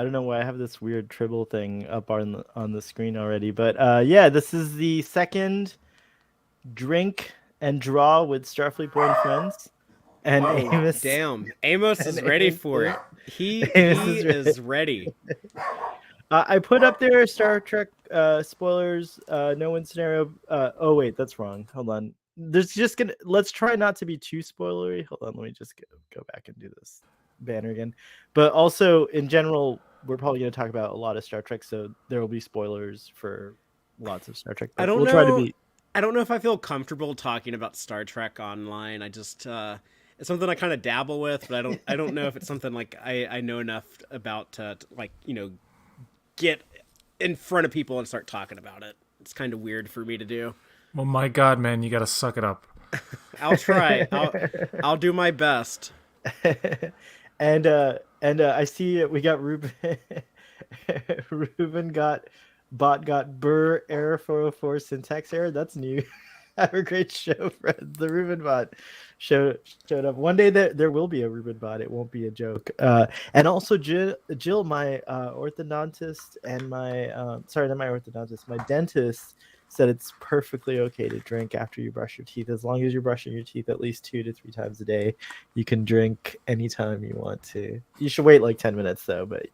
I don't know why I have this weird Tribble thing up on the screen already. But yeah, this is the second drink and draw with Starfleet Boy and Friends. And Oh, Amos damn. Amos and is ready for it. Amos He is right. is ready. I put up there Star Trek spoilers, no win scenario. Oh wait, that's wrong. Hold on. There's just gonna let's try not to be too spoilery. Hold on, let me just go back and do this banner again. But also in general, we're probably gonna talk about a lot of Star Trek, so there will be spoilers for lots of Star Trek. I But don't we'll try to know. be. I don't know if I feel comfortable talking about Star Trek online. It's something I kind of dabble with, but I don't know if it's something like I know enough about to like, get in front of people and start talking about it. It's kind of weird for me to do. Well, my God, man, you got to suck it up. I'll try. I'll do my best. And I see we got Ruben. Ruben got Burr error 404 syntax error. That's new. Have a great show, friends. The Ruben bot showed up. One day there will be a Ruben bot. It won't be a joke. And also Jill, my orthodontist and my sorry, not my orthodontist, my dentist said it's perfectly okay to drink after you brush your teeth, as long as you're brushing your teeth at least 2 to 3 times a day. You can drink anytime you want to. You should wait like 10 minutes though, but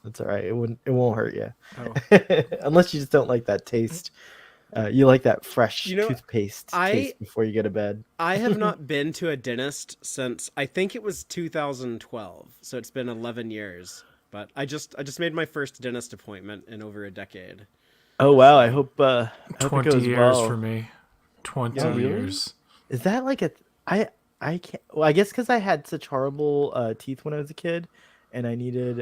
that's all right. It won't hurt you. Oh. Unless you just don't like that taste. You like that fresh You know, toothpaste I taste before you go to bed. I have not been to a dentist since I think it was 2012. So it's been 11 years. But I just made my first dentist appointment in over a decade. Oh wow! I So hope I hope it 20 goes years for well. me. 20 Oh really? years. Is that like a I can't. Well, I guess because I had such horrible teeth when I was a kid, and I needed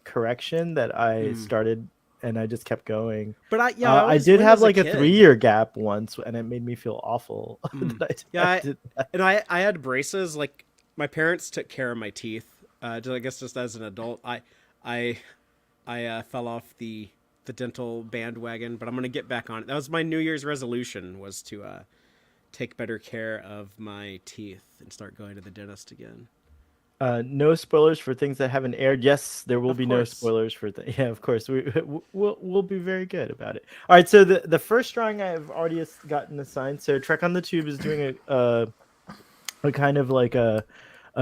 correction that I hmm. started, and I just kept going. But I I always did went have as a like a kid. 3 year gap once, and it made me feel awful Mm. that Yeah, I did that. and I had braces. Like my parents took care of my teeth. I guess just as an adult, I I fell off the dental bandwagon, but I'm gonna get back on it. That was my New Year's resolution, was to take better care of my teeth and start going to the dentist again. No spoilers for things that haven't aired. Yes, there will Of be no course. spoilers for yeah, of course. We'll be very good about it. All right, so the first drawing I've already gotten assigned. So Trek on the Tube is doing a kind of like a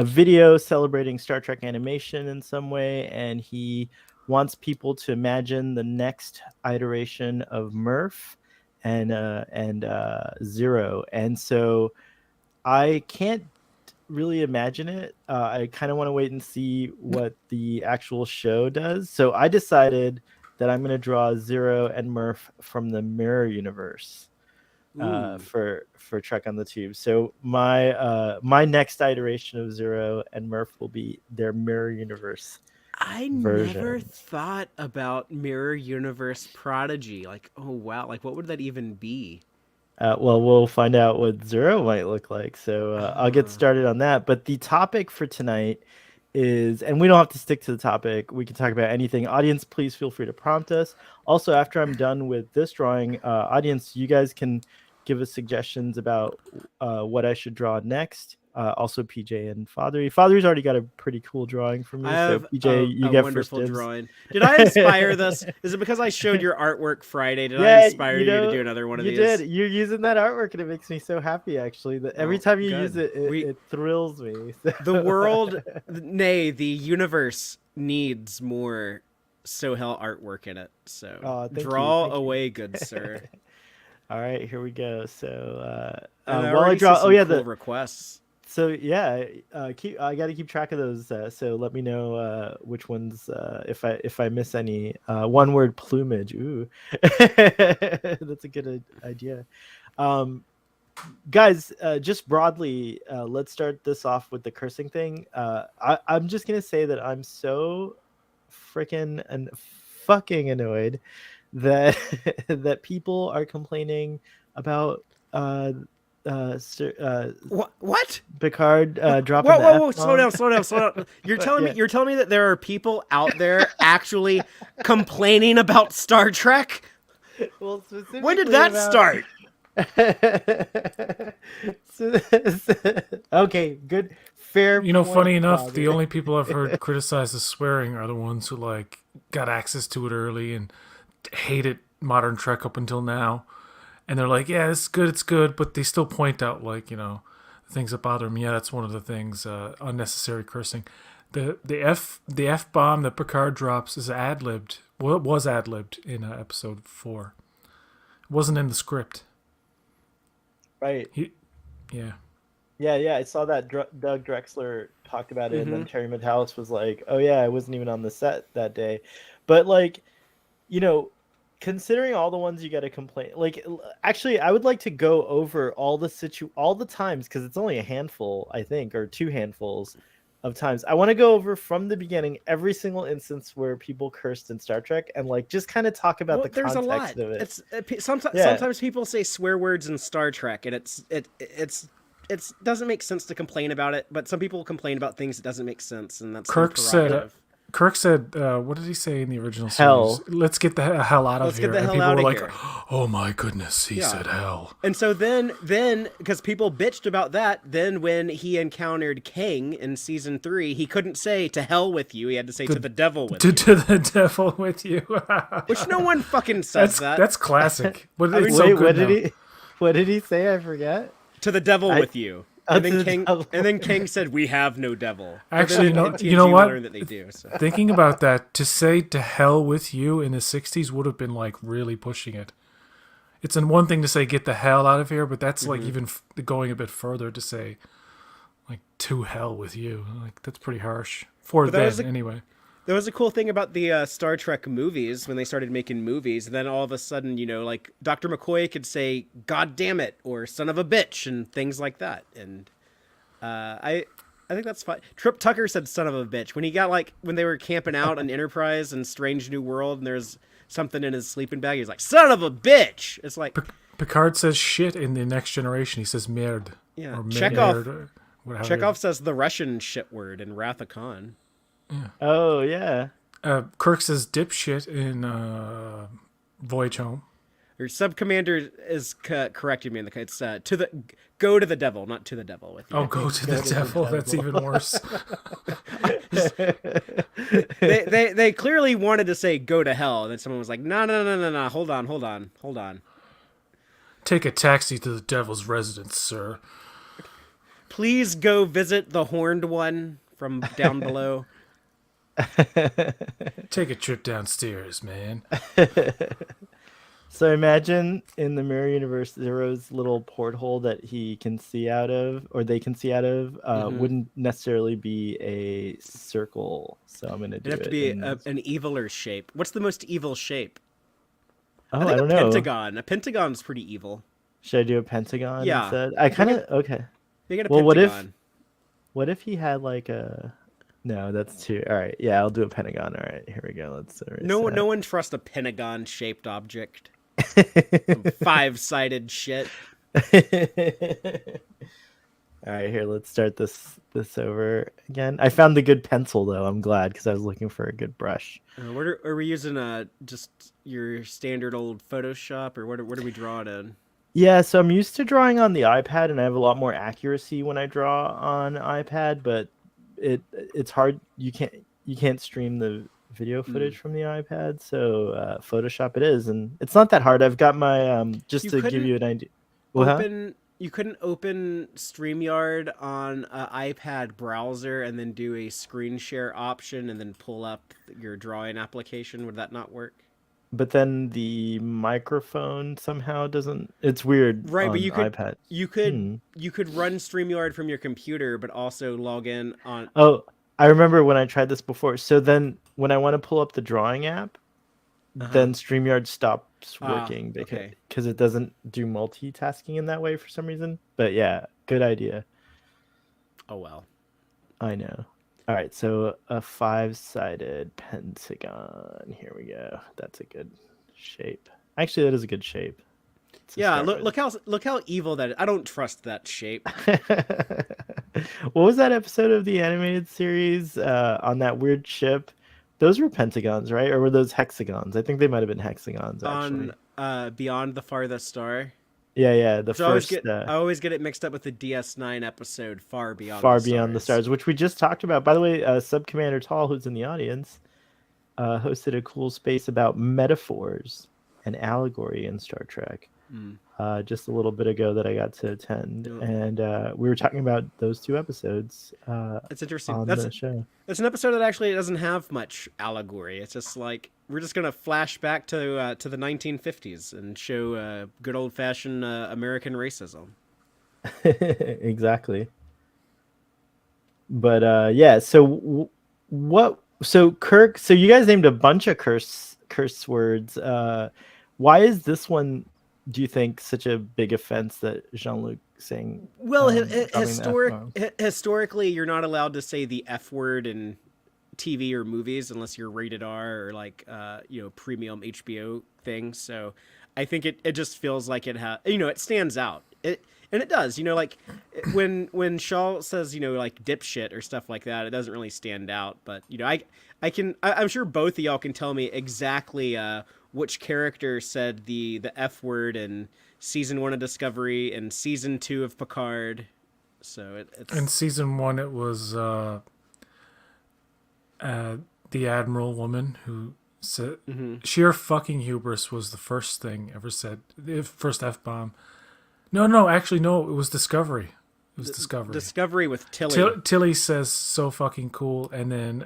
video celebrating Star Trek animation in some way, and he wants people to imagine the next iteration of Murph and Zero. And so I can't really imagine it. I kind of want to wait and see what the actual show does. So I decided that I'm going to draw Zero and Murph from the Mirror Universe Ooh, for Trek on the Tube. So my next iteration of Zero and Murph will be their Mirror Universe I never versions. thought about Mirror Universe Prodigy. Like, oh wow, like what would that even be? Well, we'll find out what Zero might look like. So I'll get Uh, started on that. But the topic for tonight is, and we don't have to stick to the topic. We can talk about anything. Audience, please feel free to prompt us. Also, after I'm done with this drawing, audience, you guys can give us suggestions about what I should draw next. Also, PJ and Fathery. Fathery's already got a pretty cool drawing for I me. So, have PJ, you a get first wonderful dibs. drawing. Did I inspire this? Is it because I showed your artwork Friday? Did I Yeah, inspire you to do another one of you did. these? You're using that artwork, and it makes me so happy. Actually, that every Well, time you use good. it, it thrills me. The So, world, nay, the universe needs more Sohel artwork in it. So oh, draw thank you. away, good sir. All right, here we go. So, And I while I already see draw, oh some yeah, cool requests. so yeah, I got to keep track of those. So let me know which ones, if I miss any. One word plumage. Ooh, that's a good idea. Um, guys, just broadly, let's start this off with the cursing thing. I'm just gonna say that I'm so freaking and fucking annoyed that that people are complaining about uh What? Picard dropping Whoa, the whoa, f whoa! Slow bomb. down, slow down, slow down. Yeah. You're telling me that there are people out there actually complaining about Star Trek? Well, When did specifically that about. start? Okay, good, fair You know, point, funny enough, the Father. only people I've heard criticize the swearing are the ones who like got access to it early and hated modern Trek up until now. And they're like, yeah, it's good, but they still point out, like, things that bother them. Yeah, that's one of the things, unnecessary cursing. The F bomb that Picard drops is ad-libbed. Well, it was ad-libbed in episode 4. It wasn't in the script. Right. Yeah. Yeah. I saw that Doug Drexler talked about it, and then Terry Metalis was like, "Oh yeah, I wasn't even on the set that day," but like, considering all the ones you got to complain, like, actually, I would like to go over all the times, because it's only a handful, I think, or 2 handfuls of times. I want to go over from the beginning every single instance where people cursed in Star Trek, and like just kind of talk about the there's context a lot. of it. It's sometimes people say swear words in Star Trek, and it's doesn't make sense to complain about it. But some people complain about things that doesn't make sense, and that's their prerogative. Kirk said, what did he say in the original series? Hell. Let's get the hell out of here. Let's get the hell and people out were of like, here. oh my goodness, he said hell. And so then because people bitched about that, then when he encountered Kang in season 3, he couldn't say to hell with you. He had to say to the devil with you. To the devil with you. Which no one fucking says that. That's classic. But it's Wait, so good what did he say? I forget. To the devil with you. And to the then devil. King said, "We have no devil." Actually, But then in TNG you know we what? learned that they do. So. Thinking about that, to say to hell with you in the 60s would have been like really pushing it. It's one thing to say get the hell out of here, but that's like even going a bit further to say like to hell with you. Like that's pretty harsh for them anyway. There was a cool thing about the Star Trek movies when they started making movies. Then all of a sudden, like Dr. McCoy could say "God damn it" or "son of a bitch" and things like that. And I think that's fine. Trip Tucker said "son of a bitch" when he got when they were camping out on Enterprise and Strange New World, and there's something in his sleeping bag. He's like "son of a bitch." It's like Picard says shit in the Next Generation. He says merd. Yeah, or Chekhov says the Russian shit word in Wrath of Khan. Yeah. Oh yeah. Kirk says dipshit in Voyage Home. Your sub commander is correcting me in the it's go to the devil, not to the devil with you. Oh, go to the devil. That's even worse. they clearly wanted to say go to hell, and then someone was like, no, hold on. Take a taxi to the devil's residence, sir. Please go visit the horned one from down below. Take a trip downstairs, man. So imagine in the Mirror Universe, Zero's little porthole that he can see out of, or they can see out of, wouldn't necessarily be a circle. So I'm going to do it. It'd have to be an eviler shape. What's the most evil shape? Oh, I think I don't know. Pentagon. A pentagon's pretty evil. Should I do a pentagon Yeah. instead? I kind of, okay. You get a Well, pentagon. what if he had like a... No, that's too... All right, yeah, I'll do a pentagon. All right, here we go. Let's... No one trusts a pentagon-shaped object. Some 5-sided shit. All right, here, let's start this over again. I found the good pencil, though. I'm glad, because I was looking for a good brush. Are we using just your standard old Photoshop, or what are we drawing in? Yeah, so I'm used to drawing on the iPad, and I have a lot more accuracy when I draw on iPad, but it's hard. You can't stream the video footage from the iPad, so Photoshop it is, and it's not that hard. I've got my just to give you an idea. You couldn't open StreamYard on an iPad browser and then do a screen share option and then pull up your drawing application. Would that not work? But then the microphone somehow doesn't. It's weird. Right, on but iPad. you could run StreamYard from your computer, but also log in on. Oh, I remember when I tried this before. So then, when I want to pull up the drawing app, then StreamYard stops working because it doesn't do multitasking in that way for some reason. But yeah, good idea. Oh well. I know. All right, so a 5-sided pentagon. Here we go. That's a good shape. Actually, that is a good shape. Yeah, look how evil that is. I don't trust that shape. What was that episode of the animated series on that weird ship? Those were pentagons, right? Or were those hexagons? I think they might have been hexagons, actually. On Beyond the Farthest Star. Yeah. I always get it mixed up with the DS9 episode Far Beyond the Stars, which we just talked about. By the way, Sub Commander Tall, who's in the audience, hosted a cool space about metaphors and allegory in Star Trek. Just a little bit ago that I got to attend, and we were talking about those 2 episodes. It's interesting. On the show. It's an episode that actually doesn't have much allegory. It's just like we're just gonna flash back to the 1950s and show good old fashioned American racism. Exactly. But yeah, so what? So Kirk, so you guys named a bunch of curse words. Why is this one, do you think, such a big offense that Jean-Luc saying? Well, dropping the historically, you're not allowed to say the F word in TV or movies unless you're rated R or like premium HBO thing. So I think it just feels like it it stands out. And it does, like when Shaw says, like dipshit or stuff like that, it doesn't really stand out. But, I'm sure both of y'all can tell me exactly which character said the F word in season 1 of Discovery and season 2 of Picard. So it's in season 1, it was the Admiral woman who said sheer fucking hubris was the first thing ever said, the first F-bomb. No, actually, no, it was Discovery. It was Discovery. Discovery with Tilly. Tilly says so fucking cool, and then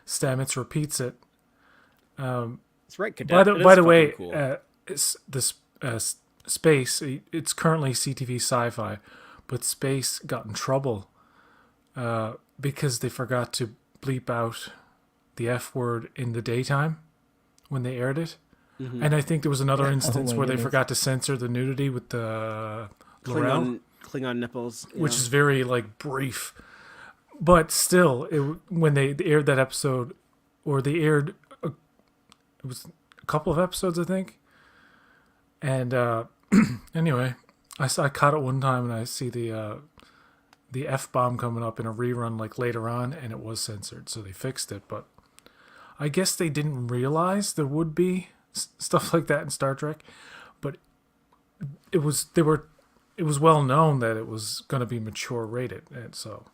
Stamets repeats it. That's right, Cadet. By the way, cool. Space, it's currently CTV Sci-Fi, but Space got in trouble because they forgot to bleep out the F word in the daytime when they aired it. And I think there was another instance where they forgot to censor the nudity with the L'Oreal. Klingon nipples. Which is very, like, brief. But still, when they aired that episode, or they aired, it was a couple of episodes, I think. And anyway, I caught it one time, and I see the F-bomb coming up in a rerun, like, later on, and it was censored, so they fixed it. But I guess they didn't realize there would be stuff like that in Star Trek, but it was well known that it was going to be mature rated, and so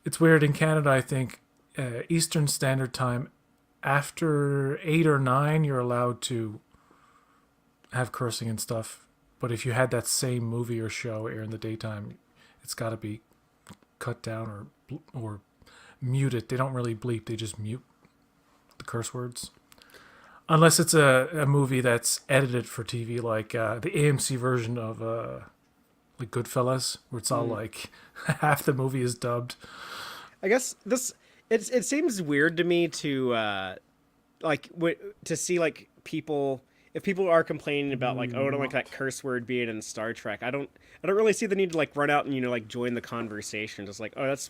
it's weird in Canada. I think Eastern Standard Time, after 8 or 9, you're allowed to have cursing and stuff, but if you had that same movie or show air in the daytime, it's got to be cut down or muted. They don't really bleep; they just mute the curse words. Unless it's a movie that's edited for TV, like the AMC version of like Goodfellas, where it's all like half the movie is dubbed. I guess it seems weird to me to to see like people, if people are complaining about like, oh, I don't like that curse word being in Star Trek. I don't really see the need to like run out and like join the conversation. Just like, oh, that's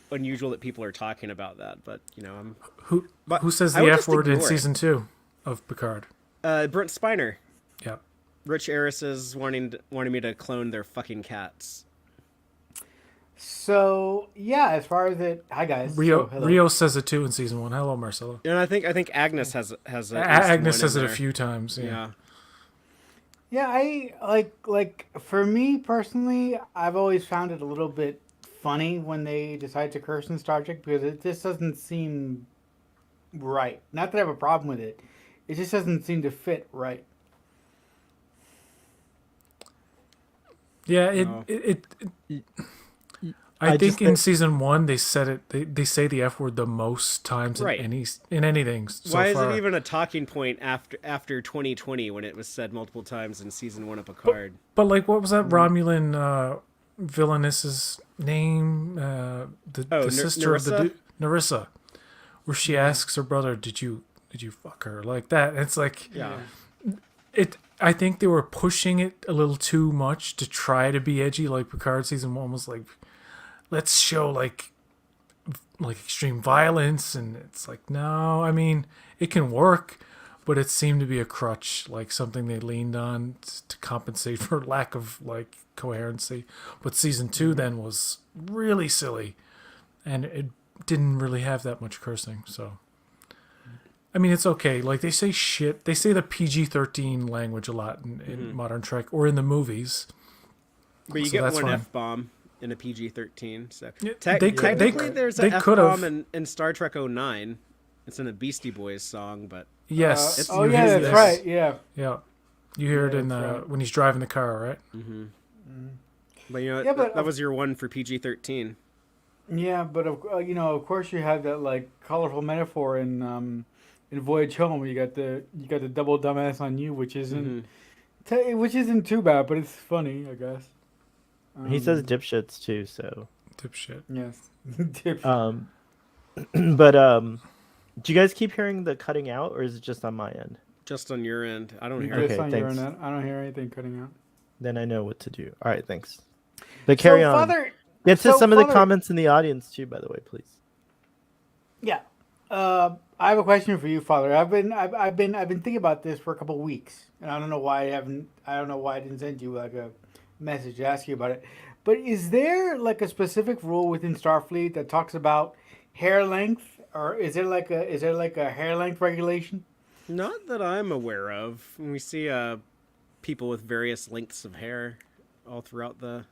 unusual that people are talking about that. But who says the F word in season 2 of Picard? Brent Spiner. Yep. Rich heiresses wanting me to clone their fucking cats. So yeah, as far as it, hi guys. Rio says it too in season 1. Hello, Marcelo. And I think Agnes has Agnes says it a few times. Yeah. Yeah, I like for me personally, I've always found it a little bit funny when they decide to curse in Star Trek because it just doesn't seem right. Not that I have a problem with it. It just doesn't seem to fit right. Yeah, I think in season 1 they said it. They say the F word the most times in anything. So Why far. is it even a talking point after 2020 when it was said multiple times in season 1 of Picard? But like, what was that Romulan villainess's name? The sister Narissa? of the Narissa, where she asks her brother, "Did you fuck her?" Like that. It's like, Yeah. I think they were pushing it a little too much to try to be edgy. Like Picard season 1 was like, let's show like extreme violence, and it's like, no, I mean, it can work, but it seemed to be a crutch, like something they leaned on to compensate for lack of like coherency. But season 2 then was really silly, and it didn't really have that much cursing. So I mean, it's okay. Like, they say shit. They say the PG-13 language a lot in Modern Trek or in the movies. But you So get that's one fine. F-bomb in a PG-13. So Yeah, technically, there's they an F could've. bomb in Star Trek 09. It's in a Beastie Boys song, but Yes. Oh you yeah, hear that's this. right. Yeah. Yeah. You hear it Yeah, in that's right. when he's driving the car, right? but you know Yeah, but that was your one for PG-13. Yeah, but of course, you have that like colorful metaphor in Voyage Home. You got the double dumbass on you, which isn't which isn't too bad, but it's funny, I guess. He says dipshits too, so. Dipshit. Yes. Dip- Um, but do you guys keep hearing the cutting out, or is it just on my end? Just on your end, I don't hear Okay, it. Just on your thanks. internet. I don't hear anything cutting out. Then I know what to do. All right, thanks. But carry so, on. Father, Get to so, some of the Father- comments in the audience too, by the way, please. Yeah. I have a question for you, Father. I've been thinking about this for a couple of weeks, and I don't know why I didn't send you like a message to ask you about it. But is there like a specific rule within Starfleet that talks about hair length, or is there like a hair length regulation? Not that I'm aware of. We see people with various lengths of hair all throughout the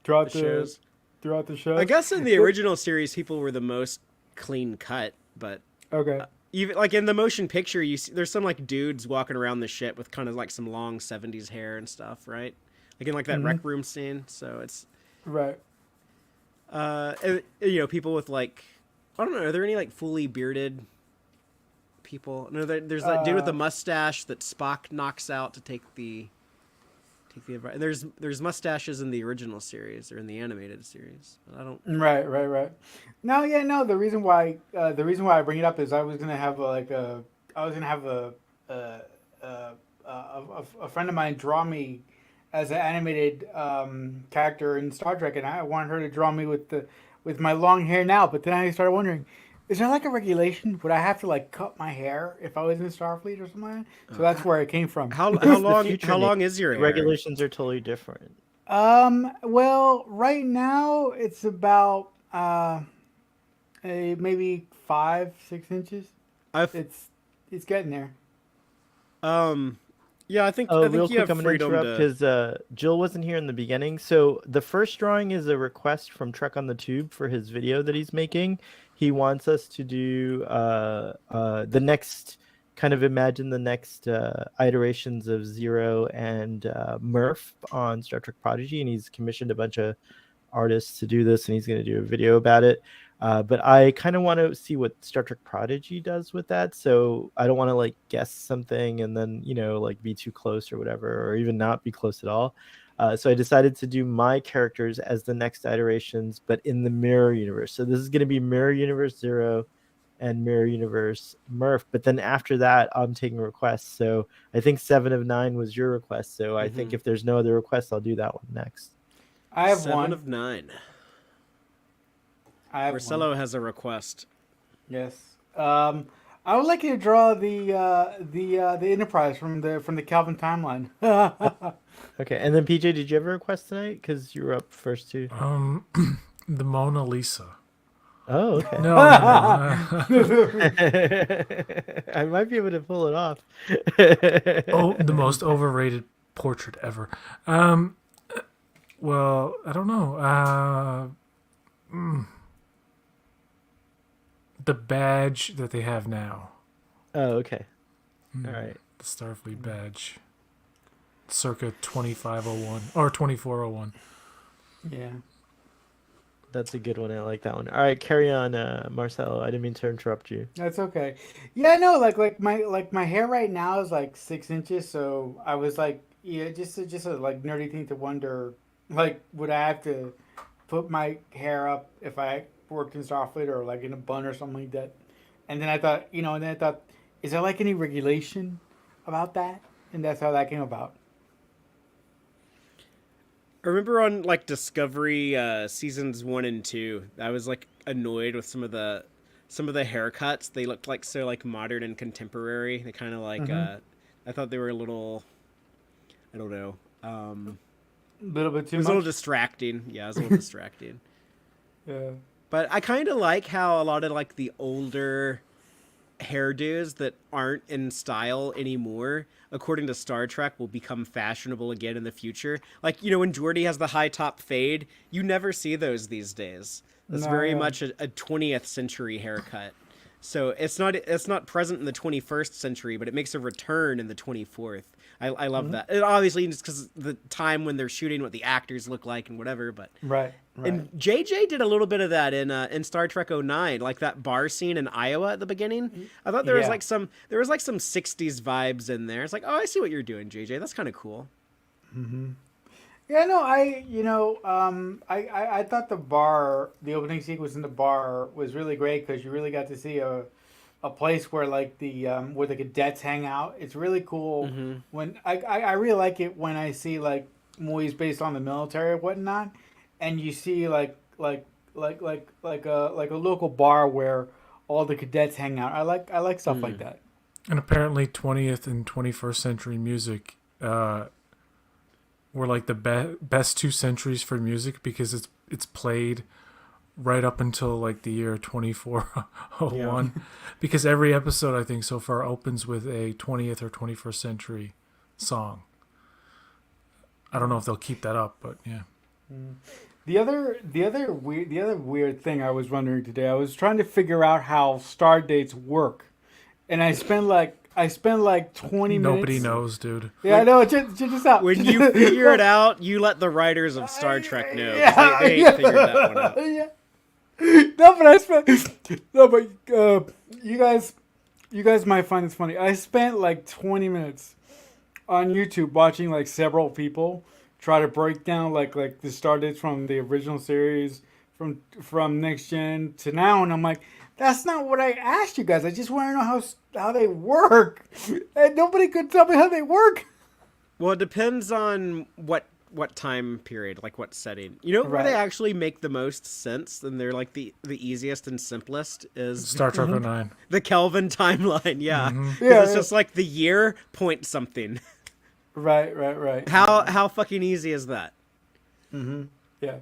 Throughout shows. throughout the show. I guess in the original series, people were the most clean cut, but Okay. even like in the motion picture, you see there's some like dudes walking around the ship with kind of like some long '70s hair and stuff, right? Like in like that rec room scene. So it's Right. people with like I don't know. Are there any like fully bearded people? No, there's that dude with the mustache that Spock knocks out to take the advice. There's mustaches in the original series or in the animated series. But I don't. Right. No. The reason why I bring it up is I was gonna have a friend of mine draw me as an animated character in Star Trek, and I wanted her to draw me with my long hair now. But then I started wondering, is there like a regulation? Would I have to like cut my hair if I was in Starfleet or something like that? So that's where it came from. How It's the long? future, How Nick. long is your hair? Regulations are totally different. Well, right now it's about maybe 5-6 inches. It's getting there. Yeah, I think Oh, I real think you quick, have I'm gonna freedom interrupt to. because Jill wasn't here in the beginning. So the first drawing is a request from Trek on the Tube for his video that he's making. He wants us to do the next kind of imagine the next iterations of Zero and Murph on Star Trek Prodigy, and he's commissioned a bunch of artists to do this, and he's going to do a video about it. But I kind of want to see what Star Trek Prodigy does with that, so I don't want to like guess something and then like be too close or whatever, or even not be close at all. So I decided to do my characters as the next iterations, but in the Mirror Universe. So this is going to be Mirror Universe Zero and Mirror Universe Murph. But then after that, I'm taking requests. So I think 7 of 9 was your request. So I think if there's no other requests, I'll do that one next. I have 7 one. of 9. I have Marcelo one. has a request. Yes. I would like you to draw the Enterprise from the Calvin timeline. Okay, and then PJ, did you have a request tonight? Because you were up first too. The Mona Lisa. Oh, okay. No. I might be able to pull it off. Oh, the most overrated portrait ever. Well, I don't know. The badge that they have now, Oh, okay. All right. the Starfleet badge, circa 2501 or 2401. Yeah. That's a good one. I like that one. All right, carry on, Marcelo. I didn't mean to interrupt you. That's okay. Yeah, no, like my hair right now is like 6 inches, so I was like, yeah, just a like nerdy thing to wonder, like, would I have to put my hair up if I worked in Starfleet or like in a bun or something like that? And then I thought, is there like any regulation about that? And that's how that came about. I remember on like Discovery seasons 1 and 2, I was like annoyed with some of the haircuts. They looked like so like modern and contemporary. They kind of like I thought they were a little, I don't know. A little bit It too was much. a little distracting. Yeah, it was a little distracting. Yeah. But I kind of like how a lot of like the older hairdos that aren't in style anymore, according to Star Trek, will become fashionable again in the future. Like, you know, when Geordi has the high top fade, you never see those these days. That's No, very yeah. much a 20th century haircut. So it's not present in the 21st century, but it makes a return in the 24th. I love that. And obviously, just because the time when they're shooting, what the actors look like and whatever. But Right. and JJ did a little bit of that in Star Trek '09, like that bar scene in Iowa at the beginning. I thought there was Yeah. like some 60s vibes in there. It's like, oh, I see what you're doing, JJ. That's kind of cool. Yeah, no, I thought the opening sequence in the bar was really great because you really got to see a place where like where the cadets hang out. It's really cool when I really like it when I see like movies based on the military or whatnot, and you see like a local bar where all the cadets hang out. I like stuff like that. And apparently 20th and 21st century music were like the best 2 centuries for music because it's played right up until like the year 2401 because every episode I think so far opens with a 20th or 21st century song. I don't know if they'll keep that up, but yeah. The other weird thing I was wondering today, I was trying to figure out how star dates work, and I spent like 20 minutes. Nobody knows, dude. Yeah, I know. Check this out. When you figure it out, you let the writers of Star Trek know. 'Cause Yeah, they ain't figured that one out. Yeah. No, but I spent. No, but you guys might find this funny. I spent like 20 minutes on YouTube watching like several people try to break down like the star dates from the original series from Next Gen to now, and I'm like, that's not what I asked you guys. I just want to know how they work, and nobody could tell me how they work. Well, it depends on what time period, like what setting. You know where they Right. actually make the most sense, and they're like the easiest and simplest is Star Trek 09. the Kelvin timeline. Yeah, 'Cause Yeah, it's yeah. just like the year point something. Right. How fucking easy is that? Yeah.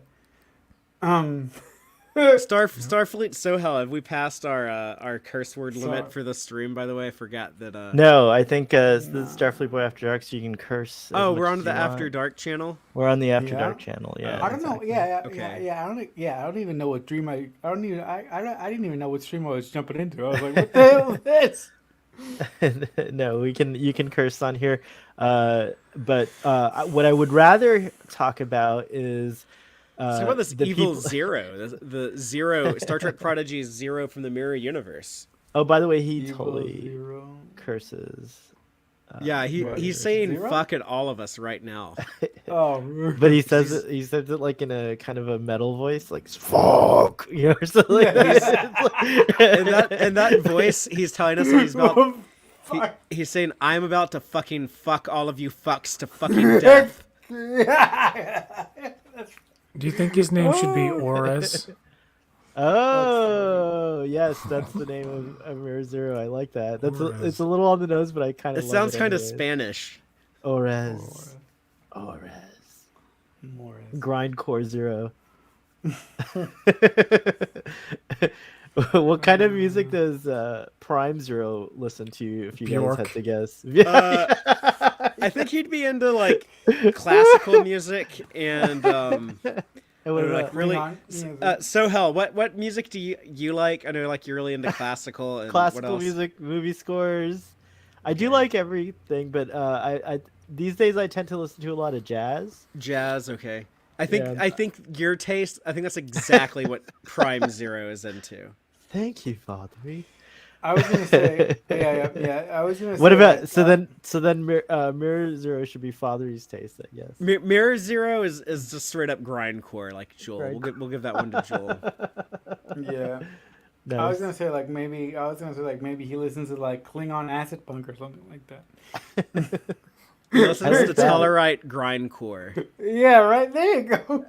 Starfleet Sohel, have we passed our curse word limit Sorry. for the stream? By the way, I forgot that. No, I think the Starfleet Boy After Dark, so you can curse. Oh, as we're much on as the you After want. Dark channel. We're on the After Yeah? Dark channel. Yeah. I don't know. exactly. Yeah. Okay. I don't even know what dream I don't even. I didn't even know what stream I was jumping into. I was like, what the hell is this? No, you can curse on here, but what I would rather talk about is Talk about this the evil people- Zero, the Zero Star Trek Prodigy Zero from the Mirror Universe. Oh, by the way, he Evil totally Zero. curses. Yeah, what, he's saying Zero? fuck at all of us right now. Oh, But he says it like in a kind of a metal voice, like "fuck," you know, or something like that. And that voice, he's telling us what he's about. Fuck. He's saying, "I'm about to fucking fuck all of you fucks to fucking death." Do you think his name should be Ores? Oh, yes, that's the name of Mirror Zero. I like that. It's a little on the nose, but I kind It of. sounds kind of anyways. Spanish. Ores. Grindcore Zero. What kind of music does Prime Zero listen to? If you Bjork. guys had to guess. I think he'd be into like classical music and And what like about- really. on, music. Sohel, what music do you like? I know like you're really into classical and what classical else? music, movie scores? I do like everything, but I these days I tend to listen to a lot of jazz. Jazz, okay. Yeah. I think your taste. I think that's exactly what Prime Zero is into. Thank you, Father. I was gonna say, yeah. I was gonna say. What about that, so then Mirror Zero should be Father's taste, I guess. Mirror Zero is just straight up grindcore, like Joel. Grindcore. We'll give that one to Joel. Yeah. No, I was gonna say like maybe he listens to like Klingon acid punk or something like that. He listens like to that. Tellarite grindcore. Yeah, right. There you go.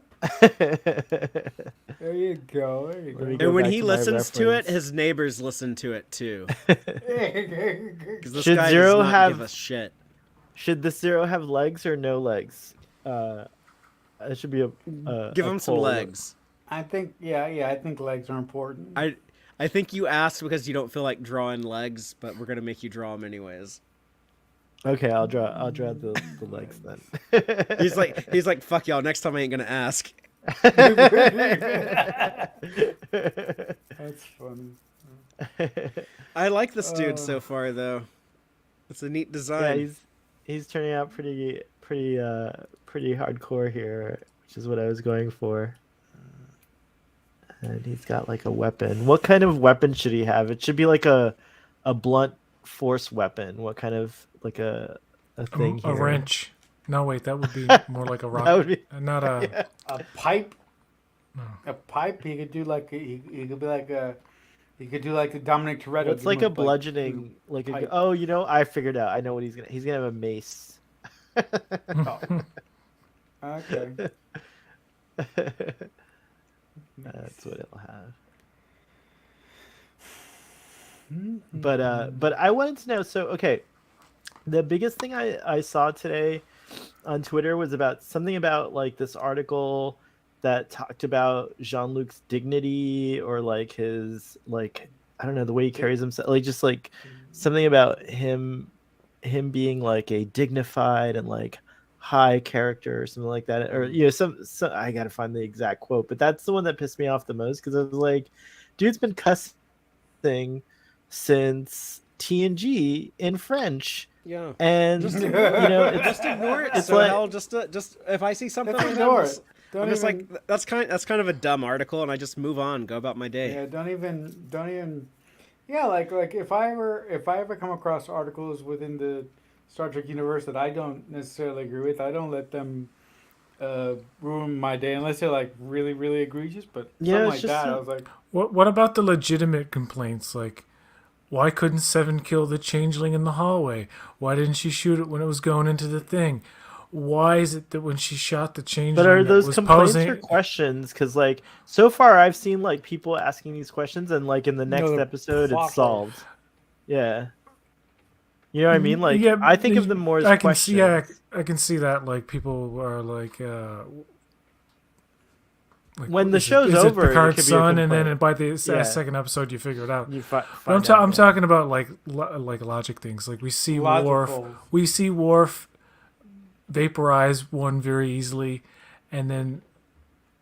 There you go. Let me There go And you when back he to my listens to it, reference. his neighbors listen to it too. go. Because this Should guy Zero does not have- give a shit. Should the Zero have legs or no legs? It should be a Give a him some poll. legs. I think I think legs are important. I think you asked because you don't feel like drawing legs, but we're gonna make you draw them anyways. Okay, I'll draw the legs then. He's like, fuck y'all. Next time I ain't gonna ask. That's funny. I like this dude so far, though. It's a neat Yeah, design. he's turning out pretty hardcore here, which is what I was going for. And he's got like a weapon. What kind of weapon should he have? It should be like a blunt force weapon. What kind of like a thing A here? wrench. No, wait, that would be more like a rock. That would be Not a. A pipe. A pipe. He could do like he could be like a. He could do like the Dominic Toretto. It's give like him a bludgeoning, like a. pipe. Oh, you know, I figured out. I know what he's gonna. He's gonna have a mace. Oh. Okay. That's what it'll have. But I wanted to know. So okay, the biggest thing I saw today on Twitter was about something about like this article that talked about Jean-Luc's dignity or like his like I don't know the way he carries himself, like just like something about him being like a dignified and like high character or something like that, or you know some I gotta find the exact quote, but that's the one that pissed me off the most because I was like, dude's been cussing since TNG in French, Yeah. and Just, you know it's, just ignore it. it's So like- hell, just if I see something Just like ignore that, it. Don't I'm just even- like that's kind of a dumb article, and I just move on, go about my day. Yeah, don't even. Yeah, like if I ever come across articles within the Star Trek universe that I don't necessarily agree with, I don't let them ruin my day unless they're like really really egregious. But Yeah, something it's like just that, so- I was like, What about the legitimate complaints? Like, why couldn't Seven kill the changeling in the hallway? Why didn't she shoot it when it was going into the thing? Why is it that when she shot the changeling But are that those was complaints posing? or questions? Because like so far I've seen like people asking these questions, and like in the next the episode plot it's solved. Yeah, you know what I mean. Like Yeah, I think of them more as I can questions. see, yeah, I can see that. Like people are like When the is it- show's is it over, it Picard's could be a son, and then complaint. by the Yeah. second episode, you figure it out. You But find out, I'm yeah. talking about like logic things. Like we see Worf, Logical. we see Worf vaporize one very easily, and then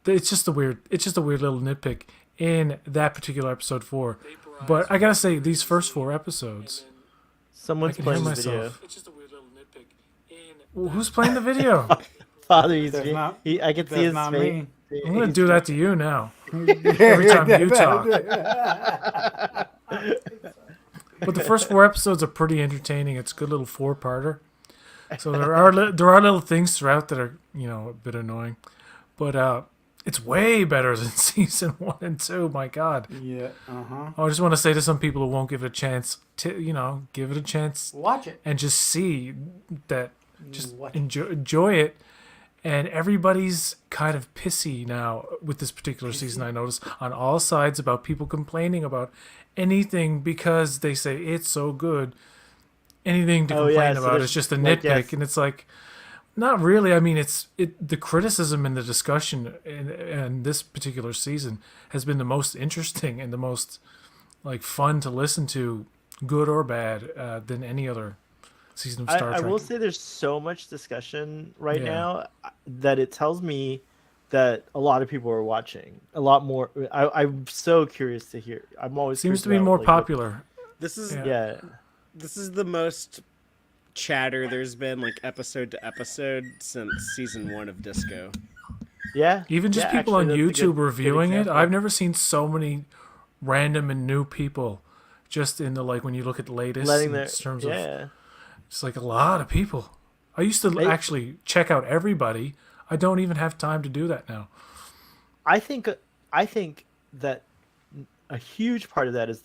it's just a weird little nitpick in that particular episode 4. But I gotta say, these first 4 episodes, I Someone's can hear playing the video. myself. It's just a weird little nitpick. Well, who's playing the video? Father, he's That's not- I can see that's his not face. me. I'm gonna do that to you now. Every time you talk. But the first 4 episodes are pretty entertaining. It's a good little 4-parter. So there are little things throughout that are, you know, a bit annoying, but it's way better than season 1 and 2. My God, Yeah. I just want to say to some people who won't give it a chance to, you know, give it a chance Watch it. and just see that, just What? enjoy it. And everybody's kind of pissy now with this particular season, I notice, on all sides about people complaining about anything because they say it's so good. Anything to Oh, complain yeah, so about there's, is just a like, nitpick. yes. And it's like, not really. I mean, the criticism and the discussion in this particular season has been the most interesting and the most like fun to listen to, good or bad, than any other season of Star I Trek. will say there's so much discussion right Yeah. now that it tells me that a lot of people are watching. A lot more. I'm so curious to hear. I'm always Seems curious to be about, more like, what- popular. This is Yeah. Yeah. this is the most chatter there's been like episode to episode since season 1 of Disco. Yeah. Even just Yeah, people actually, on that's a YouTube good reviewing it. example. I've never seen so many random and new people just in the, like, when you look at the latest letting in their terms of, yeah. it's like a lot of people. I used to They- actually check out everybody. I don't even have time to do that now. I think that a huge part of that is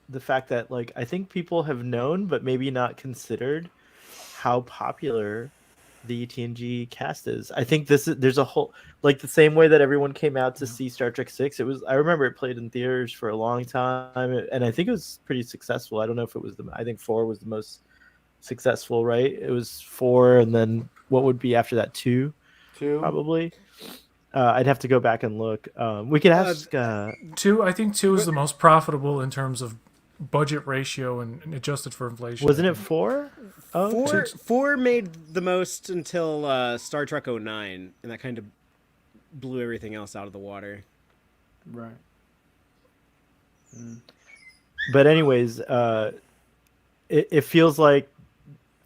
the fact that like I think people have known but maybe not considered how popular the TNG cast is. I think there's a whole like the same way that everyone came out to see Star Trek 6. I remember it played in theaters for a long time, and I think it was pretty successful. I don't know if it was I think 4 was the most successful, right? It was 4, and then what would be after that 2 Two. probably. I'd have to go back and look. We could ask. I think two is the most profitable in terms of budget ratio and adjusted for inflation. Wasn't I it think. 4? Oh, Four made the most until Star Trek 09, and that kind of blew everything else out of the water. Right. but anyways, it feels like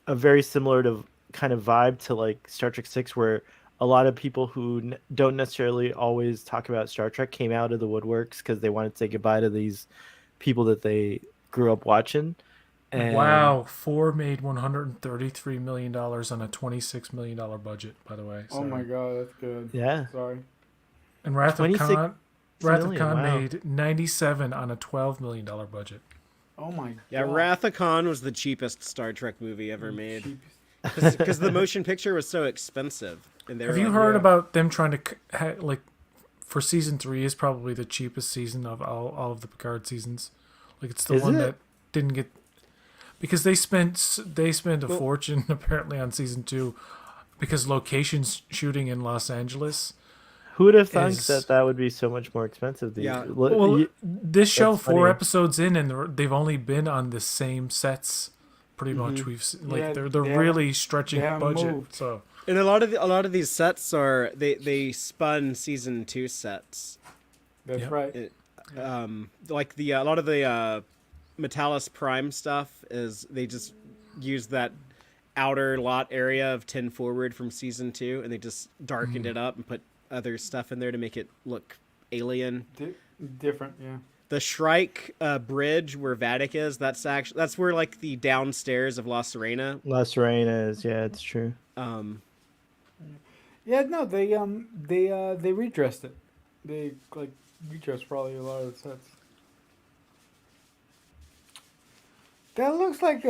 a very similar to kind of vibe to like Star Trek 6, where a lot of people who don't necessarily always talk about Star Trek came out of the woodworks because they wanted to say goodbye to these people that they grew up watching. And Wow, 4 made $133 million on a $26 million budget, by the way. Oh my god, that's good. Yeah. Sorry. And Wrath of 26 Khan, million, wow. made 97 on a $12 million budget. Oh my Yeah, god. Wrath of Khan was the cheapest Star Trek movie ever made Cheapest. because the motion picture was so expensive. And they Have were you like, heard yeah. about them trying to, like, for season 3 is probably the cheapest season of all of the Picard seasons. Like, it's the Is one it? that didn't get, because they spent a fortune apparently on season 2 because locations shooting in Los Angeles. Who would have thought Is- that would be so much more expensive? Yeah. Well, this show that's 4 funny. episodes in, and they've only been on the same sets. Pretty much, we've like Yeah, they're they haven't- really stretching they haven't budget. moved. So and a lot of these sets are they spun season 2 sets. That's Yep. right. It, like a lot of the Metalis Prime stuff is they just use that outer lot area of 10 forward from season 2, and they just darkened it up and put other stuff in there to make it look alien. Different, yeah. The Shrike bridge where Vatic is, that's where like the downstairs of La Serena. La Serena is, yeah, it's true. Yeah, no, they redressed it. They like redressed probably a lot of the sets. That looks like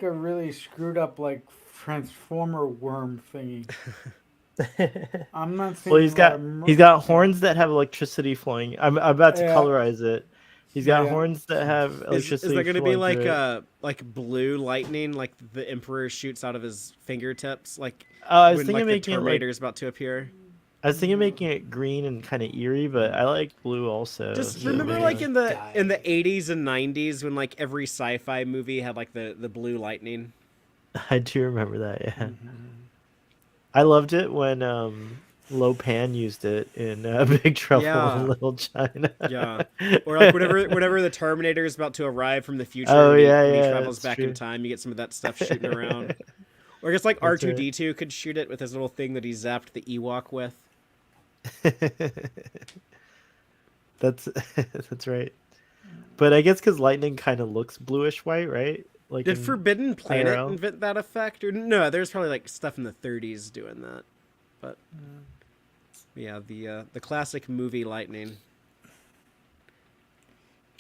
a really screwed up like Transformer worm thingy. I'm not seeing. Well, a lot of he's got horns that have electricity flowing. I'm about to Yeah. colorize it. He's got Yeah. horns that have Is electricity. that going to be flowing through it. like blue lightning, like the Emperor shoots out of his fingertips, like I was when thinking like the making it like, Terminator's about to appear? I was thinking making it green and kind of eerie, but I like blue also. Just so remember, maybe- like in the 80s and 90s, when like every sci-fi movie had like the blue lightning. I do remember that. Yeah, I loved it when Lo Pan used it in Big Trouble Yeah. in Little China. Yeah, or like whenever the Terminator is about to arrive from the future, Oh, and he, yeah, when he yeah, travels that's back true. in time, you get some of that stuff shooting around. Or I guess like That's right. R2D2 could shoot it with his little thing that he zapped the Ewok with. That's that's right. But I guess because lightning kind of looks bluish white, right? Like Did in Forbidden Planet IRL? invent that effect? Or no, there's probably like stuff in the 30s doing that. But yeah, the classic movie lightning.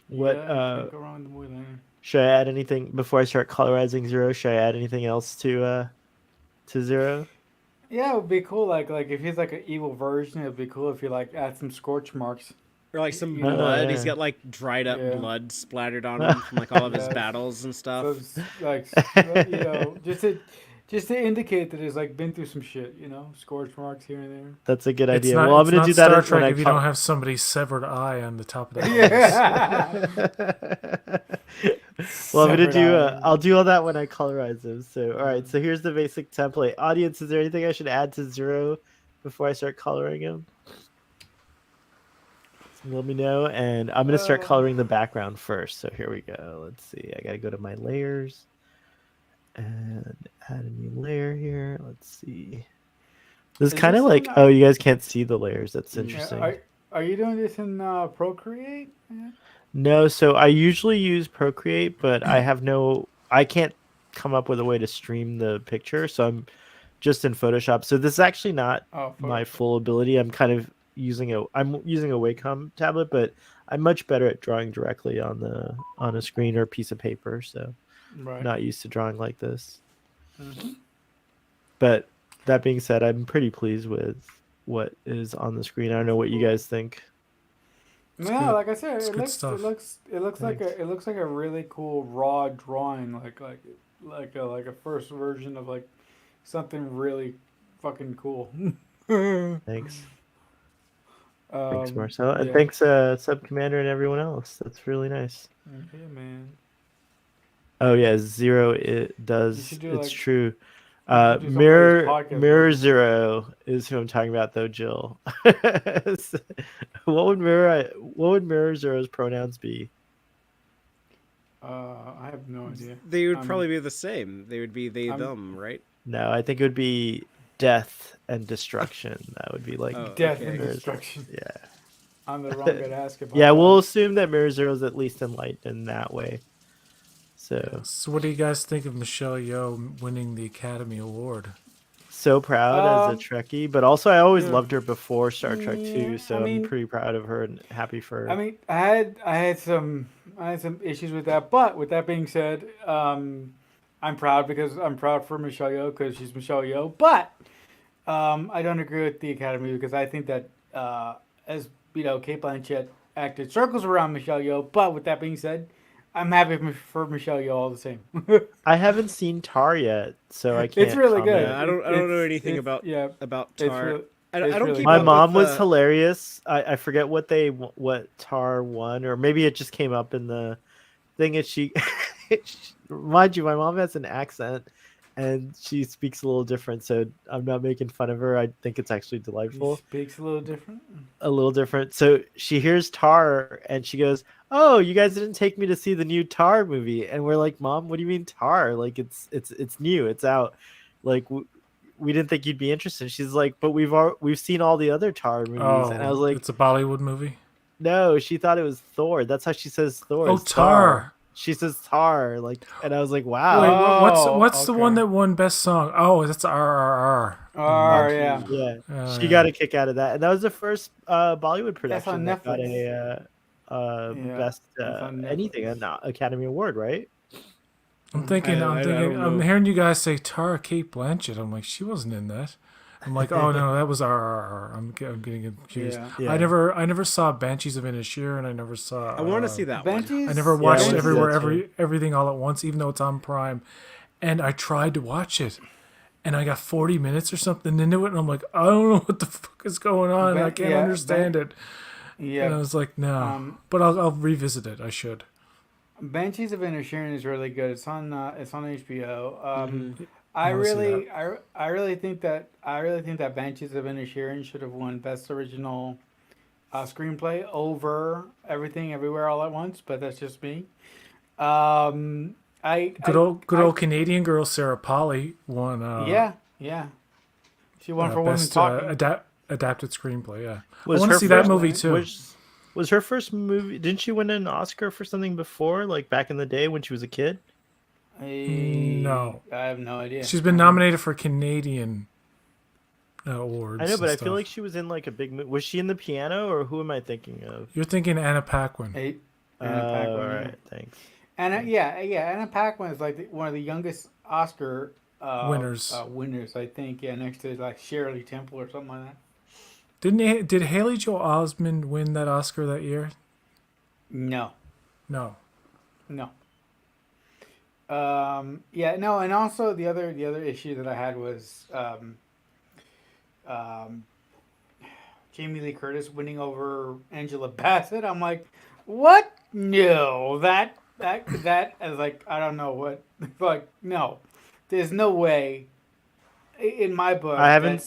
What Yeah, can't go wrong with the movie then. should I add anything before I start colorizing Zero? Should I add anything else to Zero? Yeah, it would be cool. Like if he's like an evil version, it'd be cool if you like add some scorch marks. Or like some Oh, blood. yeah. He's got like dried up Yeah. blood splattered on him from like all of his Yeah. battles and stuff. So it's, like you know, just to indicate that he's like been through some shit. You know, scorch marks here and there. That's a good it's idea. not, Well, I'm it's gonna not do that Star when Trek I if you don't have somebody's severed eye on the top of the Well, I'm gonna Severed do. eye. I'll do all that when I colorize them. So, all right. So here's the basic template. Audience, is there anything I should add to Zero before I start coloring him? So let me know, and I'm gonna start coloring the background first. So here we go. Let's see. I gotta go to my layers and add a new layer here. Let's see. This is Is kind of this like. in, Oh, you guys can't see the layers. That's Yeah, interesting. are you doing this in Procreate? Yeah. No, so I usually use Procreate, but I can't come up with a way to stream the picture, so I'm just in Photoshop. So this is actually not Oh, my full ability. I'm using a Wacom tablet, but I'm much better at drawing directly on a screen or piece of paper, so right. not used to drawing like this. Mhm. But that being said, I'm pretty pleased with what is on the screen. I don't know what you guys think. No, good. like I said, It's it good looks stuff. it looks like a really cool raw drawing, like a first version of like something really fucking cool. Thanks. Thanks, Marcel, and yeah. thanks, Sub Commander and everyone else. That's really nice. Yeah, man. Oh yeah, Zero. It You does. should do It's like true. you should do some of these podcasts. Mirror Zero is who I'm talking about, though, Jill. What would Mirror Zero's pronouns be? I have no idea. They would I'm- probably be the same. They would be they I'm- them, right? No, I think it would be death and destruction. That would be like, Oh, Death okay. and destruction. yeah, I'm the wrong guy to ask about. yeah. that. We'll assume that Mirror Zero's at least enlightened in that way. So what do you guys think of Michelle Yeoh winning the Academy Award? So proud as a Trekkie, but also I always yeah. loved her before Star Trek Yeah, too. So I mean- I'm pretty proud of her and happy for her. I mean, I had some issues with that, but with that being said, I'm proud because I'm proud for Michelle Yeoh because she's Michelle Yeoh. But I don't agree with the Academy because I think that as you know, Kate Blanchett acted circles around Michelle Yeoh. But with that being said, I'm happy for Michelle Yeoh all the same. I haven't seen Tar yet, so I can't. It's really good. comment. Yeah, I don't know It's- anything it's- about yeah. about It's Tar. really- I it's don't really keep My up mom with was hilarious. I forget what Tar won, or maybe it just came up in the thing. And she, mind you, my mom has an accent, and she speaks a little different. So I'm not making fun of her. I think it's actually He delightful. speaks a little different. A little different. So she hears Tar, and she goes, "Oh, you guys didn't take me to see the new Tar movie." And we're like, "Mom, what do you mean Tar? Like it's new. It's out. Like." We didn't think you'd be interested. She's like, but we've seen all the other Tar movies, Oh, and I was like, it's a Bollywood movie. no, she thought it was Thor. That's how she says Thor. Oh, is Tar. She says Tar, like, and I was like, Wait, wow. what's the okay. one that won Best Song? Oh, that's RRR. Oh yeah. Yeah, Oh, she yeah. got a kick out of that, and that was the first Bollywood That's on production that got Netflix. a Yeah, best that's on anything, Netflix. an Academy Award, right? I'm thinking, I don't I'm know. hearing you guys say Tara Kate Blanchett. I'm like, she wasn't in that. I'm like, oh no, that was RRR. I'm getting confused. Yeah. Yeah. I never saw Banshees of Inisherin, and I never saw. I want to see that one. Banshees. I never Yeah, watched I wanna see everywhere, that too. everything all at once, even though it's on Prime. And I tried to watch it, and I got 40 minutes or something into it, and I'm like, I don't know what the fuck is going on. I can't Yeah, understand it. And I Yeah. was like, no. But I'll revisit it. I should. Banshees of Inisherin is really good. It's on HBO. I wanna see really think that Banshees of Inisherin should have won Best Original Screenplay over Everything Everywhere All at Once, but that's just me. Good old Canadian girl Sarah Polley won. Yeah. She won for Women best Talking. adapted screenplay. Yeah, Was I want to her see that first- movie too. Was her first movie? Didn't she win an Oscar for something before, like back in the day when she was a kid? No. I have no idea. She's been nominated for Canadian awards. I know, but and I feel stuff. like she was in like a big movie. Was she in The Piano, or who am I thinking of? You're thinking Anna Paquin. Anna Paquin, all yeah. right, thanks. Anna, Anna Paquin is like one of the youngest Oscar Winners. Winners, I think. Yeah, next to like Shirley Temple or something like that. Did Haley Joel Osment win that Oscar that year? No. No. Yeah, no, and also the other issue that I had was Jamie Lee Curtis winning over Angela Bassett. I'm like, what? No, that is like, I don't know what. Like, no, there's no way. In my book, I haven't.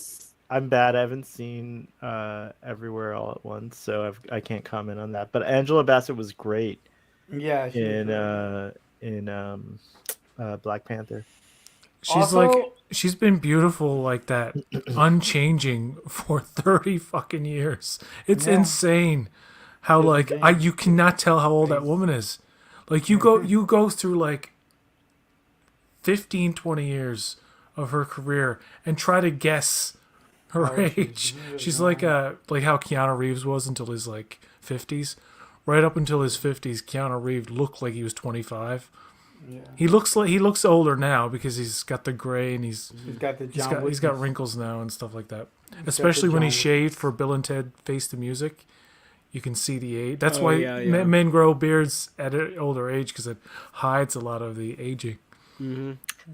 I'm bad. I haven't seen Everywhere All at Once, so I can't comment on that. But Angela Bassett was great Yeah, she was in Black Panther. She's been beautiful like that, unchanging for 30 fucking years. It's Yeah. insane how It's insane. you cannot tell how old that woman is. Like you go through like 15, 20 years of her career and try to guess her age. She's like how Keanu Reeves was until his like 50s. Right up until his 50s, Keanu Reeves looked like he was 25. Yeah. He looks older now because he's got the gray and he's got the John he's got Wick- wrinkles now and stuff like that. the Especially when he John Wick. shaved for Bill and Ted Face the Music. You can see the age. That's Oh, why yeah, yeah. men grow beards at an older age because it hides a lot of the aging.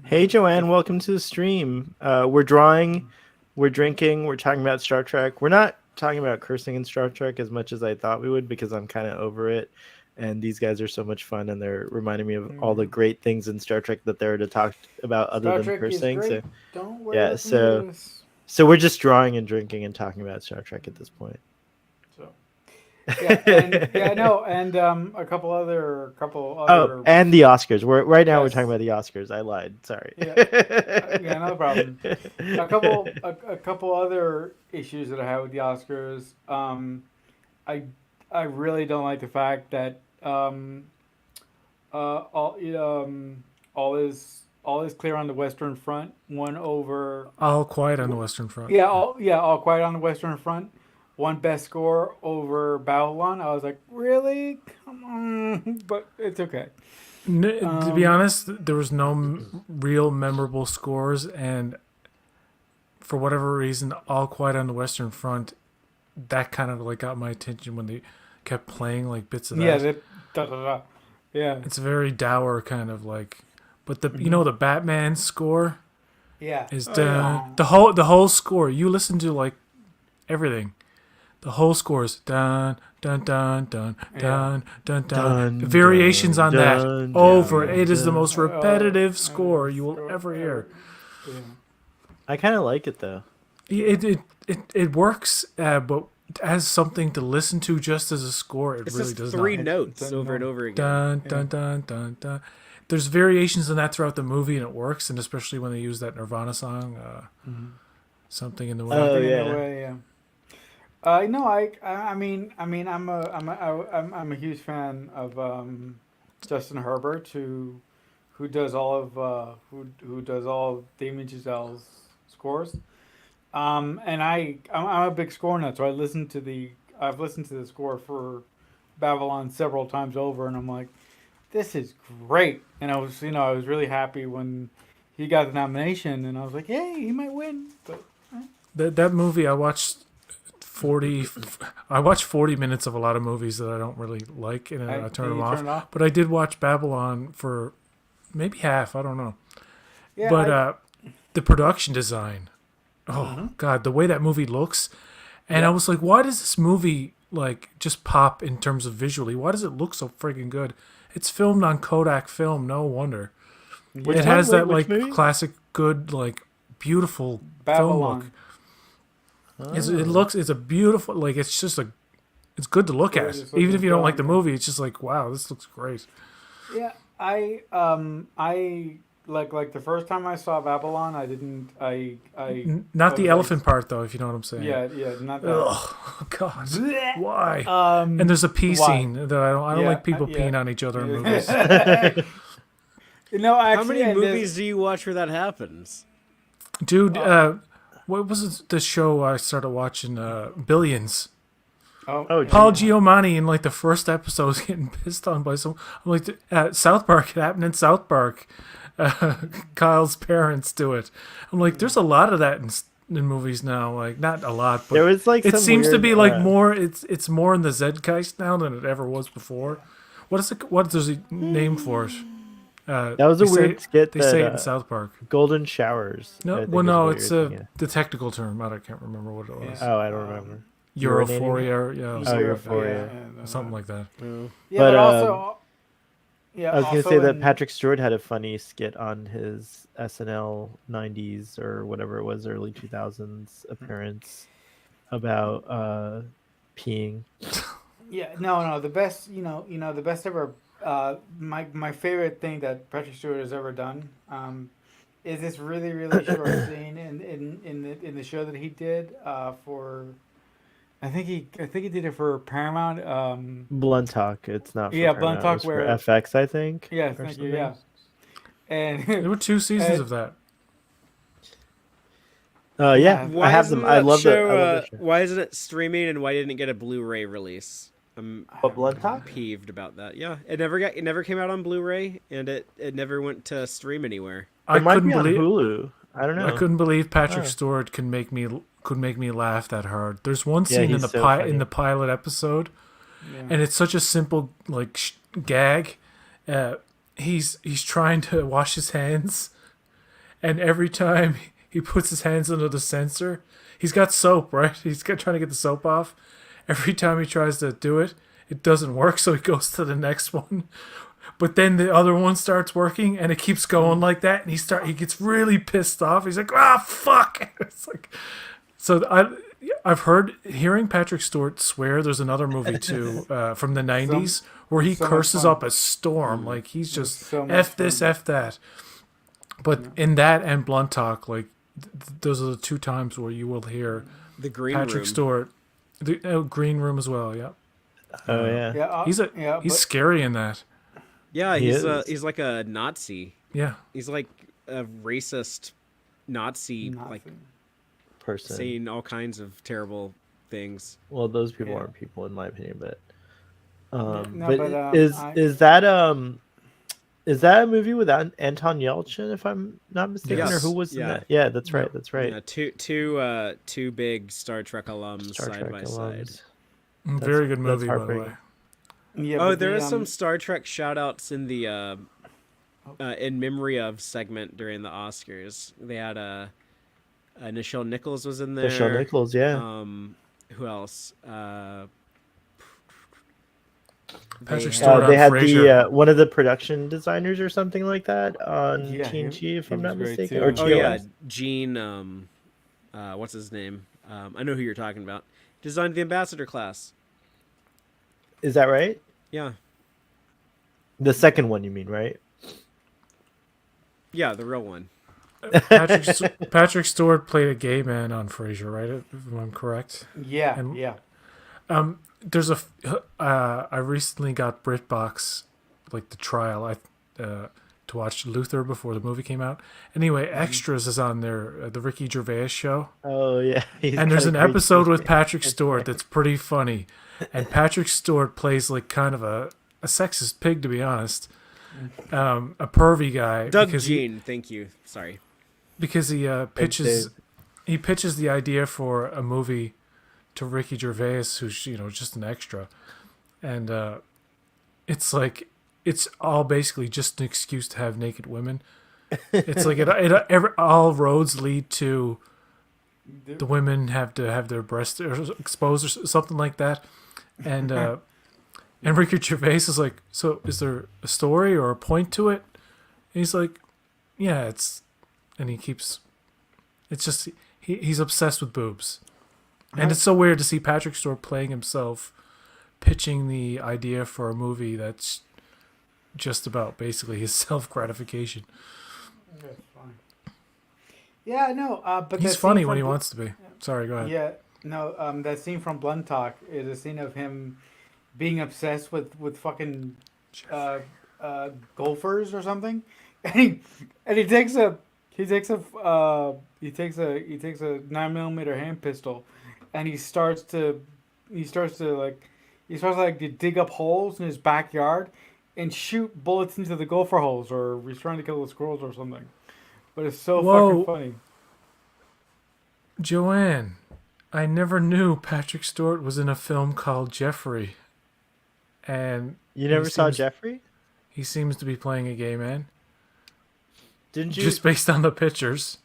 Hey Joanne, welcome to the stream. We're drawing, we're drinking, we're talking about Star Trek. We're not talking about cursing in Star Trek as much as I thought we would because I'm kind of over it. And these guys are so much fun, and they're reminding me of all the great things in Star Trek that there to talk about other Star than Trek is cursing. great. So Don't worry yeah, about the so- news. so we're just drawing and drinking and talking about Star Trek at this point. So and a couple other Oh, and the Oscars. We're right now we're Yes. talking about the Oscars. I lied. Sorry. Yeah, no problem. A couple other issues that I have with the Oscars. I really don't like the fact that all is clear on the Western Front. Won over All Quiet on the Western Front. all quiet on the Western Front. One best score over Babylon. I was like, really? Come on, but it's okay. To be honest, there was no real memorable scores, and for whatever reason, All Quiet on the Western Front, that kind of like got my attention when they kept playing like bits of that. Yeah, yeah, It's a very dour kind of like, but the the Batman score yeah. is yeah. the whole score. You listen to like everything. The whole score is dun dun dun dun dun dun dun. Dun, Variations on dun, that dun, over. dun, It is the dun. most repetitive score you will ever hear. Yeah. I kind of like it though. It works, but as something to listen to just as a score, it It's really just does three not. notes over and over again. Dun dun dun dun dun. There's variations in that throughout the movie, and it works. And especially when they use that Nirvana song, something in the way. Oh, In a yeah. way, yeah. No, I mean, I'm a huge fan of Justin Herbert, who does all of who does all of Damien Chazelle's scores. And I'm a big score nut, so I've listened to the score for Babylon several times over, and I'm like, this is great. And I was really happy when he got the nomination, and I was like, hey, he might win. But That movie, I watched 40 minutes of a lot of movies that I don't really like, and I turn them you off. turn it off? But I did watch Babylon for maybe half. I don't know. yeah, But the production design, God, the way that movie looks, and I was like, why does this movie like just pop in terms of visually? Why does it look so friggin' good? It's filmed on Kodak film, no wonder. Which It has one? that Which like movie? classic, good, like beautiful film look. Babylon. It's a beautiful, like it's just it's good to look at. Gorgeous Even if looking you don't like the film, yeah. movie, it's just like, wow, this looks great. Yeah, I like the first time I saw Babylon, I didn't Not the was elephant part though, if you know what I'm saying. yeah not that. Oh God, why? Um, And there's a pee why? scene that I don't Yeah, like people yeah. peeing on each other in movies. No, actually, How many and movies do you watch where that happens? Dude, what was the show I started watching? Billions. Oh, Paul Giamatti in like the first episode was getting pissed on by some. I'm like, South Park. It happened in South Park. Kyle's parents do it. I'm like, there's a lot of that in movies now. Like, not a lot, but There was like it some seems to weird, be like more. It's more in the Zeitgeist now than it ever was before. What is it? What is the name for it? That was a they weird say, skit. They that, say it in South Park. Golden showers. I No, think well, is no, what it's you're thinking. the technical term. I can't remember what it was. Yeah. Oh, I don't remember. Europhoria, yeah, Oh, something, Euphoria. something like that. Yeah, But, but also, yeah. I was gonna also say that in- Patrick Stewart had a funny skit on his SNL '90s or whatever it was, early 2000s appearance about peeing. Yeah, no. The best, the best ever. My favorite thing that Patrick Stewart has ever done is this really really short scene in the show that he did for. I think he did it for Paramount. Blunt Talk. It's not. For Yeah, Blunt Paramount, Talk it was where- for FX, I think. Yeah, or thank you. something. Yeah, and There were 2 seasons of that. Yeah, Why I have them. I love show, that. I love that show. why isn't it streaming and why didn't it get a Blu-ray release? I'm What, Blunt Talk? peeved about that. Yeah, it never came out on Blu-ray and it never went to stream anywhere. I It might couldn't be on believe Hulu. I don't know. I couldn't believe Patrick Oh. Stewart could make me laugh that hard. There's one Yeah, scene in he's the so in funny. the pilot episode, yeah. and it's such a simple like gag. He's trying to wash his hands, and every time he puts his hands under the sensor. He's got soap, right? He's trying to get the soap off. Every time he tries to do it, it doesn't work, so he goes to the next one. But then the other one starts working, and it keeps going like that, and he gets really pissed off. He's like, "Ah, fuck!" It's like, so I've hearing Patrick Stewart swear. There's another movie too from the '90s where he so much curses fun. up a storm. Like he's just so much f this, fun. f that. But in that and Blunt Talk, like those are the two times where you will hear The Green Patrick Room. Stewart, the Green Room as well. Yeah, Oh yeah. Yeah, he's but scary in that. Yeah, He he's is. he's like a Nazi. Yeah, He's like a racist Nazi, not like Person. saying all kinds of terrible things. Well, those people Yeah. aren't people in my opinion, but No, but but, is that a movie with Anton Yelchin, if I'm not mistaken, or Yes. who was in Yeah. that? Yeah, that's right. That's right. Yeah, two big Star Trek alums Star side Trek by side. alums. very good that's movie by the heartbreaking. way. yeah, Oh, but there the, is some Star Trek shout outs in the in memory of segment during the Oscars. They had Nichelle Nichols was in there. Nichelle Nichols, yeah. Who else? Patrick had- Stewart They on had Frasier. one of the production designers or something like that on Yeah, TNG, if he I'm was not great mistaken, too. or Oh yeah, TOS. Gene. What's his name? I know who you're talking about. Designed the ambassador class. Is that right? Yeah, The second one, you mean, right? yeah, the real one. Patrick Stewart played a gay man on Frasier, right? If I'm correct. yeah, and- yeah. There's I recently got BritBox, like the trial, to watch Luther before the movie came out. Anyway, Extras is on there, the Ricky Gervais show, Oh yeah. He's and there's got an a great episode with face. Patrick Stewart that's pretty funny, and Patrick Stewart plays like kind of a sexist pig, to be honest, a pervy guy Doug because Gene, thank you. Sorry. he pitches the idea for a movie to Ricky Gervais, who's just an extra, and it's like it's all basically just an excuse to have naked women. It's like all roads lead to the women have to have their breasts exposed or something like that, and Ricky Gervais is like, so is there a story or a point to it? And he's like, yeah, and he keeps, it's just he's obsessed with boobs. And it's so weird to see Patrick Stewart playing himself, pitching the idea for a movie that's just about basically his self-gratification. That's fine. Yeah, no, but He's that scene funny from when he Bl- wants to be. Sorry, go ahead. Yeah, no, that scene from Blunt Talk is a scene of him being obsessed with fucking golfers or something, and he takes a 9mm hand pistol, and he starts to dig up holes in his backyard and shoot bullets into the gopher holes, or he's trying to kill the squirrels or something. But it's so Whoa. fucking funny. Joanne, I never knew Patrick Stewart was in a film called Jeffrey. And You never saw seems- Jeffrey? he seems to be playing a gay man. Didn't you? Just based on the pictures.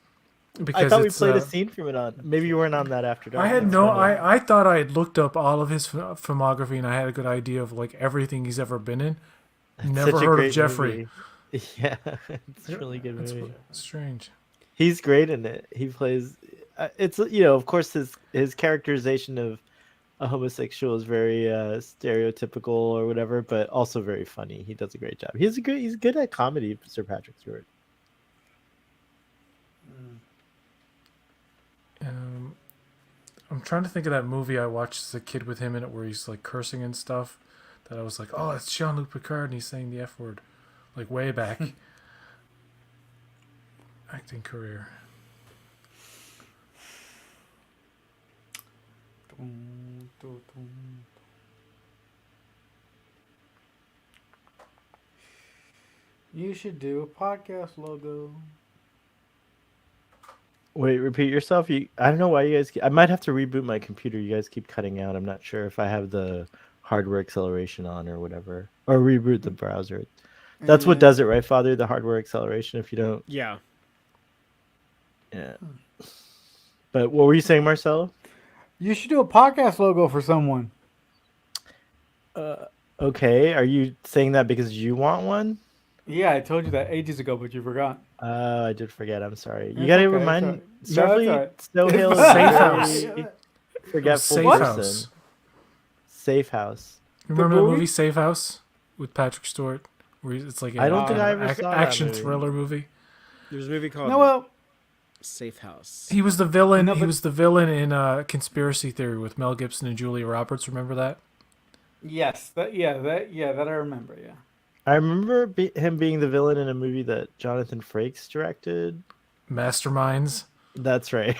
Because I thought we it's, played a scene from it on. Maybe you weren't on that after dark. I had That's no. funny. I thought I had looked up all of his filmography and I had a good idea of like everything he's ever been in. Never Such a heard of great Jeffrey. movie. Yeah, it's a really good That's movie. strange. He's great in it. He plays. It's of course his characterization of a homosexual is very stereotypical or whatever, but also very funny. He does a great job. He's good at comedy, Sir Patrick Stewart. I'm trying to think of that movie I watched as a kid with him in it, where he's like cursing and stuff. That I was like, oh, it's Jean-Luc Picard, and he's saying the F word, like way back. Acting career. You should do a podcast logo. Wait, repeat yourself. I don't know why you guys. I might have to reboot my computer. You guys keep cutting out. I'm not sure if I have the hardware acceleration on or whatever, or reboot the browser. That's what does it, right, Father? The hardware acceleration. If you don't, Yeah. Yeah. But what were you saying, Marcelo? You should do a podcast logo for someone. Okay, are you saying that because you want one? Yeah, I told you that ages ago, but you forgot. I did forget. I'm sorry. You It's gotta okay, it's remind alright. No, it's Starfleet alright. Snowhill is Safe a House. very forgetful Safe person. House. Safe House. Remember the movie? movie Safe House with Patrick Stewart? Where it's like I don't think I an ever saw that action movie. thriller movie. There's a movie called No, well, Safe House. He was the villain. No, He but- was the villain in Conspiracy Theory with Mel Gibson and Julia Roberts. Remember that? yes, that I remember. Yeah. I remember him being the villain in a movie that Jonathan Frakes directed. Masterminds. That's right.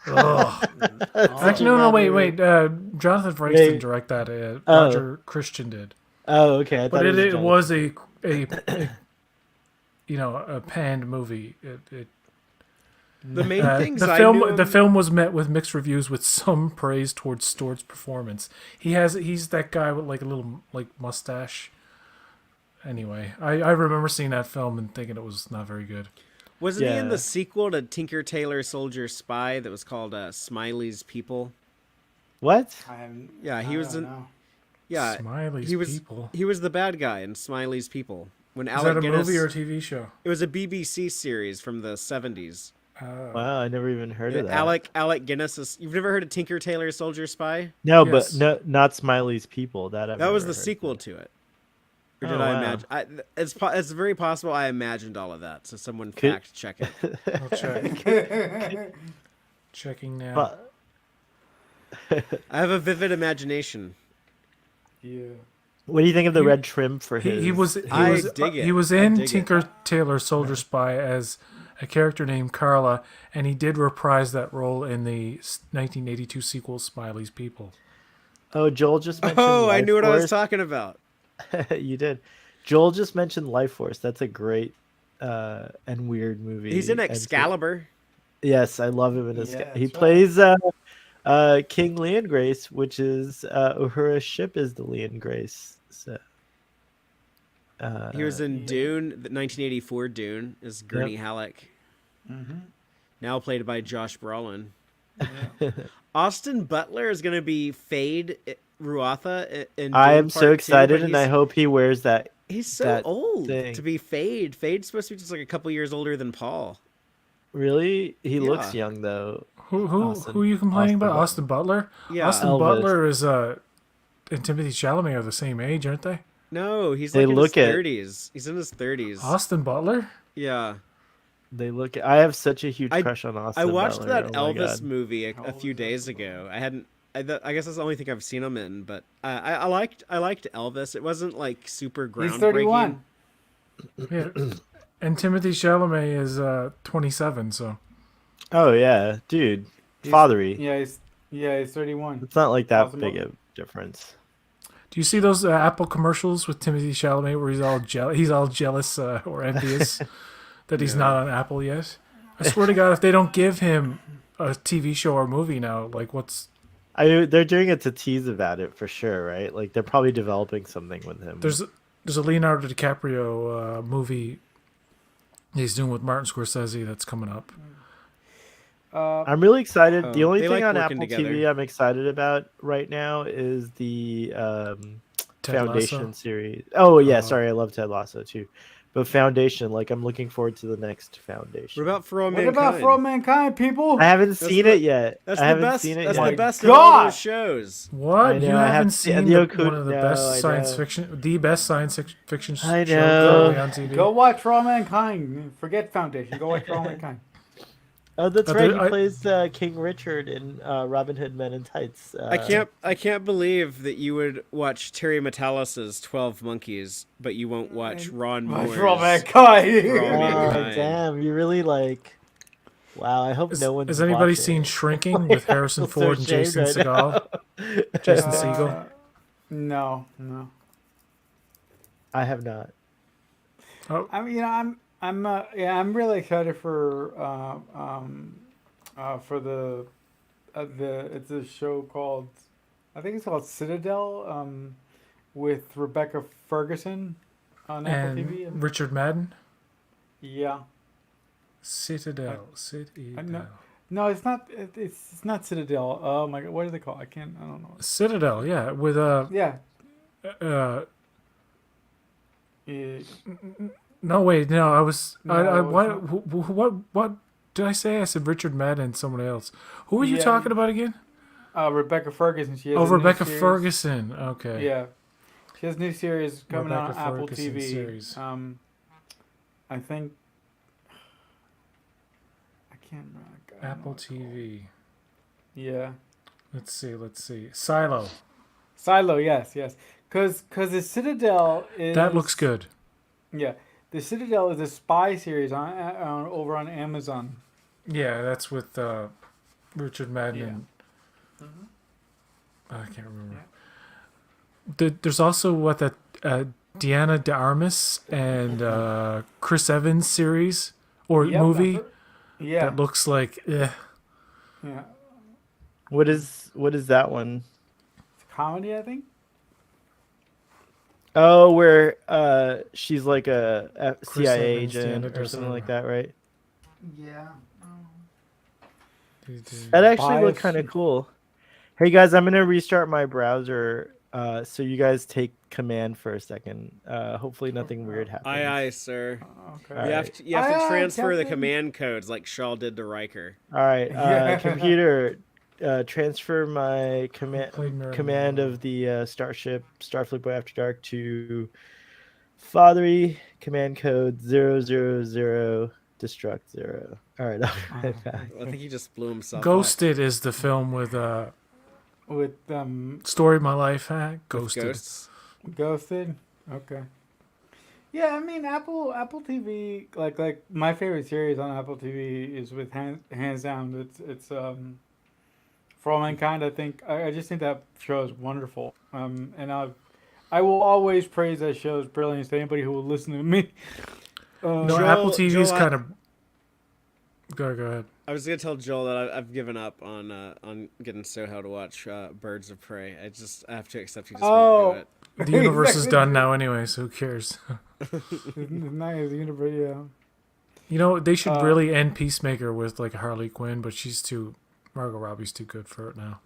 Ugh. That's Actually, a no, bad wait. movie. Jonathan Frakes Wait. didn't direct that. Oh. Roger Christian did. Oh, okay. I But thought it Jonathan- was a a panned movie. The main things the I film knew the him- film was met with mixed reviews with some praise towards Stewart's performance. He's that guy with like a little like mustache. Anyway, I remember seeing that film and thinking it was not very good. Wasn't he in Yeah. the sequel to Tinker Tailor Soldier Spy that was called Smiley's People? What? Yeah, he was in. Know. Yeah, Smiley's he was. People. He was the bad guy in Smiley's People. When Is Alec that a Guinness, movie or a TV show? it was a BBC series from the 70s. Wow, I never even heard of that. Alec Guinness is. You've never heard of Tinker Tailor Soldier Spy? No, Yes. but no, not Smiley's People. That That was the sequel to it. Or did Oh, I wow. imagine? It's very possible I imagined all of that. So someone Could- fact check it. I'll check. Checking now. But I have a vivid imagination. Yeah. what do you think of the He- red trim for his? He was dig it. he was I in dig it. Tinker Tailor Soldier Spy as a character named Carla, and he did reprise that role in the 1982 sequel Smiley's People. Oh, Joel just mentioned. Oh, I Life knew what I was Force. talking about. You did. Joel just mentioned Life Force. That's a great and weird movie. He's in And so- Excalibur. yes, I love him in Yeah, Excalibur. He that's right. plays King Leon Grace, which is Uhura's ship is the Leon Grace. So, He was in Dune, the 1984 Dune, as Gurney Halleck. Mm-hmm. Now played by Josh Brolin. Austin Butler is going to be Fade Ruatha in I Dune am so Part 2, excited, but and I hope he wears that. he's so that old thing. to be Fade. Fade's supposed to be just like a couple years older than Paul. Really, he looks Yeah. young though. Who Austin- are you complaining Austin about? Butler. Austin Butler? Yeah. Austin Elvis. Butler is and Timothy Chalamet are the same age, aren't they? No, he's They like in look his it. 30s. He's in his 30s. Austin Butler? Yeah. They look. I have such a huge I- crush on Austin. I watched Butler. that Oh my Elvis God. movie a old few is days Austin ago. I hadn't. I guess that's the only thing I've seen him in. But I liked Elvis. It wasn't like super groundbreaking. He's 31. Yeah. And Timothy Chalamet is 27, so Oh yeah, dude, He's- fathery. He's 31. It's not like that Austin big Butler. a difference. do you see those Apple commercials with Timothy Chalamet where he's all jealous or envious that he's not on Apple yet? I swear to God, if they don't give him a TV show or movie now, like They're doing it to tease about it for sure, right? Like they're probably developing something with him. there's a Leonardo DiCaprio movie he's doing with Martin Scorsese that's coming up. I'm really excited. The Oh, only they thing like on working Apple together. TV I'm excited about right now is the Ted Foundation Lasso. series. Oh yeah, Oh. sorry, I love Ted Lasso too. But Foundation, like I'm looking forward to the next Foundation. What about For All What Mankind? about For All Mankind, people? I haven't seen the- it yet. That's I the haven't best. seen it That's yet. the best God! of all those shows. What? I You know, I haven't haven't seen seen one Yoko- of the no, best I science know. fiction, the best science fiction I show know. currently on TV? Go watch For All Mankind. Forget Foundation. Go watch For All Mankind. Oh, that's But right. there- He I- plays King Richard in Robin Hood Men in Tights. I can't believe that you would watch Terry Metalis' 12 Monkeys, but you won't watch Ron Moore's. For All Mankind. For All Oh, Mankind. damn! You really like. Wow, I hope no one's. Has anybody watching seen it. Shrinking with Harrison feel so Ford and ashamed Jason right Segel? Jason Segel. No. I have not. I mean, I'm really excited for it's a show called, I think it's called Citadel, with Rebecca Ferguson on Apple TV. And Richard Madden. Yeah. Citadel. no, no, it's not. It's not Citadel. Oh my god, what do they call? I can't. I don't know. Citadel, yeah, with Yeah. uh Yeah. no wait, no, I was No, I it's what not. what did I say? I said Richard Madden and someone else. Who were you Yeah, talking about again? Rebecca Ferguson. She has Oh, a new Rebecca series. Ferguson. Okay. Yeah, she has a new series coming out on Rebecca Apple Ferguson TV. series. I think I can't remember. I don't know Apple what it's called. TV. Yeah, Let's see. Silo. Silo. Yes, yes. Because the Citadel is That looks good. Yeah, the Citadel is a spy series on over on Amazon. Yeah, that's with Richard Madden Yeah. and Mhm. I can't remember. There's also what that Deanna De Armas and Chris Evans series or Yep, movie Yeah, that looks like yeah. What is that one? It's a comedy, I think. Oh, where she's like a Chris CIA Evans, agent Deanna or something like Doesn't- that, right? Yeah. That actually looked Bias. kind of cool. Hey guys, I'm gonna restart my browser, so you guys take command for a second. Hopefully nothing weird happens. Aye, sir. Okay. You have to, you have Aye, to aye, transfer the Captain. command codes like Shaw did to Riker. All right, Yeah. computer, transfer my Played Marilyn command Monroe. of the Starship Starfleet Boy After Dark to Fathery. Command code 000 destruct 0. All right, I'll be right back. I think he just blew himself up. Ghosted is the film with With Story of My Life. Huh? With Ghosted. ghosts. Ghosted. Okay. Yeah, I mean Apple TV like my favorite series on Apple TV is with hands down it's For All Mankind. I just think that show is wonderful. And I will always praise that show's brilliance to anybody who will listen to me. No, Joel- Apple TV is Joel, kind of. Go ahead. I was gonna tell Joel that I've given up on getting Soho to watch Birds of Prey. I have to accept he just won't do it. The universe is Exactly. done now anyway, so who cares? It's nice, universe, yeah. You know, they should Uh, really end Peacemaker with like Harley Quinn, but Margot Robbie's too good for it now.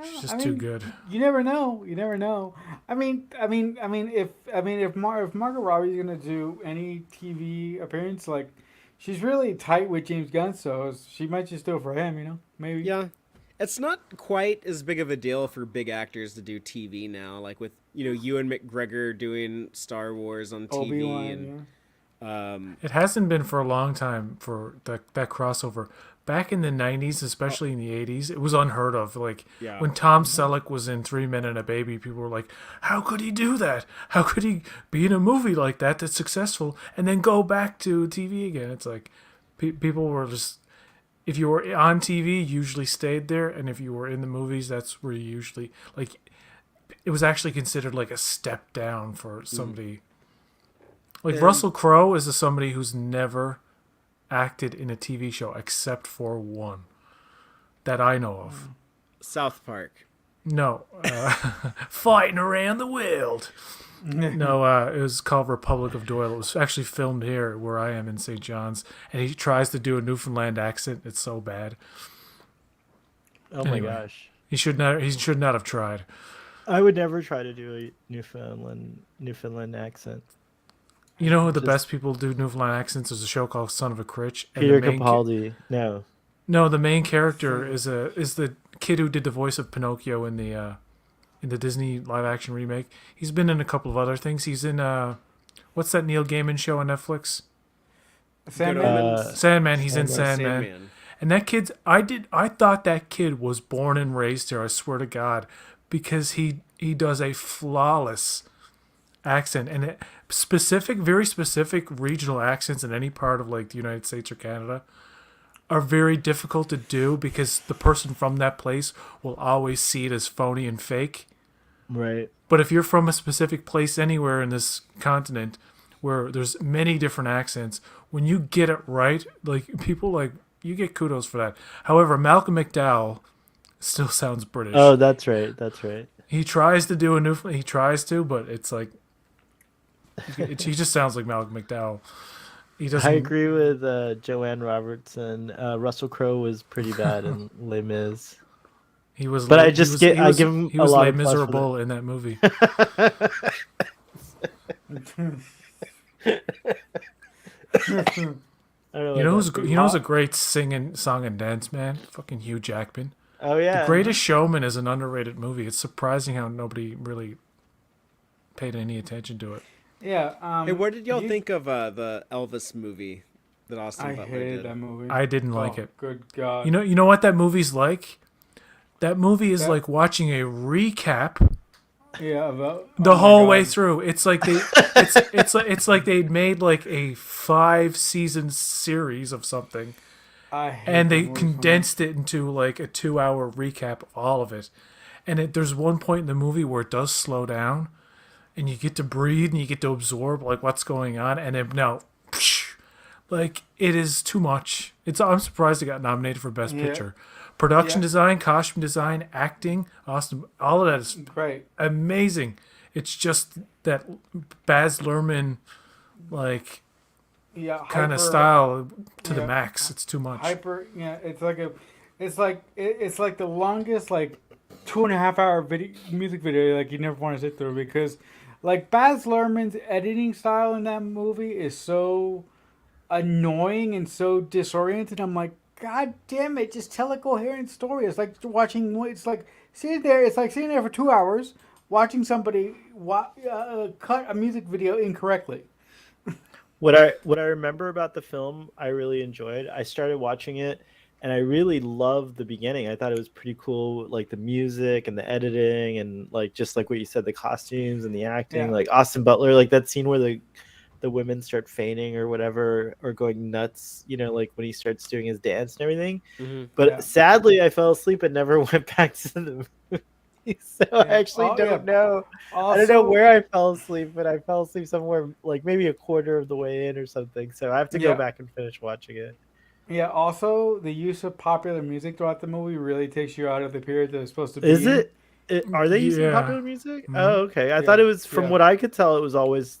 She's just too good. You never know. You never know. If Margot Robbie's gonna do any TV appearance, like she's really tight with James Gunn, so she might just do it for him. You know, maybe. Yeah, it's not quite as big of a deal for big actors to do TV now. Like with Ewan McGregor doing Star Wars on TV, Obi-Wan. and It hasn't been for a long time for that crossover. Back in the 90s, especially in the 80s, it was unheard of. Like, Yeah. when Tom Selleck was in 3 Men and a Baby, people were like, how could he do that? How could he be in a movie like that that's successful and then go back to TV again? It's like, people were just... If you were on TV, you usually stayed there, and if you were in the movies, that's where you usually... Like, it was actually considered like a step down for somebody... Like, And- Russell Crowe is somebody who's never acted in a TV show except for one that I know of. South Park. No, fighting around the world. No, it was called Republic of Doyle. It was actually filmed here where I am in St. John's, and he tries to do a Newfoundland accent. It's so bad. Oh my Anyway. gosh. He should not have tried. I would never try to do a Newfoundland accent. You know who the Just- best people do Newfoundland accents? There's a show called Son of a Critch. and Peter the main Capaldi. No. No, the main character is the kid who did the voice of Pinocchio in the Disney live action remake. He's been in a couple of other things. He's in what's that Neil Gaiman show on Netflix? Sandman. Omens. Sandman. He's in Sandman. Sandman. And that kid's I thought that kid was born and raised here, I swear to God, because he does a flawless accent, and very specific regional accents in any part of like the United States or Canada are very difficult to do because the person from that place will always see it as phony and fake. Right. But if you're from a specific place anywhere in this continent where there's many different accents, when you get it right, like people like you get kudos for that. However, Malcolm McDowell still sounds British. Oh, that's right. That's right. He tries to do but it's like he just sounds like Malcolm McDowell. he doesn't. I agree with Joanne Robertson. Russell Crowe was pretty bad in Les Mis. He was, But I he just was, get- he I was, give him he a was lot Les of plus for Miserable in that movie. I don't know You know about who's that. you know who's a great singing song and dance man? Fucking Hugh Jackman. Oh yeah, The Greatest Showman is an underrated movie. It's surprising how nobody really paid any attention to it. Yeah. Hey, what did y'all you- think of the Elvis movie that Austin I Butler hated did? that movie. I didn't like Oh, it. Good God. You know what that movie's like? That movie is That- like watching a recap Yeah. About the oh my whole way God. through. It's like it's like they'd made like a 5-season series of something, I hate and that they movie so much. condensed it into like a 2-hour recap of all of it. And there's one point in the movie where it does slow down, and you get to breathe and you get to absorb like what's going on. And then no, like it is too much. I'm surprised it got nominated for Best Yeah. Picture. Production Yeah. design, costume design, acting, Austin, all of that is Great. amazing. It's just that Baz Luhrmann like Yeah. kind of hyper- style to the yeah. max. It's too much. Hyper. Yeah. It's like the longest like 2.5 hour music video like you never want to sit through because like Baz Luhrmann's editing style in that movie is so annoying and so disoriented. I'm like, God damn it, just tell a coherent story. It's like watching. It's like sitting there. It's like sitting there for 2 hours watching somebody cut a music video incorrectly. What I remember about the film, I really enjoyed. I started watching it, and I really loved the beginning. I thought it was pretty cool, like the music and the editing, and like just like what you said, the costumes and the acting. Yeah. Like Austin Butler, like that scene where the women start fainting or whatever, or going nuts. You know, like when he starts doing his dance and everything. Mm-hmm. But Yeah. sadly, I fell asleep and never went back to the movie. So I Yeah. actually Oh, don't yeah. know. I don't know where I fell asleep, but I fell asleep somewhere like maybe a quarter of the way in or something. So I have to go Yeah. back and finish watching it. Yeah. Also, the use of popular music throughout the movie really takes you out of the period that it's supposed to be. Is in. it? Are they using Yeah. popular music? Mhm. Oh, okay. I Yeah. thought it was from Yeah. what I could tell. It was always.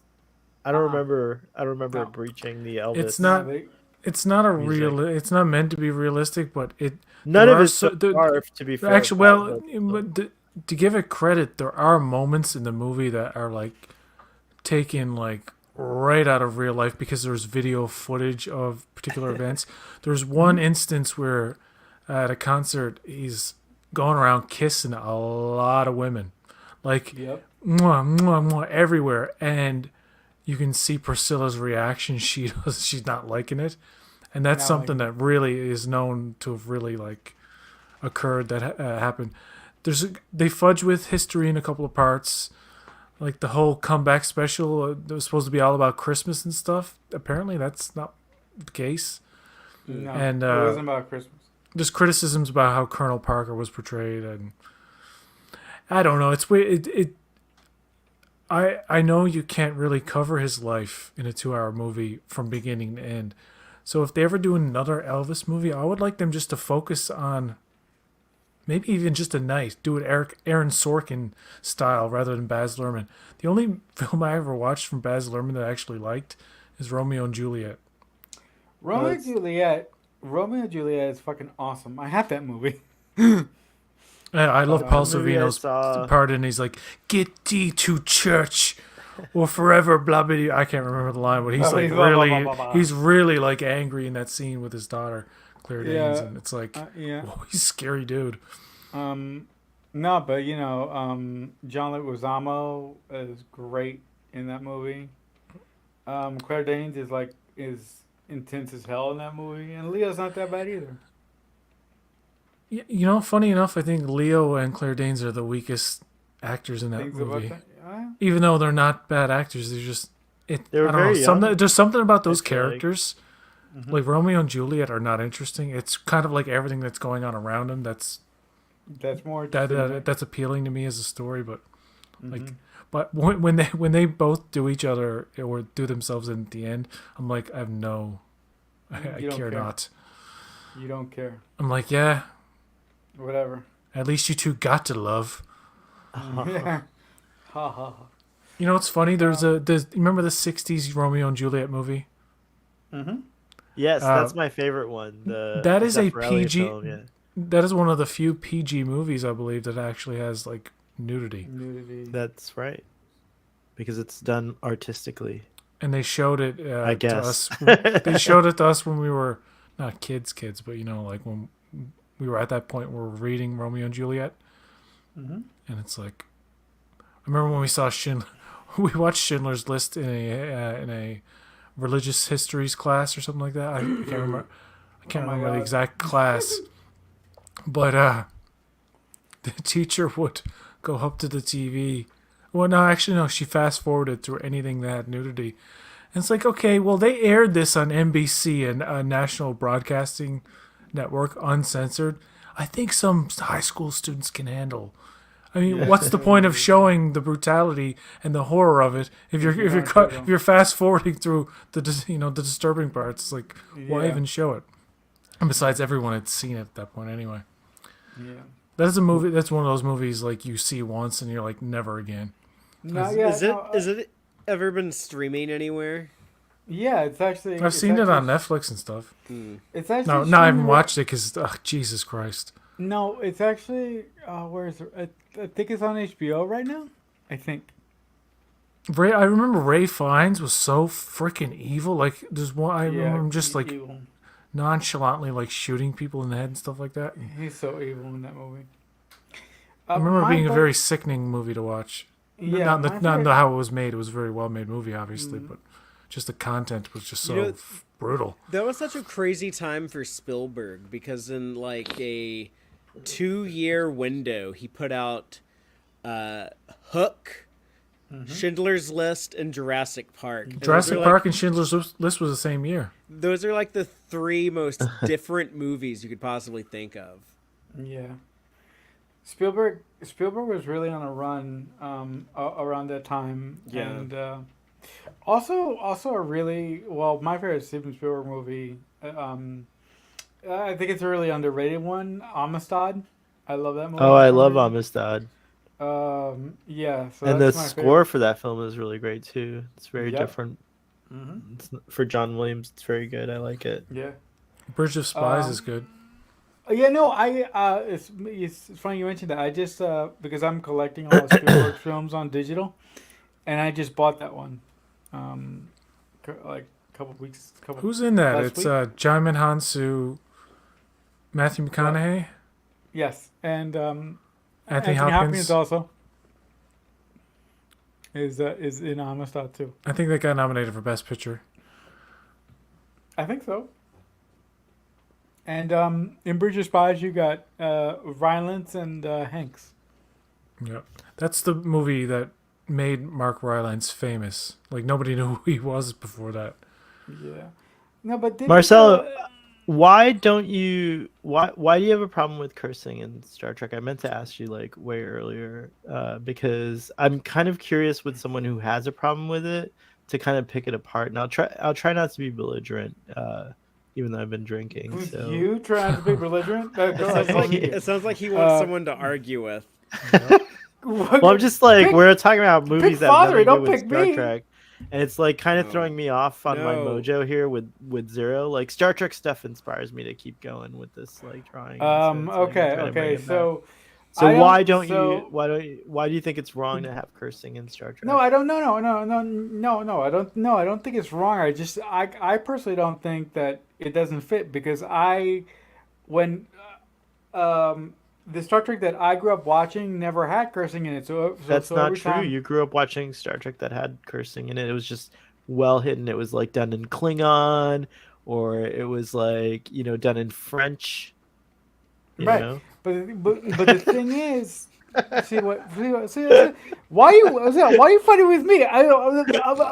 I don't Uh-uh. remember. I don't remember No. it breaching the Elvis. It's not- They- It's not a Music. real. It's not meant to be realistic, but it. None there of are it's so so- there- far, to be fair. Actually, well, but- to give it credit, there are moments in the movie that are like taken like right out of real life because there's video footage of particular events. There's one instance where at a concert he's going around kissing a lot of women, like Yep. mwah, mwah, mwah, everywhere, and you can see Priscilla's reaction. She's not liking it, and that's Not something liking that really is known to have really like occurred that happened. They fudge with history in a couple of parts, like the whole comeback special that was supposed to be all about Christmas and stuff. Apparently, that's not the case. No, And, it wasn't about Christmas. There's criticisms about how Colonel Parker was portrayed, and I don't know. It's weird. I know you can't really cover his life in a 2-hour movie from beginning to end. So if they ever do another Elvis movie, I would like them just to focus on maybe even just a night. Do it Aaron Sorkin style rather than Baz Luhrmann. The only film I ever watched from Baz Luhrmann that I actually liked is Romeo and Juliet. Romeo and it's- Juliet. Romeo and Juliet is fucking awesome. I have that movie. I love Paul the movie I Sorvino's saw- part, and he's like, "Get thee to church, or forever." Blah blah. I can't remember the line, but he's Oh, like he's blah, blah, really, blah, blah, blah. he's really like angry in that scene with his daughter, Claire Danes, Yeah. and it's like, Yeah. whoa, he's a scary dude. No, but you know, John Leguizamo is great in that movie. Claire Danes is intense as hell in that movie, and Leo's not that bad either. You know, funny enough, I think Leo and Claire Danes are the weakest actors in that Things about movie. that. Even though they're not bad actors, they're just They were I don't know. very young, There's something about those I feel like. characters, like Romeo and Juliet, are not interesting. It's kind of like everything that's going on around them. That's more that's appealing to me as a story, but Mm-hmm. like, but when they both do each other or do themselves in at the end, I'm like, I have no, I You don't care care. not. You don't care. I'm like, yeah, Whatever. at least you two got to love. Yeah. Ha ha ha. You know what's funny? There's you remember the '60s Romeo and Juliet movie? Yes, Uh, that's my favorite one. The that is a Zeffirelli PG. film, yeah. That is one of the few PG movies I believe that actually has like nudity, Nudity. That's right. Because it's done artistically, and they showed it I to guess. us. They showed it to us when we were not kids, but you know, like when we were at that point where we're reading Romeo and Juliet, and it's like, I remember when we saw we watched Schindler's List in a religious histories class or something like that. I can't remember. I can't Oh my remember the God. exact class, but the teacher would go up to the TV. Well, no, actually, no. She fast forwarded through anything that had nudity, and it's like, okay, well, they aired this on NBC and National Broadcasting Network uncensored. I think some high school students can handle. I mean, what's the point of showing the brutality and the horror of it if you're fast forwarding through the the disturbing parts? It's like, why Yeah. even show it? And besides, everyone had seen it at that point anyway. Yeah. That is a movie. That's one of those movies like you see once and you're like never again. No, yeah, Is it ever been streaming anywhere? Yeah, it's actually. I've seen it on Netflix and stuff. It's actually. No, I haven't streaming- watched it because Jesus Christ. No, it's actually. Where is it? I think it's on HBO right now. I think. I remember Ray Fiennes was so freaking evil. Like there's one I remember him just like evil. nonchalantly like shooting people in the head and stuff like that. He's so evil in that movie. I remember it my being a fav- very sickening movie to watch. Yeah, not my not favorite- how it was made. It was a very well made movie, obviously, but just the content was just so You know, brutal. That was such a crazy time for Spielberg because in like a 2-year window, he put out Hook, Schindler's List, and Jurassic Park. And Jurassic those are, Park and Schindler's List was the same year. Those are like the 3 most different movies you could possibly think of. Yeah. Spielberg was really on a run around that time. Yeah. And also a really my favorite Steven Spielberg movie. I think it's a really underrated one. Amistad. I love that movie. Oh, I love Amistad. Yeah. So And the that's my score for that film is really great too. It's very Yep. different. For John Williams, it's very good. I like it. favorite. Yeah. Bridge of Spies is good. Yeah, no, it's funny you mentioned that. I just because I'm collecting all the Spielberg films on digital, and I just bought that one, like a couple weeks. Who's in that? last It's week? John Hansu, Matthew McConaughey, Yes, and Anthony Hopkins. also is in Amistad too. I think they got nominated for Best Picture. I think so. And in Bridge of Spies, you got Rylance and Hanks. Yeah, that's the movie that made Mark Rylance famous. Like nobody knew who he was before that. Yeah. No, but Marcelo, why do you have a problem with cursing in Star Trek? I meant to ask you like way earlier because I'm kind of curious with someone who has a problem with it to kind of pick it apart. And I'll try not to be belligerent, even though I've been drinking. Who's So. you trying to be belligerent? It sounds like he wants Uh, someone to argue with. Well, I'm just like Pick- we're talking about movies that have Father, nothing to don't do with pick Star me. Trek, and it's like kind of No. throwing me off on my No. mojo here with Zero. Like Star Trek stuff inspires me to keep going with this like drawing. so it's, like, I'm Okay. trying to bring Okay. it back. So. So I why don't- don't so- you why do you think it's wrong to have cursing in Star Trek? No, I don't. No. I don't. No, I don't think it's wrong. I personally don't think that it doesn't fit because when the Star Trek that I grew up watching never had cursing in it. So That's so not every true. time- You grew up watching Star Trek that had cursing in it. It was just well hidden. It was like done in Klingon, or it was like done in French. You Right. know? But the thing is, see why are you fighting with me?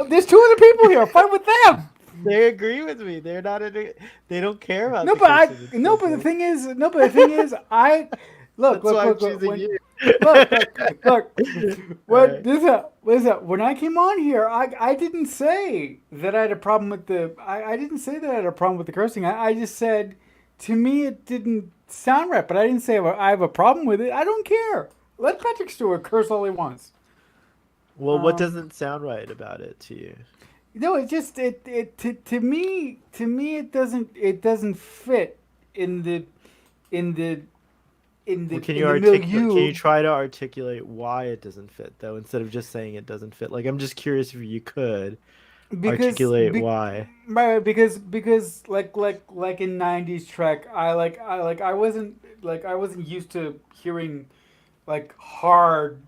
There's 2 other people here. Fight with them. They agree with me. They're not. They don't care about. No, the but cursing in no, Star but the Trek. thing is, I look, That's why I'm look, choosing when, you. look. Alright. When I came on here, I didn't say that I had a problem with I didn't say that I had a problem with the cursing. I just said, to me, it didn't sound right. But I didn't say I have a problem with it. I don't care. Let Patrick Stewart curse all he wants. Well, what doesn't sound right about it to you? No, it just it to me it doesn't fit in the in the in Well, the in the can you milieu try to articulate why it doesn't fit though, instead of just saying it doesn't fit? Like, I'm just curious if you could because articulate why. because like in 90s Trek, I wasn't used to hearing like hard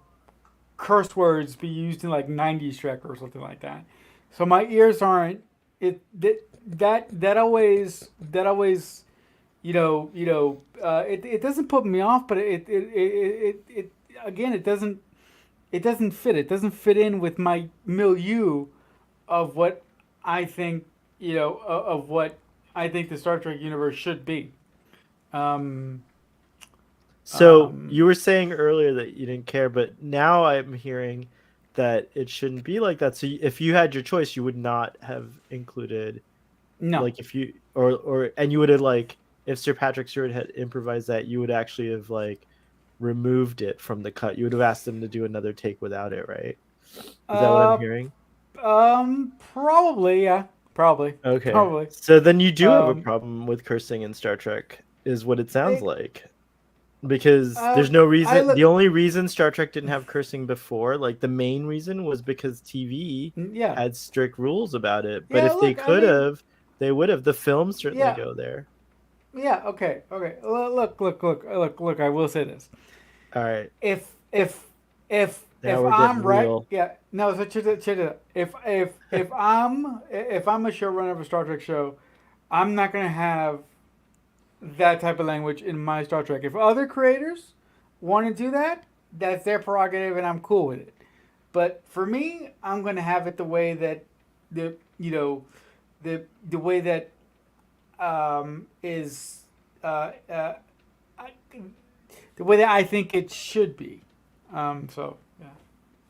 curse words be used in like 90s Trek or something like that. So my ears aren't it that always it doesn't put me off, but it again it doesn't fit. It doesn't fit in with my milieu of what I think of what I think the Star Trek universe should be. Um, So um, you were saying earlier that you didn't care, but now I'm hearing that it shouldn't be like that. So if you had your choice, you would not have included, no. like, if you or and you would have, like, if Sir Patrick Stewart had improvised that, you would actually have, like, removed it from the cut. You would have asked them to do another take without it, right? Is that what I'm Uh, hearing? Probably, yeah, probably, Okay. probably. So then you do have a Um, problem with cursing in Star Trek, is what it sounds it, like. Because there's um, no I reason. look, The only reason Star Trek didn't have cursing before, like the main reason, was because TV yeah, had strict rules about it. But yeah. if they Look, I could mean, have, they would have. The films certainly yeah, go there. yeah. Okay, okay. Look. I will say this. All right, if if if now if we're I'm getting right, real. yeah, no. So check it out. If I'm a showrunner of a Star Trek show, I'm not gonna have that type of language in my Star Trek. If other creators want to do that, that's their prerogative, and I'm cool with it. But for me, I'm gonna have it the way that the you know the way that is I, the way that I think it should be. So yeah,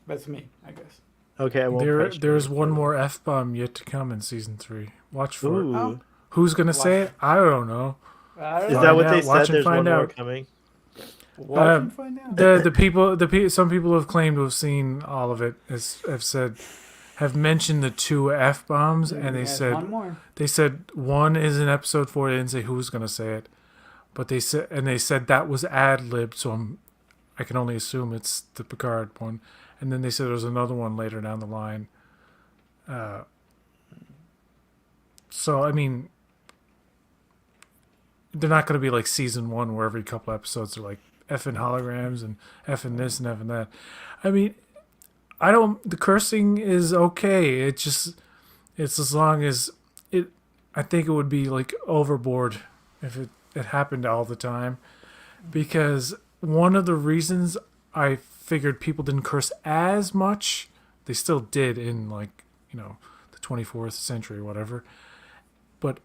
that's me, I guess. Okay, I won't pressure you There's any one further. more F bomb yet to come in season 3. Watch for it. Oh, Ooh, Who's gonna watch. say it? I don't know. I don't is know. that Find what they out. Watch said? and There's one find more out. coming. Watch Uh, and find out. some people who have claimed to have seen all of it have mentioned the 2 F bombs, and Maybe they has said one more. one is in episode 4. They didn't say who's gonna say it, but they said that was ad libbed. So I can only assume it's the Picard one. And then they said there was another one later down the line. So I mean, they're not going to be like season 1 where every couple episodes are like effing holograms and effing this and effing that. I mean, I don't. The cursing is okay. It's as long as it. I think it would be like overboard if it happened all the time, because one of the reasons I figured people didn't curse as much, they still did in, like, the 24th century or whatever. But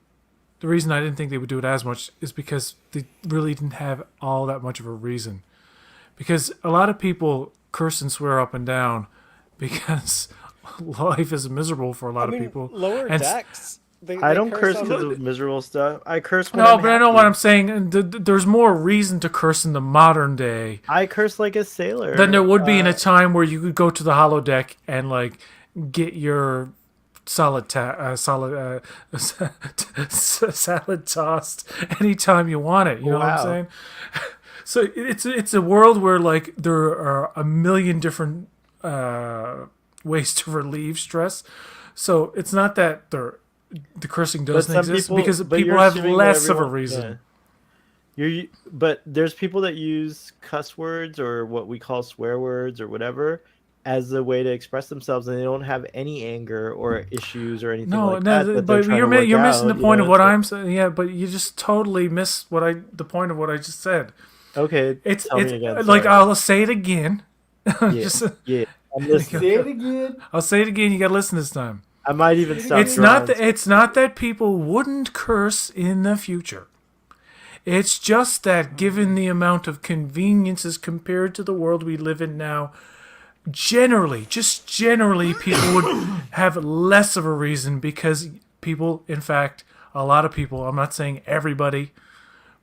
the reason I didn't think they would do it as much is because they really didn't have all that much of a reason. Because a lot of people curse and swear up and down because life is miserable for a lot I of mean, people. lower And decks. I don't curse on because the- of miserable stuff. I curse when no, I'm but I know happy. what I'm saying. And there's more reason to curse in the modern day I curse like a sailor. than there would be in a time where you could go to the holodeck and, like, get your salad salad tossed anytime you want it. You know what I'm Wow. saying? So it's a world where, like, there are a million different ways to relieve stress. So it's not that the cursing doesn't exist, because but people you're have assuming that less of a everyone- reason. yeah. But there's people that use cuss words or what we call swear words or whatever as a way to express themselves, and they don't have any anger or issues or anything No, like that. no, They're but trying to you're work missing the out, point of what it's like- I'm saying. Yeah, but you just totally miss the point of what I just said. Okay, It's tell me again, like, sorry. I'll say it again. Yeah, Just, yeah. I'm listening. Say it again. I'll say it again. You got to listen this time. I might even stop. It's not that people wouldn't curse in the future. It's just that, given the amount of conveniences compared to the world we live in now, generally, people would have less of a reason, because people, in fact, a lot of people, I'm not saying everybody,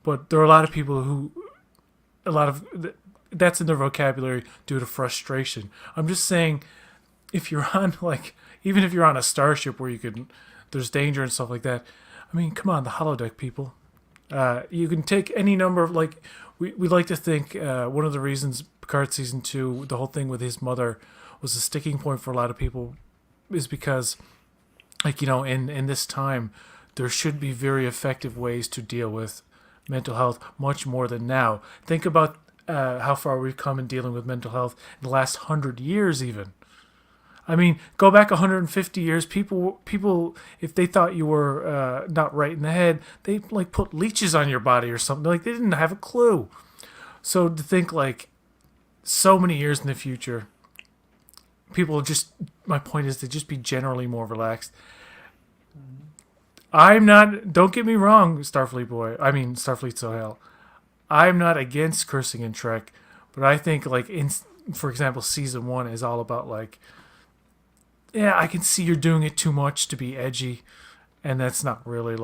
but there are a lot of people who, that's in their vocabulary due to frustration. I'm just saying, if you're on, like, even if you're on a starship where there's danger and stuff like that. I mean, come on, the holodeck people. You can take any number of we like to think one of the reasons Picard season 2, the whole thing with his mother, was a sticking point for a lot of people, is because in this time there should be very effective ways to deal with mental health, much more than now. Think about how far we've come in dealing with mental health in the last 100 years even. I mean, go back 150 years. People, if they thought you were not right in the head, they put leeches on your body or something. They didn't have a clue. So to think so many years in the future, people just. My point is to just be generally more relaxed. I'm not. Don't get me wrong, Starfleet boy. I mean, Starfleet Sohail. I'm not against cursing in Trek, but I think for example, season 1 is all about yeah, I can see you're doing it too much to be edgy, and that's not really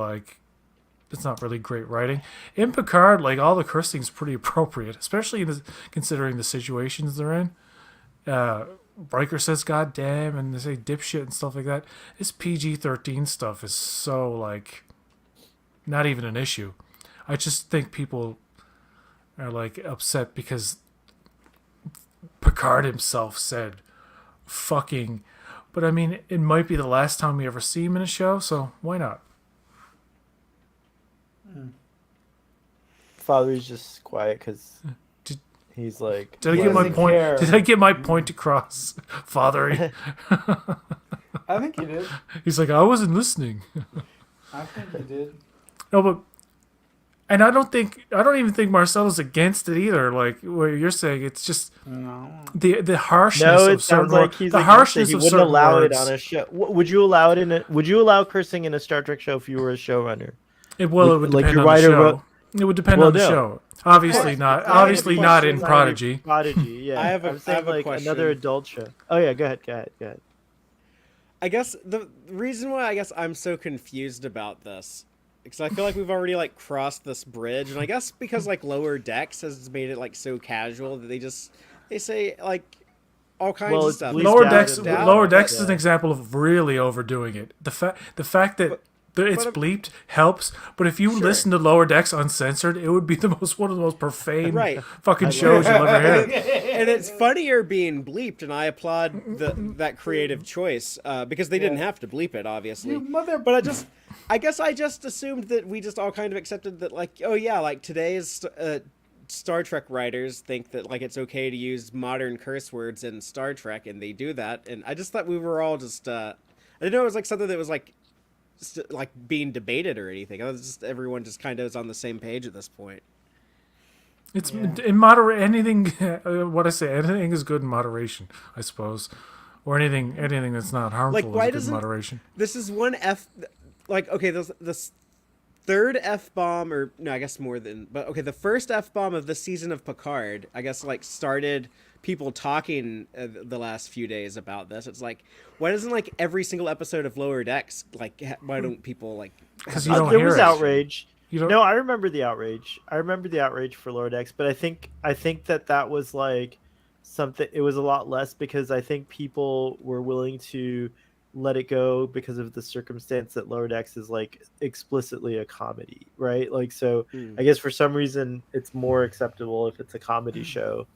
it's not really great writing. In Picard, all the cursing is pretty appropriate, especially considering the situations they're in. Riker says "God damn" and they say "dipshit" and stuff like that. This PG-13 stuff is so not even an issue. I just think people are upset because Picard himself said "fucking." But I mean, it might be the last time we ever see him in a show, so why not? Father's just quiet because Did- he's like. Did I He get my doesn't point? care. Did I get my point across, Father? I think you did. He's like, I wasn't listening. I think you did. No, but and I don't even think Marcelo's against it either. Like what you're saying, it's just No. the harshness No, of it certain sounds like words. he's The against it. harshness He of wouldn't certain allow words. it on a show. Would you allow it in? Would you allow cursing in a Star Trek show if you were a showrunner? It Would- would like depend your on the writer show. wrote- It would depend Well, on the no. show. Obviously not. Obviously not in Prodigy. Prodigy, yeah. I have a- I'm I saying have a another question. adult show. Oh yeah, go ahead. I guess the reason why I'm so confused about this, because I feel like we've already crossed this bridge, and I guess because Lower Decks has made it so casual that they say all kinds Well, of it's stuff. bleached Lower out Decks. and Lower Decks is yeah. an example of really overdoing it. The fact that it's but- bleeped helps, but if you Sure. listen to Lower Decks uncensored, it would be one of the most profane Right. fucking shows you'll ever hear. And it's funnier being bleeped, and I applaud that creative choice because they didn't have to bleep it, obviously. You mother. But I guess I just assumed that we just all kind of accepted that, oh yeah, today's Star Trek writers think that it's okay to use modern curse words in Star Trek, and they do that. And I just thought we were all just I didn't know it was something that was being debated or anything. I was just everyone just kind of is on the same page at this point. It's in moderate anything. What I say, anything is good in moderation, I suppose, or anything that's not harmful why is good in doesn't- moderation. This is one okay, this third F-bomb, or no, I guess more than, but okay, the first F-bomb of the season of Picard, I guess started people talking the last few days about this. It's why doesn't every single episode of Lower Decks, why don't people Because you don't There hear was it. outrage. You don't. No, I remember the outrage. I remember the outrage for Lower Decks, but I think that was something. It was a lot less because I think people were willing to let it go because of the circumstance that Lower Decks is explicitly a comedy, right? So I guess for some reason it's more acceptable if it's a comedy show,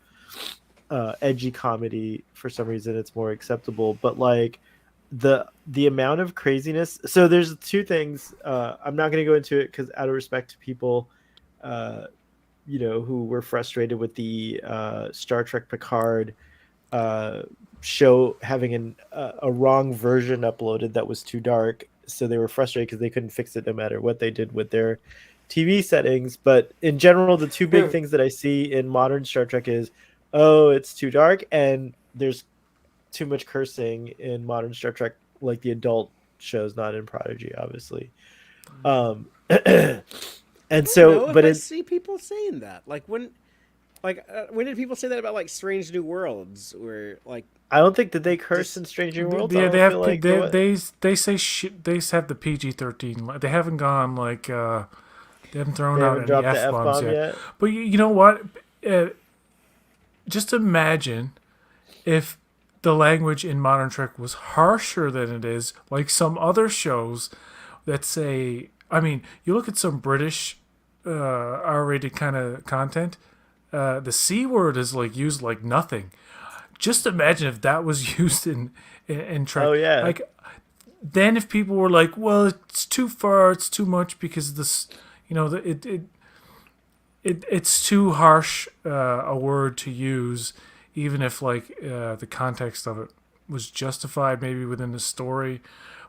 edgy comedy. For some reason it's more acceptable, but the amount of craziness. So there's two things. I'm not going to go into it because out of respect to people, who were frustrated with the Star Trek Picard show having a wrong version uploaded that was too dark. So they were frustrated because they couldn't fix it no matter what they did with their TV settings. But in general, the two big things that I see in modern Star Trek is, oh, it's too dark, and there's too much cursing in modern Star Trek, like the adult shows, not in Prodigy, obviously. And so, but I it's see people saying that, when did people say that about Strange New Worlds, where I don't think that they curse Just- in Stranger Worlds. Yeah, I they don't have feel like they say shit. They have the PG-13. They haven't gone they haven't thrown they out haven't any dropped the F-bombs F-bomb yet. But you know what? Just imagine if the language in Modern Trek was harsher than it is like some other shows that say, I mean, you look at some British R-rated kind of content, the C word is like used like nothing. Just imagine if that was used in Trek. Oh, yeah. Like, then if people were like, well, it's too far, it's too much because this, it's too harsh a word to use, even if like the context of it was justified maybe within the story.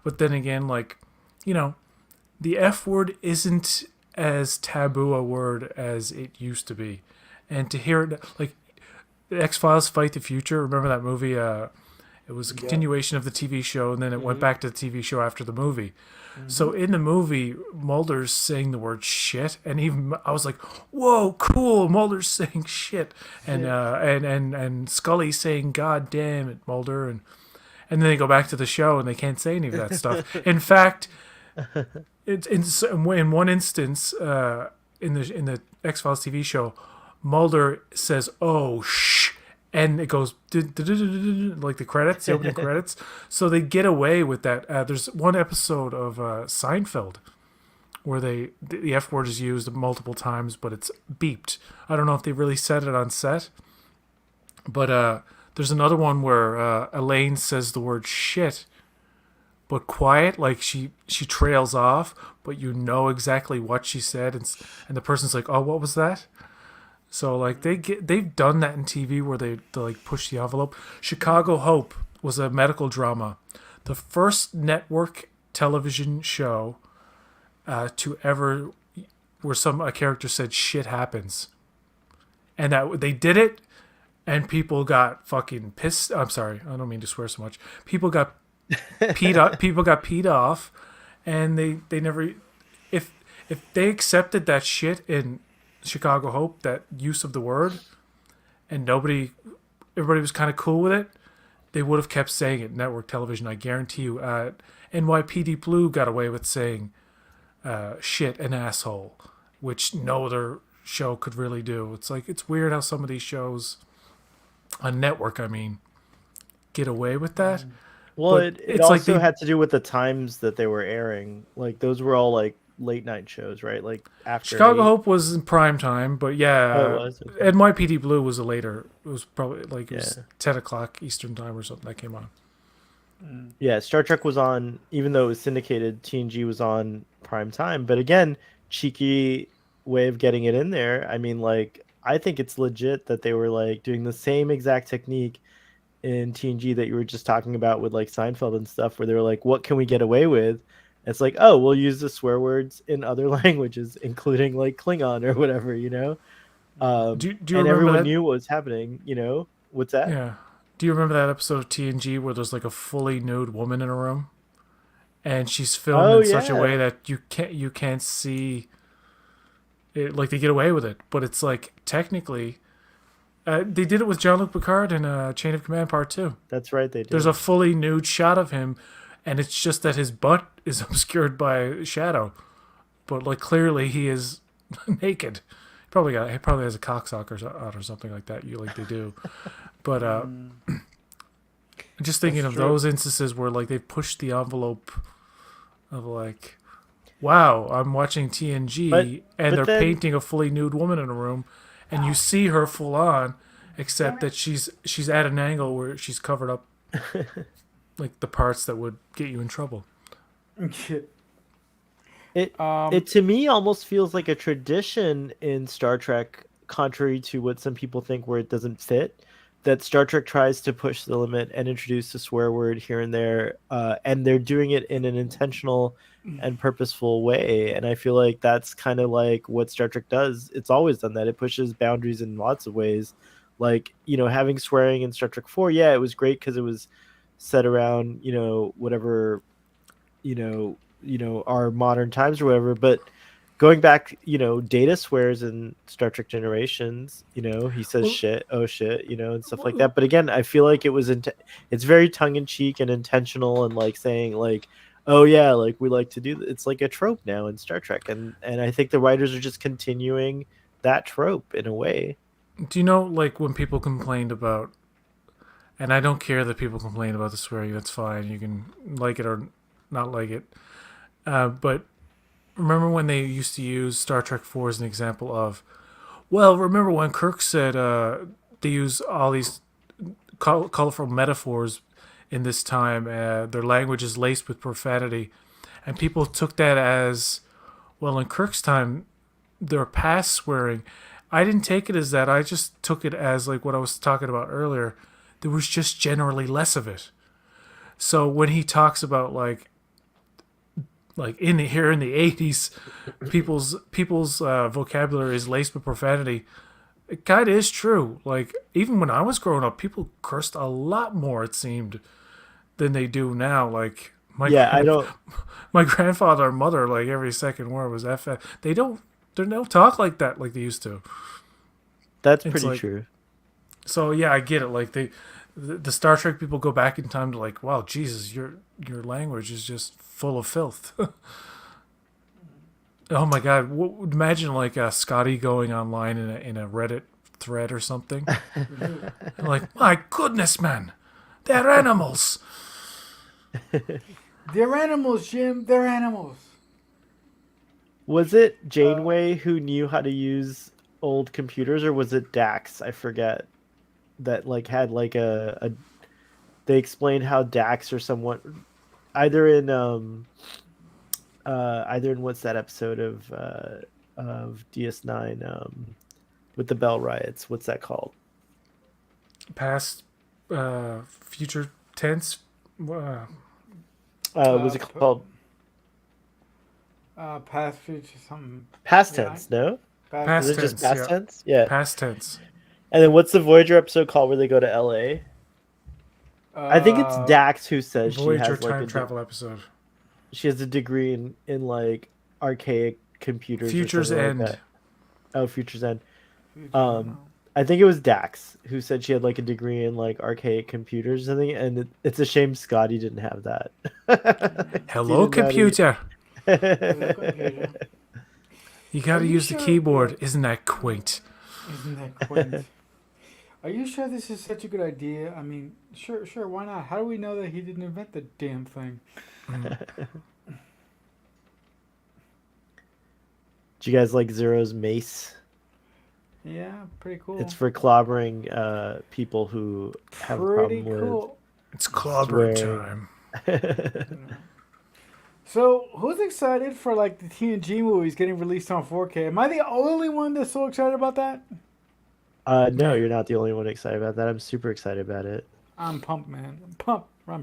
But then again, like, the F word isn't as taboo a word as it used to be. And to hear it, like, the X-Files Fight the Future, remember that movie? It was a continuation of the TV show, and then it went back to the TV show after the movie. So in the movie, Mulder's saying the word shit, and even I was like, "Whoa, cool! Mulder's saying shit," and Scully's saying "God damn it, Mulder," and then they go back to the show and they can't say any of that stuff. In fact, it's in one instance in the X-Files TV show, Mulder says, "Oh shh." And it goes like the credits, the opening credits. So they get away with that. There's one episode of Seinfeld where the F word is used multiple times, but it's beeped. I don't know if they really said it on set, but there's another one where Elaine says the word shit, but quiet, like she trails off, but you know exactly what she said, and the person's like, "Oh, what was that?" So like they've done that in TV where they like push the envelope. Chicago Hope was a medical drama, the first network television show to ever where a character said "shit happens," and that they did it, and people got fucking pissed. I'm sorry, I don't mean to swear so much. People got peed off. People got peed off, and they never if they accepted that shit in Chicago Hope, that use of the word, and everybody was kind of cool with it, they would have kept saying it. Network television, I guarantee you. NYPD Blue got away with saying shit and asshole, which no other show could really do. It's like, it's weird how some of these shows on network, get away with that. Well, But it it's like also they- had to do with the times that they were airing. Like those were all like late night shows, right? Like after Chicago 8. Hope was in prime time, but yeah, Oh, it was? Okay. NYPD Blue was a later. It was probably like it was Yeah. 10 o'clock Eastern time or something that came on. Yeah, Star Trek was on, even though it was syndicated, TNG was on prime time. But again, cheeky way of getting it in there. I mean, like, I think it's legit that they were like doing the same exact technique in TNG that you were just talking about with like Seinfeld and stuff, where they were like, what can we get away with? It's like, oh, we'll use the swear words in other languages, including like Klingon or whatever, Do you and remember everyone that? knew what was happening, What's that? Yeah. Do you remember that episode of TNG where there's like a fully nude woman in a room, and she's filmed Oh, in such a yeah. way that you can't see it, like they get away with it, but it's like technically they did it with Jean-Luc Picard in Chain of Command Part 2. That's right, they did. There's a fully nude shot of him, and it's just that his butt is obscured by a shadow, but like clearly he is naked. He probably has a cocksocker out or something like that. Like they do, but just thinking That's of true. those instances where like they pushed the envelope of like, wow, I'm watching TNG But and they're then- painting a fully nude woman in a room, and you see her full on, except that she's at an angle where she's covered up like the parts that would get you in trouble. It to me almost feels like a tradition in Star Trek, contrary to what some people think, where it doesn't fit. That Star Trek tries to push the limit and introduce a swear word here and there, and they're doing it in an intentional and purposeful way. And I feel like that's kind of like what Star Trek does. It's always done that. It pushes boundaries in lots of ways. Like, having swearing in Star Trek 4, yeah, it was great because it was set around, whatever, our modern times or whatever. But going back, Data swears in Star Trek Generations. He says Well- shit, oh shit, and stuff like that. But again, I feel like it was it's very tongue in cheek and intentional, and like saying like, oh yeah, like we like to do. It's like a trope now in Star Trek, and I think the writers are just continuing that trope in a way. Do you know, like, when people complained about And I don't care that people complain about the swearing. That's fine. You can like it or not like it. But remember when they used to use Star Trek 4 as an example of, well, remember when Kirk said they use all these colorful metaphors in this time. Their language is laced with profanity. And people took that as, well, in Kirk's time, there were past swearing. I didn't take it as that. I just took it as like what I was talking about earlier. There was just generally less of it. So when he talks about like in the 80s, people's vocabulary is laced with profanity. It kind of is true. Like even when I was growing up, people cursed a lot more, it seemed, than they do now. Like I don't. my grandfather and mother, like every second word was F. They don't talk like that like they used to. That's It's pretty like- true. So yeah, I get it. Like the Star Trek people go back in time to like, wow, Jesus, your language is just full of filth. Oh my God! Imagine like Scotty going online in a Reddit thread or something. Like, my goodness, man, they're animals. They're animals, Jim. They're animals. Was it Janeway who knew how to use old computers, or was it Dax? I forget. That like had like a they explained how Dax or someone either in what's that episode of DS9 with the Bell riots? What's that called? Past, future tense. Was it called Past, future, something. past Yeah, tense? No, Past is it just tense, past yeah. tense? Yeah. Past tense. And then what's the Voyager episode called where they go to LA? I think it's Dax who says she Voyager has like time travel episode. she has a degree in like archaic computers. or Futures something End. like that. Oh, Futures End. I think it was Dax who said she had like a degree in like archaic computers or something, and it's a shame Scotty didn't have that. Hello, He didn't know how to computer. Computer. You got Are to you use the sure? keyboard. Isn't that quaint? Isn't that quaint? Are you sure this is such a good idea? I mean, sure, why not? How do we know that he didn't invent the damn thing? Do you guys like Zero's mace? Yeah, pretty cool. It's for clobbering people who have a pretty problem cool. It's clobbering Swear. time. So, who's excited for like the TNG movies getting released on 4K? Am I the only one that's so excited about that? No, you're not the only one excited about that. I'm super excited about it. I'm pumped, man. I'm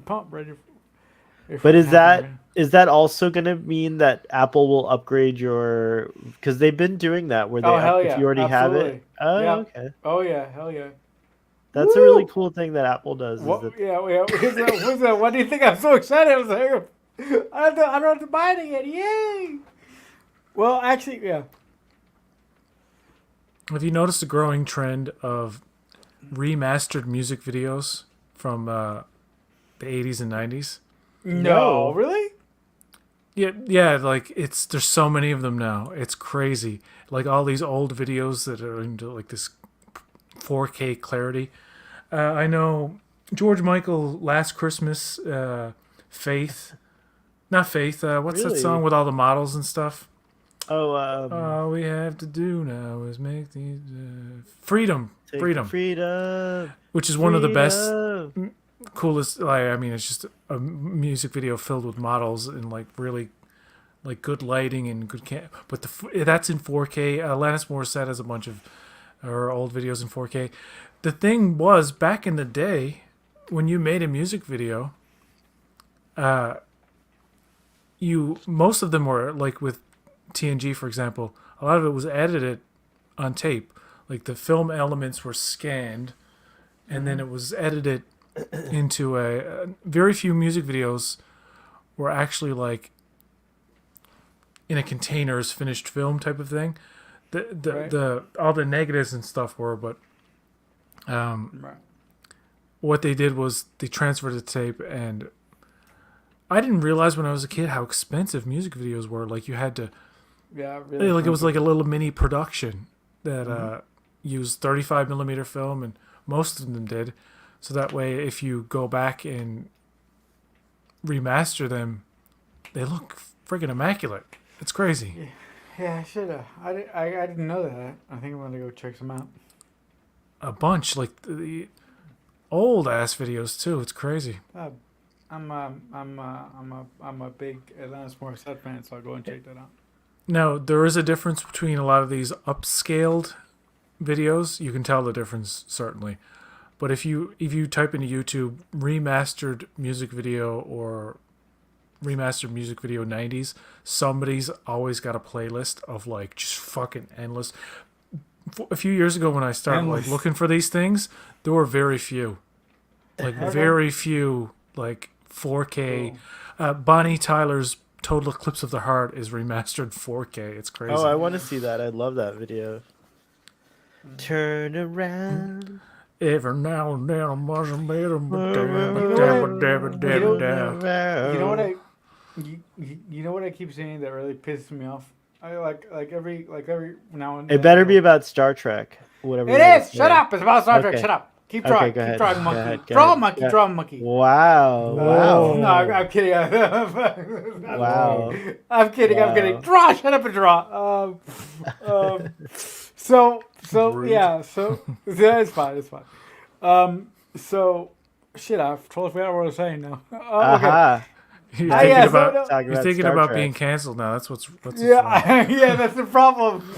pumped. Ready for But it is to that happen. also going to mean that Apple will upgrade your? Because they've been doing that where they Oh, hell if yeah, you already have absolutely. it. Oh, Yeah. okay. Oh yeah, hell yeah. That's a really cool thing that Apple does. Is What, that, yeah. Who's that? Why do you think I'm so excited? I was like, I don't have to buy it yet. Yay! Well, actually, yeah. Have you noticed a growing trend of remastered music videos from the 80s and 90s? No, No. really? Yeah, like there's so many of them now. It's crazy. Like all these old videos that are into like this 4K clarity. I know George Michael Last Christmas, Faith. Not Faith. What's that Really? song with all the models and stuff? All we have to do now is make these freedom, take freedom, freedom, which is one of the best, freedom. coolest. Like, I mean, it's just a music video filled with models and like really, like good lighting and good But that's in 4K. Alanis Morissette has a bunch of her old videos in 4K. The thing was back in the day when you made a music video, most of them were like with TNG, for example, a lot of it was edited on tape. Like the film elements were scanned, and then it was edited into a very few music videos were actually like in a container's finished film type of thing. The all the negatives and stuff were, but Right. what they did was they transferred the tape, and I didn't realize when I was a kid how expensive music videos were. Like you had to. Yeah, really. Like it was like a little mini production that used 35 millimeter film, and most of them did. so that way if you go back and remaster them, they look friggin' immaculate. It's crazy. Yeah, I should have. I didn't know that. I think I'm gonna go check some out. A bunch, like the old ass videos too. It's crazy. I'm a big Alanis Morissette fan, so I'll go and check that out. Now there is a difference between a lot of these upscaled videos. You can tell the difference certainly. But if you type into YouTube remastered music video or remastered music video 90s, somebody's always got a playlist of like just fucking endless. A few years ago when I started like looking for these things, there were very few. Like very few like 4K. Bonnie Tyler's Total Eclipse of the Heart is remastered 4K. It's crazy. Oh, I want to see that. I love that video. Turn around. Every now and then I must admit You know what I keep saying that really pisses me off. I like every now and then. It better be about Star Trek. Whatever. It is. Shut up. It's about Star Trek. Okay. Shut up. Keep Okay, drawing. go Keep ahead. drawing, Go monkey. ahead, go Draw, ahead. monkey. Yeah. Draw, monkey. Wow. Wow. No, I'm kidding. Wow. I'm kidding. I'm kidding. Wow. Draw. Shut up and draw. So Rude. yeah. So yeah, it's fine. It's fine. So shit. I've totally forgot what I was saying now. Okay. Aha. You're Ah, thinking yeah, so about no- Talking you're thinking Star about Trek. being canceled now. That's what's Yeah, yeah, that's the problem.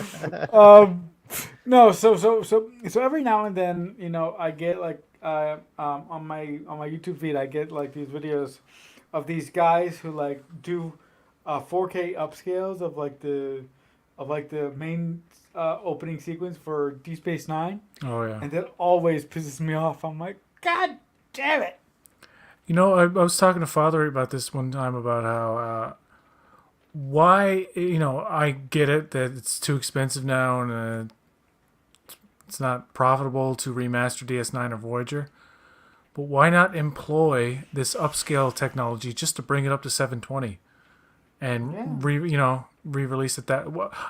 No, so every now and then, I get like on my YouTube feed, I get like these videos of these guys who like do 4K upscales of the main opening sequence for Deep Space Nine, Oh yeah. and that always pisses me off. I'm like, God damn it! You know, I was talking to Father about this one time about how why I get it that it's too expensive now and it's not profitable to remaster DS9 or Voyager, but why not employ this upscale technology just to bring it up to 720 and re-release it that?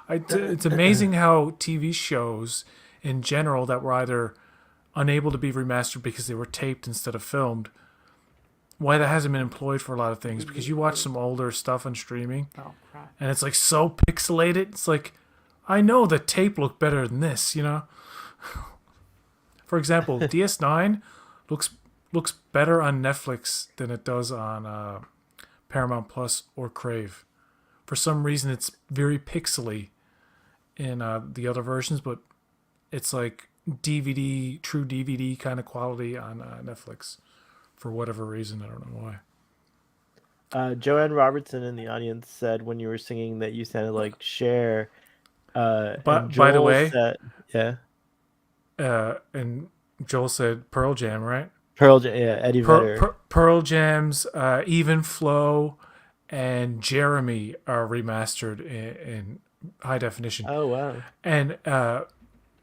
It's amazing how TV shows in general that were either unable to be remastered because they were taped instead of filmed. Why that hasn't been employed for a lot of things, because you watch some older stuff on streaming Oh crap! and it's like so pixelated. It's like, I know the tape looked better than this, For example, DS9 looks better on Netflix than it does on Paramount Plus or Crave. For some reason, it's very pixely in the other versions, but it's like true DVD kind of quality on Netflix. For whatever reason, I don't know why. Joanne Robertson in the audience said when you were singing that you sounded like Cher. But and by the Joel way, said, yeah, and Joel said Pearl Jam, right? Pearl Jam, yeah, Eddie Vedder. Pearl Jam's Even Flow and Jeremy are remastered in high definition. Oh wow. And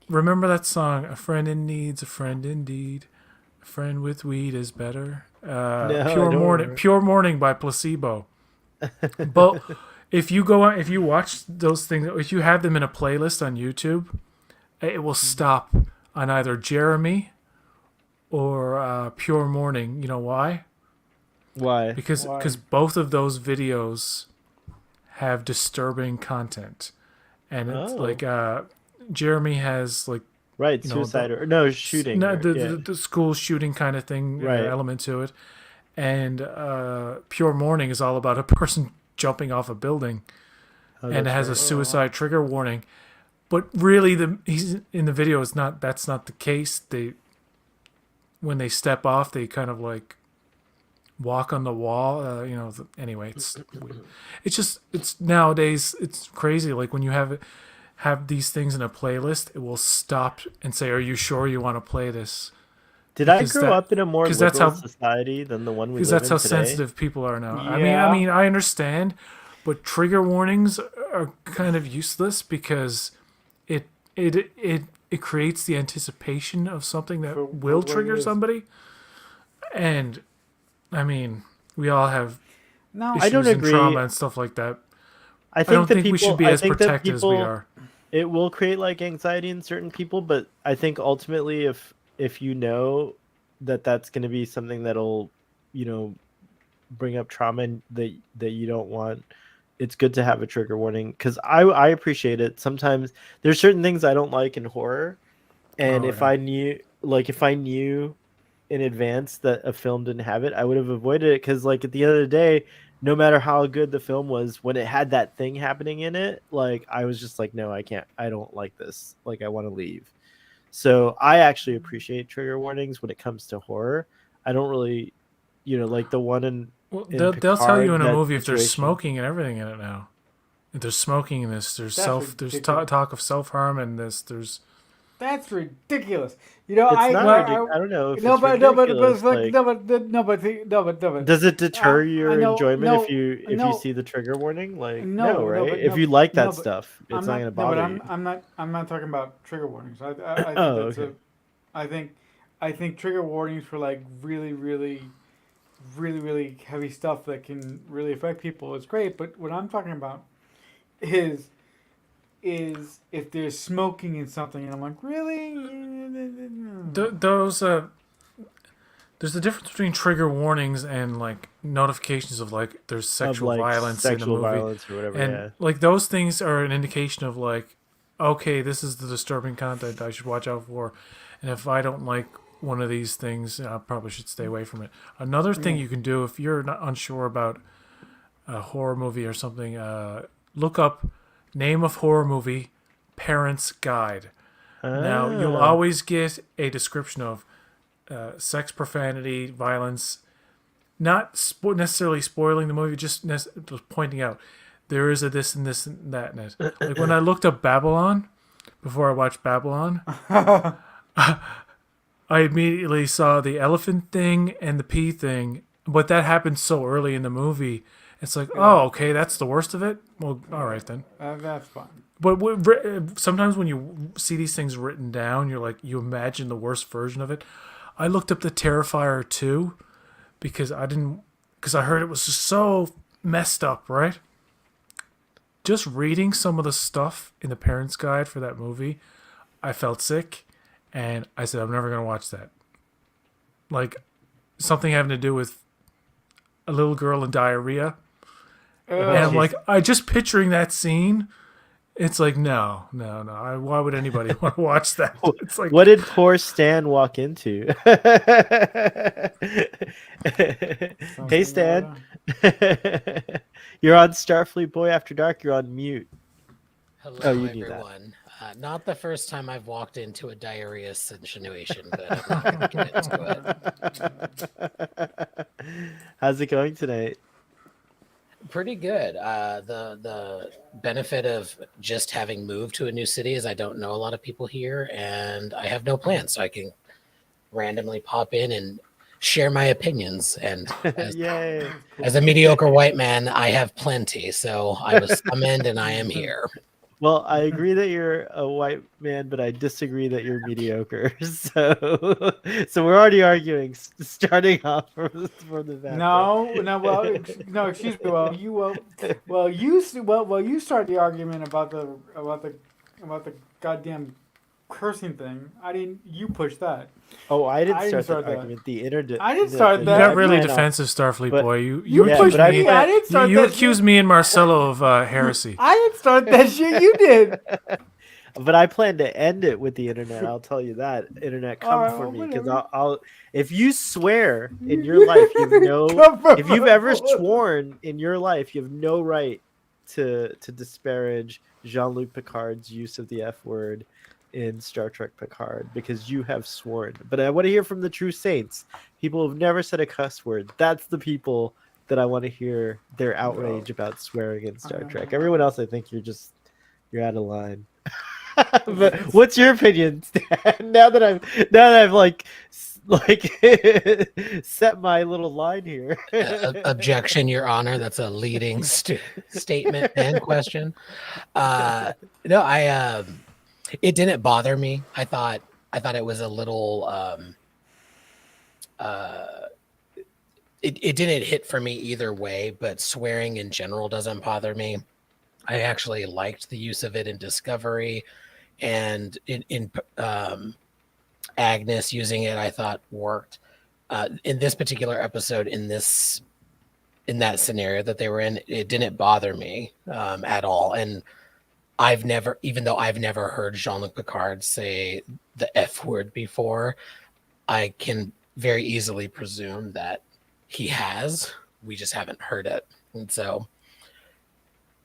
remember that song, "A Friend in Need's a Friend Indeed. A friend with weed is better." I Pure don't Morning, remember. Pure Morning by Placebo. But if you go on, if you watch those things, if you have them in a playlist on YouTube, it will stop on either Jeremy or Pure Morning. You know why? Why? Because Why? both of those videos have disturbing content, and it's Oh. like Jeremy has like Right, know, suicide or no shooting. no, or- yeah. the school shooting kind of thing Right. element to it, and Pure Morning is all about a person jumping off a building, Oh, and it that's has a right. suicide trigger warning. But really, he's in the video. It's not. That's not the case. When they step off, they kind of like walk on the wall. Anyway, it's nowadays it's crazy. Like when you have these things in a playlist, it will stop and say, "Are you sure you want to play this?" Did I because grow that- up in a more because liberal that's how- society than the one we Because live that's in how today? sensitive people are now. Yeah. I mean, I understand, but trigger warnings are kind of useless because it creates the anticipation of something that For will what it trigger is. somebody. And I mean, we all have No, issues don't and agree. trauma and stuff like that. I I think don't that think people, we should be I as think that protected as we people- are. It will create like anxiety in certain people, but I think ultimately, if you know that's going to be something that'll, you know, bring up trauma that you don't want, it's good to have a trigger warning, because I appreciate it. Sometimes there's certain things I don't like in horror, and Oh, if yeah. I knew in advance that a film didn't have it, I would have avoided it, because like at the end of the day, no matter how good the film was, when it had that thing happening in it, like I was just like, no, I can't, I don't like this, like I want to leave. So I actually appreciate trigger warnings when it comes to horror. I don't really, like the one Well, in they'll tell you Picard, in a that movie if there's situation. smoking and everything in it now. If there's smoking in this, there's That's talk of self harm in this. There's That's ridiculous. You know, It's not well, ridiculous. I don't know if no, it's but ridiculous. it's like Like, no, but no, but no, but does it deter I your know, enjoyment if no, you no, see the trigger warning? Like, no, no, right? but If you like no, that but stuff, it's I'm not not. gonna No, but bother you. I'm not talking about trigger warnings. I think Oh, that's okay. I think, trigger warnings for like really, really, really, really heavy stuff that can really affect people is great. But what I'm talking about is if there's smoking in something, and I'm like, really? those. There's a difference between trigger warnings and like notifications of like there's Of sexual like violence in the sexual movie, violence or whatever. and Yeah. like those things are an indication of like, okay, this is the disturbing content I should watch out for, and if I don't like one of these things, I probably should stay away from it. Another thing you can do if you're not unsure about a horror movie or something, look up name of horror movie, Parents Guide. Now you'll Ah. always get a description of sex, profanity, violence. Not necessarily spoiling the movie, just pointing out there is a this and this and that in it. Like when I looked up Babylon before I watched Babylon, I immediately saw the elephant thing and the pee thing, but that happened so early in the movie. It's like, oh, okay, that's the worst of it. Well, all right then. That's fine. But sometimes when you see these things written down, you're like, you imagine the worst version of it. I looked up the Terrifier 2 because I heard it was just so messed up, right? Just reading some of the stuff in the parents' guide for that movie, I felt sick, and I said, I'm never going to watch that. Like, something having to do with a little girl and diarrhea. And I'm like, I just picturing that scene. It's like, no. Why would anybody want to watch that? It's like, What did poor Stan walk into? Hey, Stan. You're on Starfleet Boy After Dark. You're on mute. Hello, Oh, you knew that. everyone. Not the first time I've walked into a diarrhea situation, but I'm not going to get into it. How's it going tonight? Pretty good. The benefit of just having moved to a new city is I don't know a lot of people here, and I have no plans, so I can randomly pop in and share my opinions. And Yay. as a mediocre white man, I have plenty. So I was summoned, and I am here. Well, I agree that you're a white man, but I disagree that you're mediocre. So we're already arguing, starting off from the back. No, no. Excuse me. You start the argument about the goddamn cursing thing. I didn't. You pushed that. Oh, I didn't I didn't start start that that. argument. The internet. I didn't start you that. got really Yeah, no. defensive, Starfleet But- boy. You Yeah, accused but me. I didn't start You that accused shit. me and Marcelo of heresy. I didn't start that shit. You did. But I plan to end it with the internet. I'll tell you that. Internet, come Alright, for well, me, because whatever. I'll. If you swear in your life, you have no. If you've ever sworn in your life, you have no right to disparage Jean-Luc Picard's use of the F word in Star Trek Picard, because you have sworn. But I want to hear from the true saints, people who've never said a cuss word. That's the people that I want to hear their outrage about swearing in Star Trek. Everyone else, I think you're out of line. But what's your opinion, Stan? Now that I've like set my little line here. Objection, Your Honor. That's a leading statement and question. No, it didn't bother me. I thought it was a little. It didn't hit for me either way, but swearing in general doesn't bother me. I actually liked the use of it in Discovery, and in Agnes using it, I thought worked. In this particular episode, in that scenario that they were in, it didn't bother me at all. And I've never, even though I've never heard Jean-Luc Picard say the F word before, I can very easily presume that he has. We just haven't heard it. And so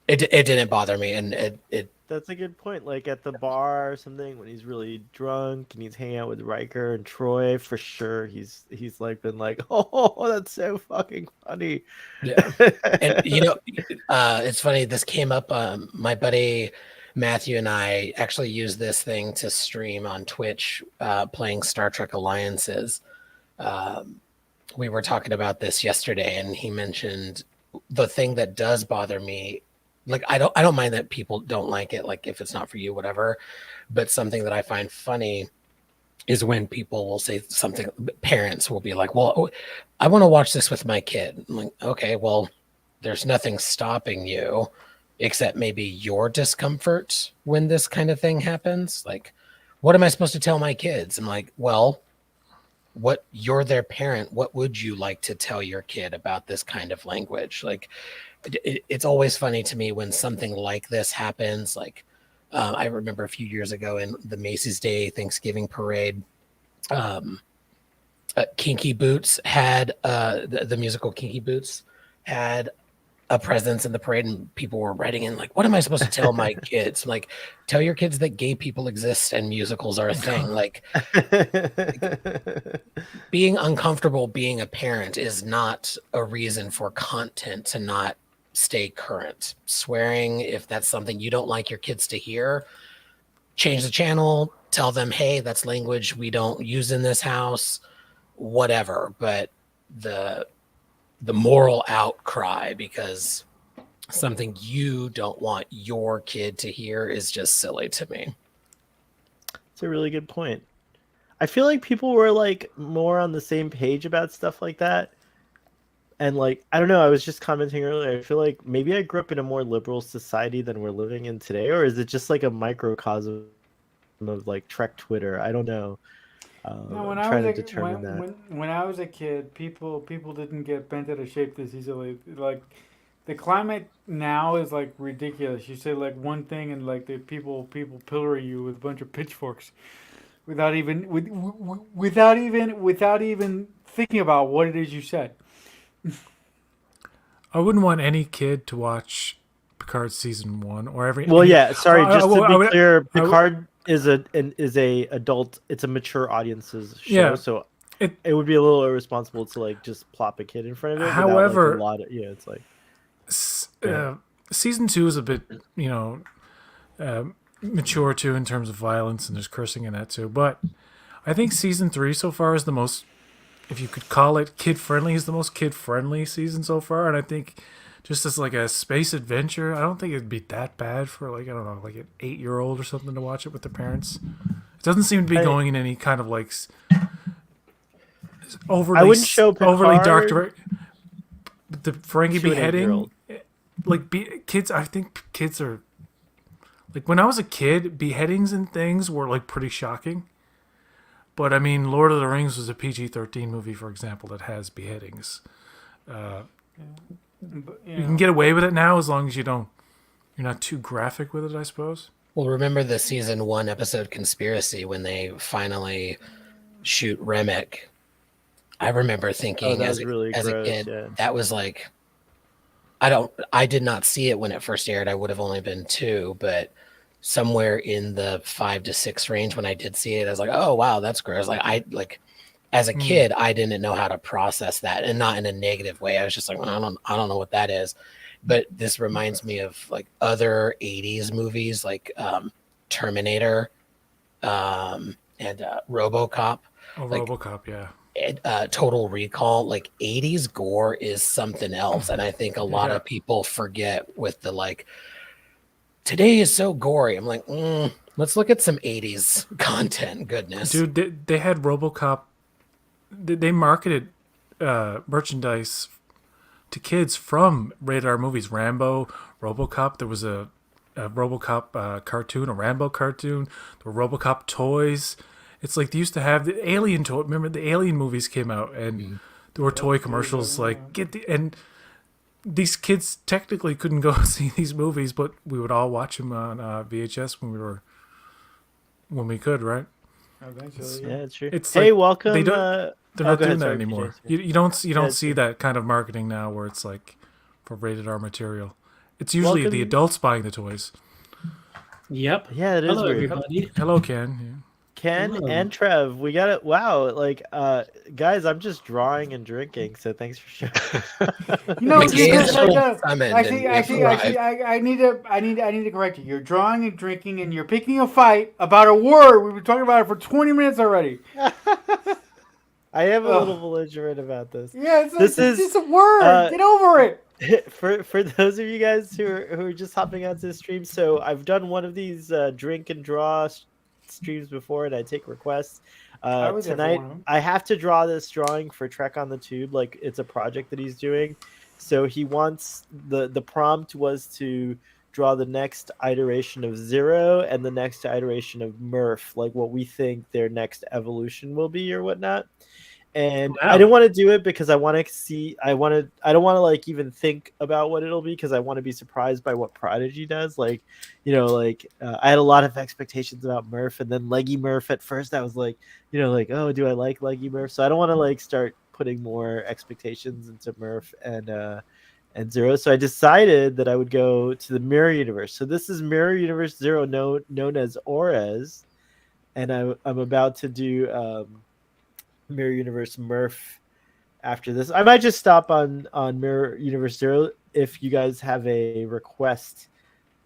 it didn't bother me. And it That's a good point. Like at the bar or something when he's really drunk and he's hanging out with Riker and Troy, for sure he's like been like, oh, that's so fucking funny. Yeah. And it's funny, this came up, my buddy Matthew and I actually used this thing to stream on Twitch, playing Star Trek Alliances. We were talking about this yesterday, and he mentioned the thing that does bother me. Like, I don't mind that people don't like it, like if it's not for you, whatever. But something that I find funny is when people will say something, parents will be like, well, I want to watch this with my kid. I'm like, okay, well, there's nothing stopping you except maybe your discomfort when this kind of thing happens. Like, what am I supposed to tell my kids? I'm like, well, you're their parent. What would you like to tell your kid about this kind of language? Like, it's always funny to me when something like this happens. Like, I remember a few years ago in the Macy's Day Thanksgiving Parade, Kinky Boots had the musical Kinky Boots had a presence in the parade, and people were writing in like, what am I supposed to tell my kids? I'm like, tell your kids that gay people exist and musicals are a thing. Like, being uncomfortable being a parent is not a reason for content to not stay current. Swearing, if that's something you don't like your kids to hear, change the channel, tell them, hey, that's language we don't use in this house, whatever. But the moral outcry because something you don't want your kid to hear is just silly to me. It's a really good point. I feel like people were like more on the same page about stuff like that. And like, I don't know, I was just commenting earlier, I feel like maybe I grew up in a more liberal society than we're living in today, or is it just like a microcosm of like Trek Twitter? I don't know. No, when I'm I trying was to determine that. when I was a kid, people didn't get bent out of shape this easily. Like, the climate now is like ridiculous. You say like one thing, and like the people pillory you with a bunch of pitchforks, without even without even thinking about what it is you said. I wouldn't want any kid to watch Picard season 1 or every. Well, yeah, sorry, I- I- just to I be would- clear, I would- Picard is a adult, it's a mature audience's show, Yeah, so it- it would be a little irresponsible to like just plop a kid in front of it. without, like, However- a lot of, yeah, it's like Season 2 is a bit, mature too in terms of violence, and there's cursing in that too. But I think season 3 so far is the most, if you could call it kid friendly, is the most kid friendly season so far. And I think just as like a space adventure, I don't think it'd be that bad for like, I don't know, like an 8-year-old or something to watch it with their parents. It doesn't seem to be going in any kind of like overly, I wouldn't show overly dark. Picard The Ferengi to an beheading, 8-year-old. like kids. I think kids are like, when I was a kid, beheadings and things were like pretty shocking. But I mean, Lord of the Rings was a PG-13 movie, for example, that has beheadings. But, You can get away with it now as long as you're not too graphic with it, I suppose. Well, remember the season 1 episode Conspiracy when they finally shoot Remick? I remember thinking that as was really a gross, kid, yeah. that was like, I did not see it when it first aired. I would have only been 2, but somewhere in the 5 to 6 range when I did see it, I was like, oh wow, that's gross. Like as a kid, I didn't know how to process that, and not in a negative way. I was just like, well, I don't know what that is. But this reminds me of like other 80s movies like Terminator and RoboCop. Oh, Like- RoboCop, yeah. Total Recall. Like 80s gore is something else, and I think a lot Yeah. of people forget with the like, today is so gory. I'm like, let's look at some 80s content. Goodness, Dude, they had RoboCop. They marketed merchandise to kids from rated R movies. Rambo, RoboCop. There was a RoboCop cartoon, a Rambo cartoon. There were RoboCop toys. It's like they used to have the Alien toy. Remember the Alien movies came out, and there were toy commercials like and these kids technically couldn't go see these movies, but we would all watch them on VHS when we could, right? Eventually. Yeah, it's true. It's Hey, like welcome. they don't- They're not go doing ahead, that sorry, anymore. PJ. You don't Yeah, see sure. that kind of marketing now, where it's like for rated R material. It's usually the Welcome- adults buying the toys. Yep. Yeah, it is Hello, weird. everybody. Hello, Ken. Ken Hello. and Trev, we got it. Wow, like, guys, I'm just drawing and drinking, so thanks for showing. You know, The you games just are like summoned actually, and actually, arrived. actually, I need to correct you. You're drawing and drinking, and you're picking a fight about a word. We've been talking about it for 20 minutes already. I am a Ugh. little belligerent about this. Yeah, This it's is, just a word. Get over it. For those of you guys who are just hopping onto the stream, so I've done one of these drink and draw streams before, and I take requests. I was there for Tonight, one of them. I have to draw this drawing for Trek on the Tube, like it's a project that he's doing. So he wants the prompt was to draw the next iteration of Zero and the next iteration of Murph, like what we think their next evolution will be or whatnot. And Wow. I didn't want to do it because I want to see. I don't want to like even think about what it'll be because I want to be surprised by what Prodigy does. Like, I had a lot of expectations about Murph, and then Leggy Murph. At first, I was like, oh, do I like Leggy Murph? So I don't want to like start putting more expectations into Murph and Zero. So I decided that I would go to the Mirror Universe. So this is Mirror Universe Zero, known as Orez, and I'm about to do. Mirror Universe Murph after this. I might just stop on Mirror Universe Zero if you guys have a request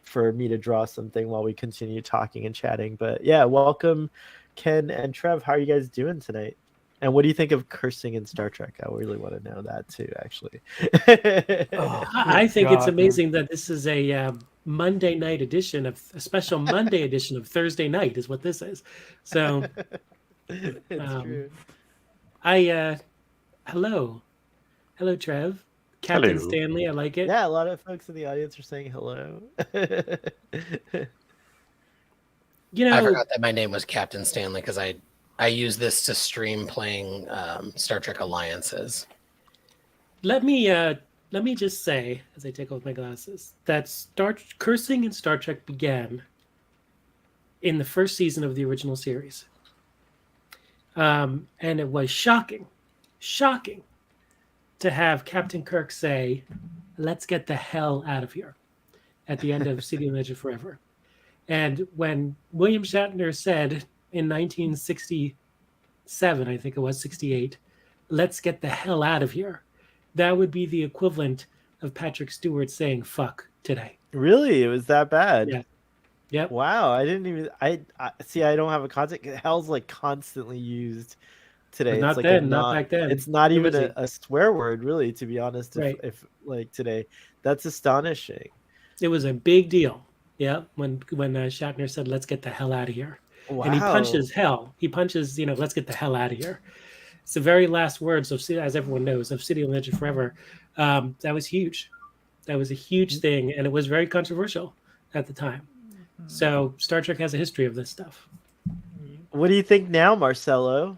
for me to draw something while we continue talking and chatting. But yeah, welcome Ken and Trev. How are you guys doing tonight? And what do you think of cursing in Star Trek? I really want to know that too, actually. I think it's God, amazing that this is a Monday night edition of a special Monday edition of Thursday night is what this is. So It's true. hello Trev, Captain Hello. Stanley. I like it. Yeah, a lot of folks in the audience are saying hello. You I know, forgot that my name was Captain Stanley because I use this to stream playing Star Trek Alliances. let me just say as I take off my glasses that cursing in Star Trek began in the first season of the original series. And it was shocking to have Captain Kirk say, "Let's get the hell out of here," at the end of City of Legend Forever. And when William Shatner said in 1967, I think it was 68, "Let's get the hell out of here," that would be the equivalent of Patrick Stewart saying "fuck" today. Really? It was that bad? Yeah. Yep. Wow, I didn't even. I see. I don't have a concept. Hell's like constantly used today. But not it's like then, not back then. It's not It even was a swear word, really. To be honest, Right. if like today, that's astonishing. It was a big deal. Yeah, when Shatner said, "Let's get the hell out of here," Wow. and he punches hell. He punches, "Let's get the hell out of here." It's the very last words of, as everyone knows, of City of Legend Forever. That was huge. That was a huge thing, and it was very controversial at the time. So Star Trek has a history of this stuff. What do you think now, Marcelo?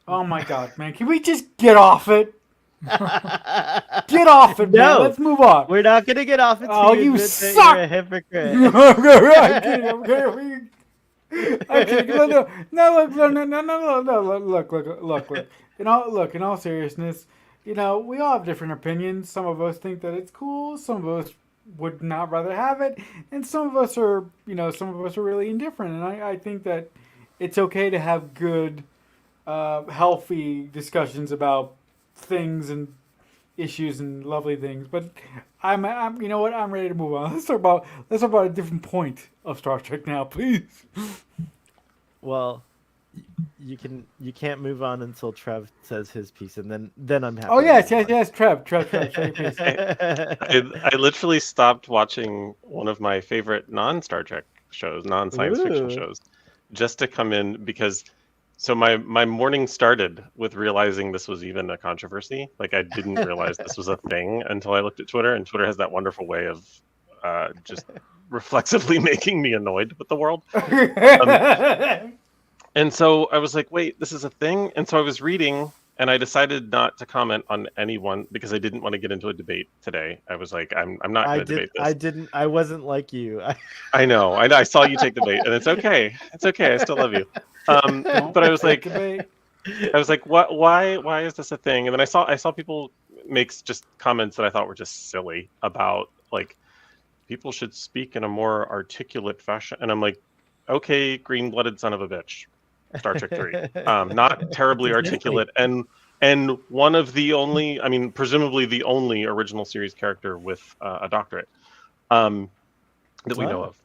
Oh my God, man! Can we just get off it? Get off it, man! No. Let's move on. We're not gonna get off it. Oh, you admit that suck! You're a hypocrite. I'm kidding. I'm kidding. I'm kidding. Look. In all seriousness, we all have different opinions. Some of us think that it's cool. Some of us would not rather have it, and some of us are really indifferent. And I think that it's okay to have good, healthy discussions about things and issues and lovely things. But I'm you know what? I'm ready to move on. Let's talk about a different point of Star Trek now, please. Well, you can't move on until Trev says his piece, and then I'm happy. Oh to yes, move yes, on. yes, Trev, show your face. I literally stopped watching one of my favorite non-Star Trek shows, non-science fiction Ooh. shows, just to come in because. So my morning started with realizing this was even a controversy. Like I didn't realize this was a thing until I looked at Twitter, and Twitter has that wonderful way of just reflexively making me annoyed with the world. And so I was like, wait, this is a thing? And so I was reading, and I decided not to comment on anyone because I didn't want to get into a debate today. I was like, I'm not going to debate this. I wasn't like you. I know. I saw you take the bait, and it's okay. It's okay. I still love you. But I was like, what? Why is this a thing? And then I saw people make just comments that I thought were just silly about like people should speak in a more articulate fashion, and I'm like, okay, green-blooded son of a bitch. Star Trek 3. Not terribly articulate, and one of the only, I mean, presumably the only original series character with a doctorate that we know of,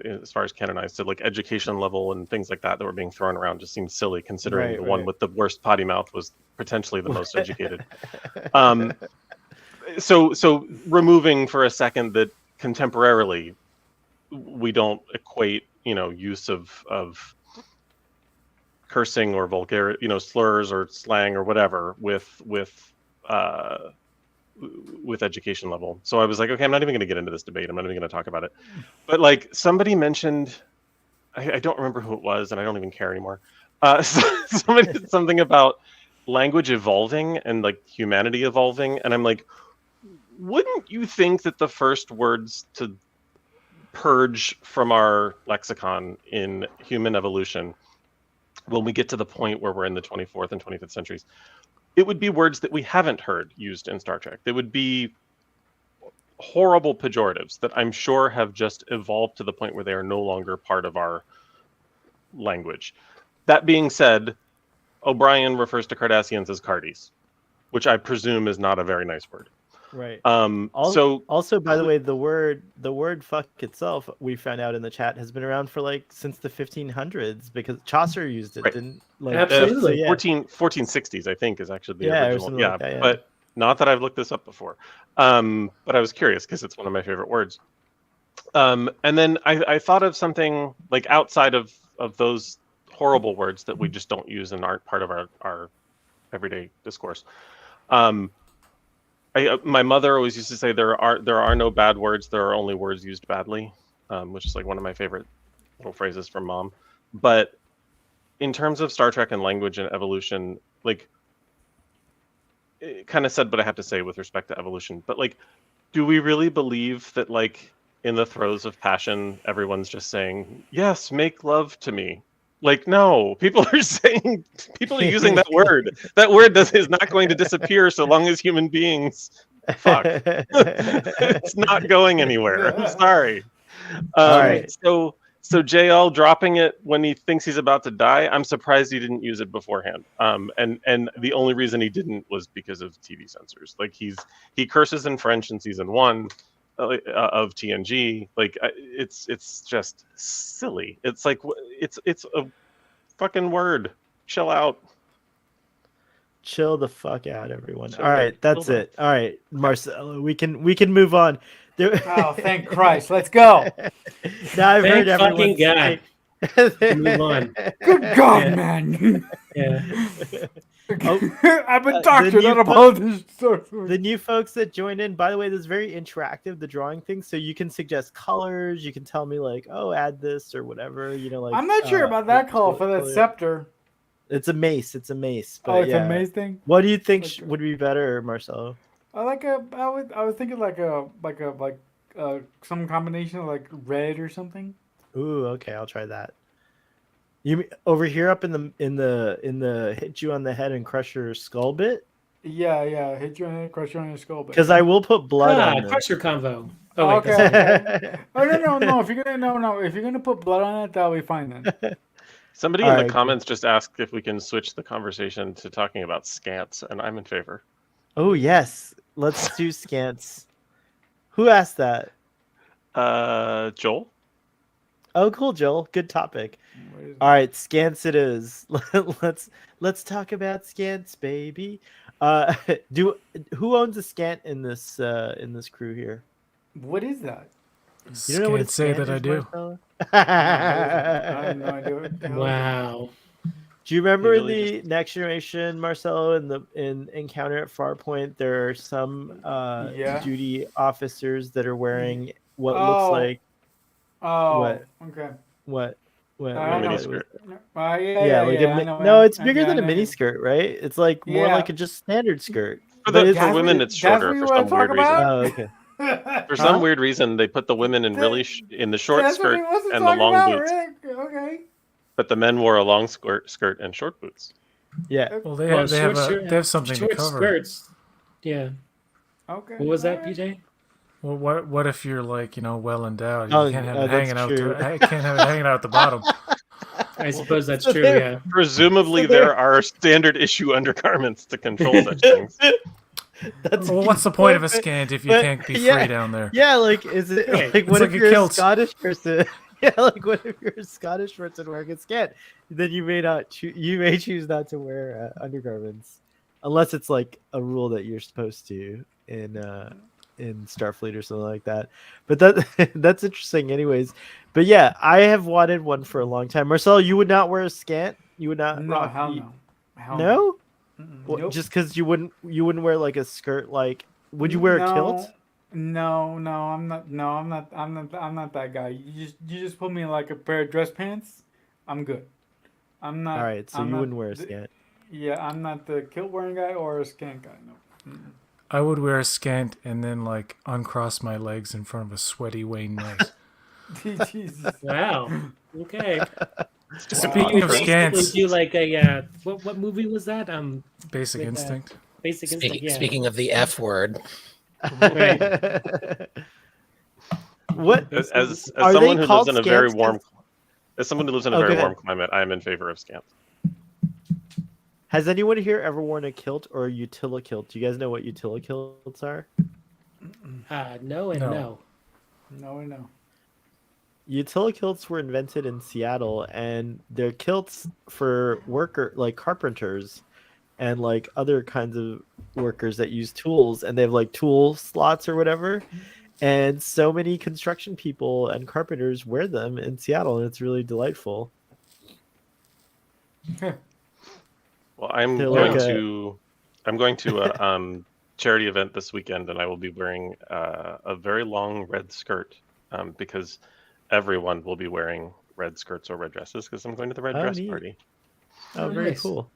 as far as canonized. So like education level and things like that were being thrown around just seems silly, considering the one with the worst potty mouth was potentially the most educated. So removing for a second that contemporarily we don't equate, use of cursing or vulgar, slurs or slang or whatever with education level. So I was like, okay, I'm not even going to get into this debate. I'm not even going to talk about it. But like somebody mentioned, I don't remember who it was, and I don't even care anymore. Somebody did something about language evolving and like humanity evolving, and I'm like, wouldn't you think that the first words to purge from our lexicon in human evolution, when we get to the point where we're in the 24th and 25th centuries, it would be words that we haven't heard used in Star Trek. They would be horrible pejoratives that I'm sure have just evolved to the point where they are no longer part of our language. That being said, O'Brien refers to Cardassians as Cardis, which I presume is not a very nice word. Right. Also, by the way, the word "fuck" itself, we found out in the chat, has been around for like since the 1500s because Chaucer used it. Right. Didn't like Absolutely. 1460s, I think, is actually the original. Yeah, like that, but not that I've looked this up before. But I was curious because it's one of my favorite words. And then I thought of something like outside of those horrible words that we just don't use and aren't part of our everyday discourse. My mother always used to say there are no bad words, there are only words used badly, which is like one of my favorite little phrases from Mom. But in terms of Star Trek and language and evolution, like it kind of said what I have to say with respect to evolution, but like, do we really believe that like in the throes of passion, everyone's just saying, yes, make love to me? Like, no, people are using that word. That word is not going to disappear so long as human beings fuck. It's not going anywhere. I'm sorry. All right. So JL dropping it when he thinks he's about to die, I'm surprised he didn't use it beforehand. And the only reason he didn't was because of TV censors. Like he curses in French in season 1 of TNG. Like it's just silly. It's like it's a fucking word. Chill out. Chill the fuck out, everyone. Chill All right, out. that's it. All right, Marcelo, we can move on. Oh, thank Christ! Let's go. Now I've heard Thank everyone fucking God. say... Move on. Good God, Yeah. man! Yeah. I'm a doctor, new not a politician. The new folks that joined in, by the way, this is very interactive, the drawing thing. So you can suggest colors. You can tell me like, oh, add this or whatever. Like I'm not sure about that color for that scepter. It's a mace. It's a mace. But Oh, it's yeah. a maze thing. What do you think Like- would be better, Marcelo? I was thinking like some combination of like red or something. Ooh, okay, I'll try that. You over here up in the hit you on the head and crush your skull bit? Yeah. Hit you on the head, crush you on your skull. Because I will put blood on this. Crusher convo. Oh, wait, Okay. that's- Oh no. If you're gonna put blood on it, that'll be fine then. Somebody All in right, the comments just asked if we can switch the conversation to talking about scants, and I'm in favor. Oh yes, let's do scants. Who asked that? Joel? Oh, cool, Joel. Good topic. All right, scants it is. Let's talk about scants, baby. Who owns a scant in this crew here? What is that? You don't know what a Can't say scant that I is, do. Marcelo? I have no idea. What the hell is it. Wow. Do you remember Usually the Next Generation, Marcelo, in Encounter at Farpoint? There are some Yeah. duty officers that are wearing what Oh. looks like Oh, What? okay. what? Well, I mini know. skirt. Yeah, like I know, no, it's I- bigger yeah, I than a know. mini skirt, right? It's like more Yeah. like a just standard skirt. For, But the, it's for That's women, what- it's shorter That's what you for want some to talk weird reason. about? oh, okay. For Huh? some weird reason, they put the women in really in the short That's what skirt he wants to and the talk long about, boots, Rick. Okay. but the men wore a long skirt and short boots. Yeah. Well, they Well, have, they have, short they have something short to cover. skirts. Yeah. Okay. What was that, alright. PJ? Well, what if you're like, you know, well endowed? Oh, You can't have oh, it that's hanging out. true. Can't have it hanging out at the bottom. I suppose that's So true. they're- Yeah. Presumably, So they're- there are standard issue undergarments to control such things. That's a Well, good what's the point of a but- scant if you but- can't be yeah. free down there? Yeah, like is it Right. like It's what like if a you're kilt. a Scottish person? Yeah, like what if you're a Scottish person wearing a scant? Then you may not you may choose not to wear undergarments, unless it's like a rule that you're supposed to in Starfleet or something like that. But that that's interesting, anyways. But yeah, I have wanted one for a long time. Marcel, you would not wear a scant. You would not. No, rock hell the- no. Hell No. Mm-mm. What, Nope. just because you wouldn't wear like a skirt, like would you wear a kilt? No, I'm not. No, I'm not that guy. You just put me in like a pair of dress pants. I'm good. I'm not. All right, so I'm you not wouldn't wear a the- scant. Yeah, I'm not the kilt wearing guy or a skank guy. No. Mm-mm. I would wear a scant and then like uncross my legs in front of a sweaty Wayne Knight. Jesus. Wow. Okay. Speaking of Basically scants, do like a what movie was that? Basic with, Instinct. Basic Instinct. Speaking, Yeah. speaking of the F word, What As Are someone they who called lives in a very scants? warm, as someone who lives in a Oh, very go warm ahead. climate, I am in favor of scants. Has anyone here ever worn a kilt or a utilikilt? Do you guys know what utilikilts are? No and No. no. No. Utilikilts were invented in Seattle, and they're kilts for like carpenters and like other kinds of workers that use tools, and they have like tool slots or whatever. And so many construction people and carpenters wear them in Seattle, and it's really delightful. Well, I'm They're going like to a charity event this weekend, and I will be wearing a very long red skirt because everyone will be wearing red skirts or red dresses because I'm going to the red Oh, dress neat. party. Oh, very nice. cool.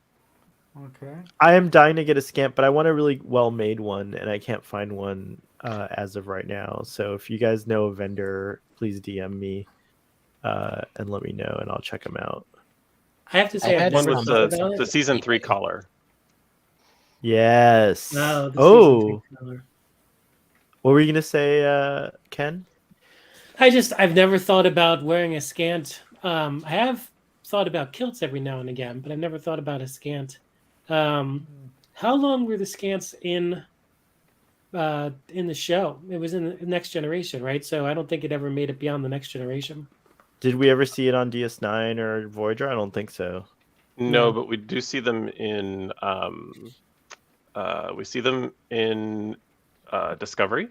Okay. I am dying to get a scant, but I want a really well-made one, and I can't find one as of right now. So if you guys know a vendor, please DM me and let me know, and I'll check them out. I have to say, I I've had One never with thought some- about the it. season 3 collar. Yes. No, the Oh, season 3 color. what were you gonna say, Ken? I've never thought about wearing a scant. I have thought about kilts every now and again, but I've never thought about a scant. How long were the scants in the show? It was in the Next Generation, right? So I don't think it ever made it beyond the Next Generation. Did we ever see it on DS9 or Voyager? I don't think so. No, No. but we do see them in Discovery.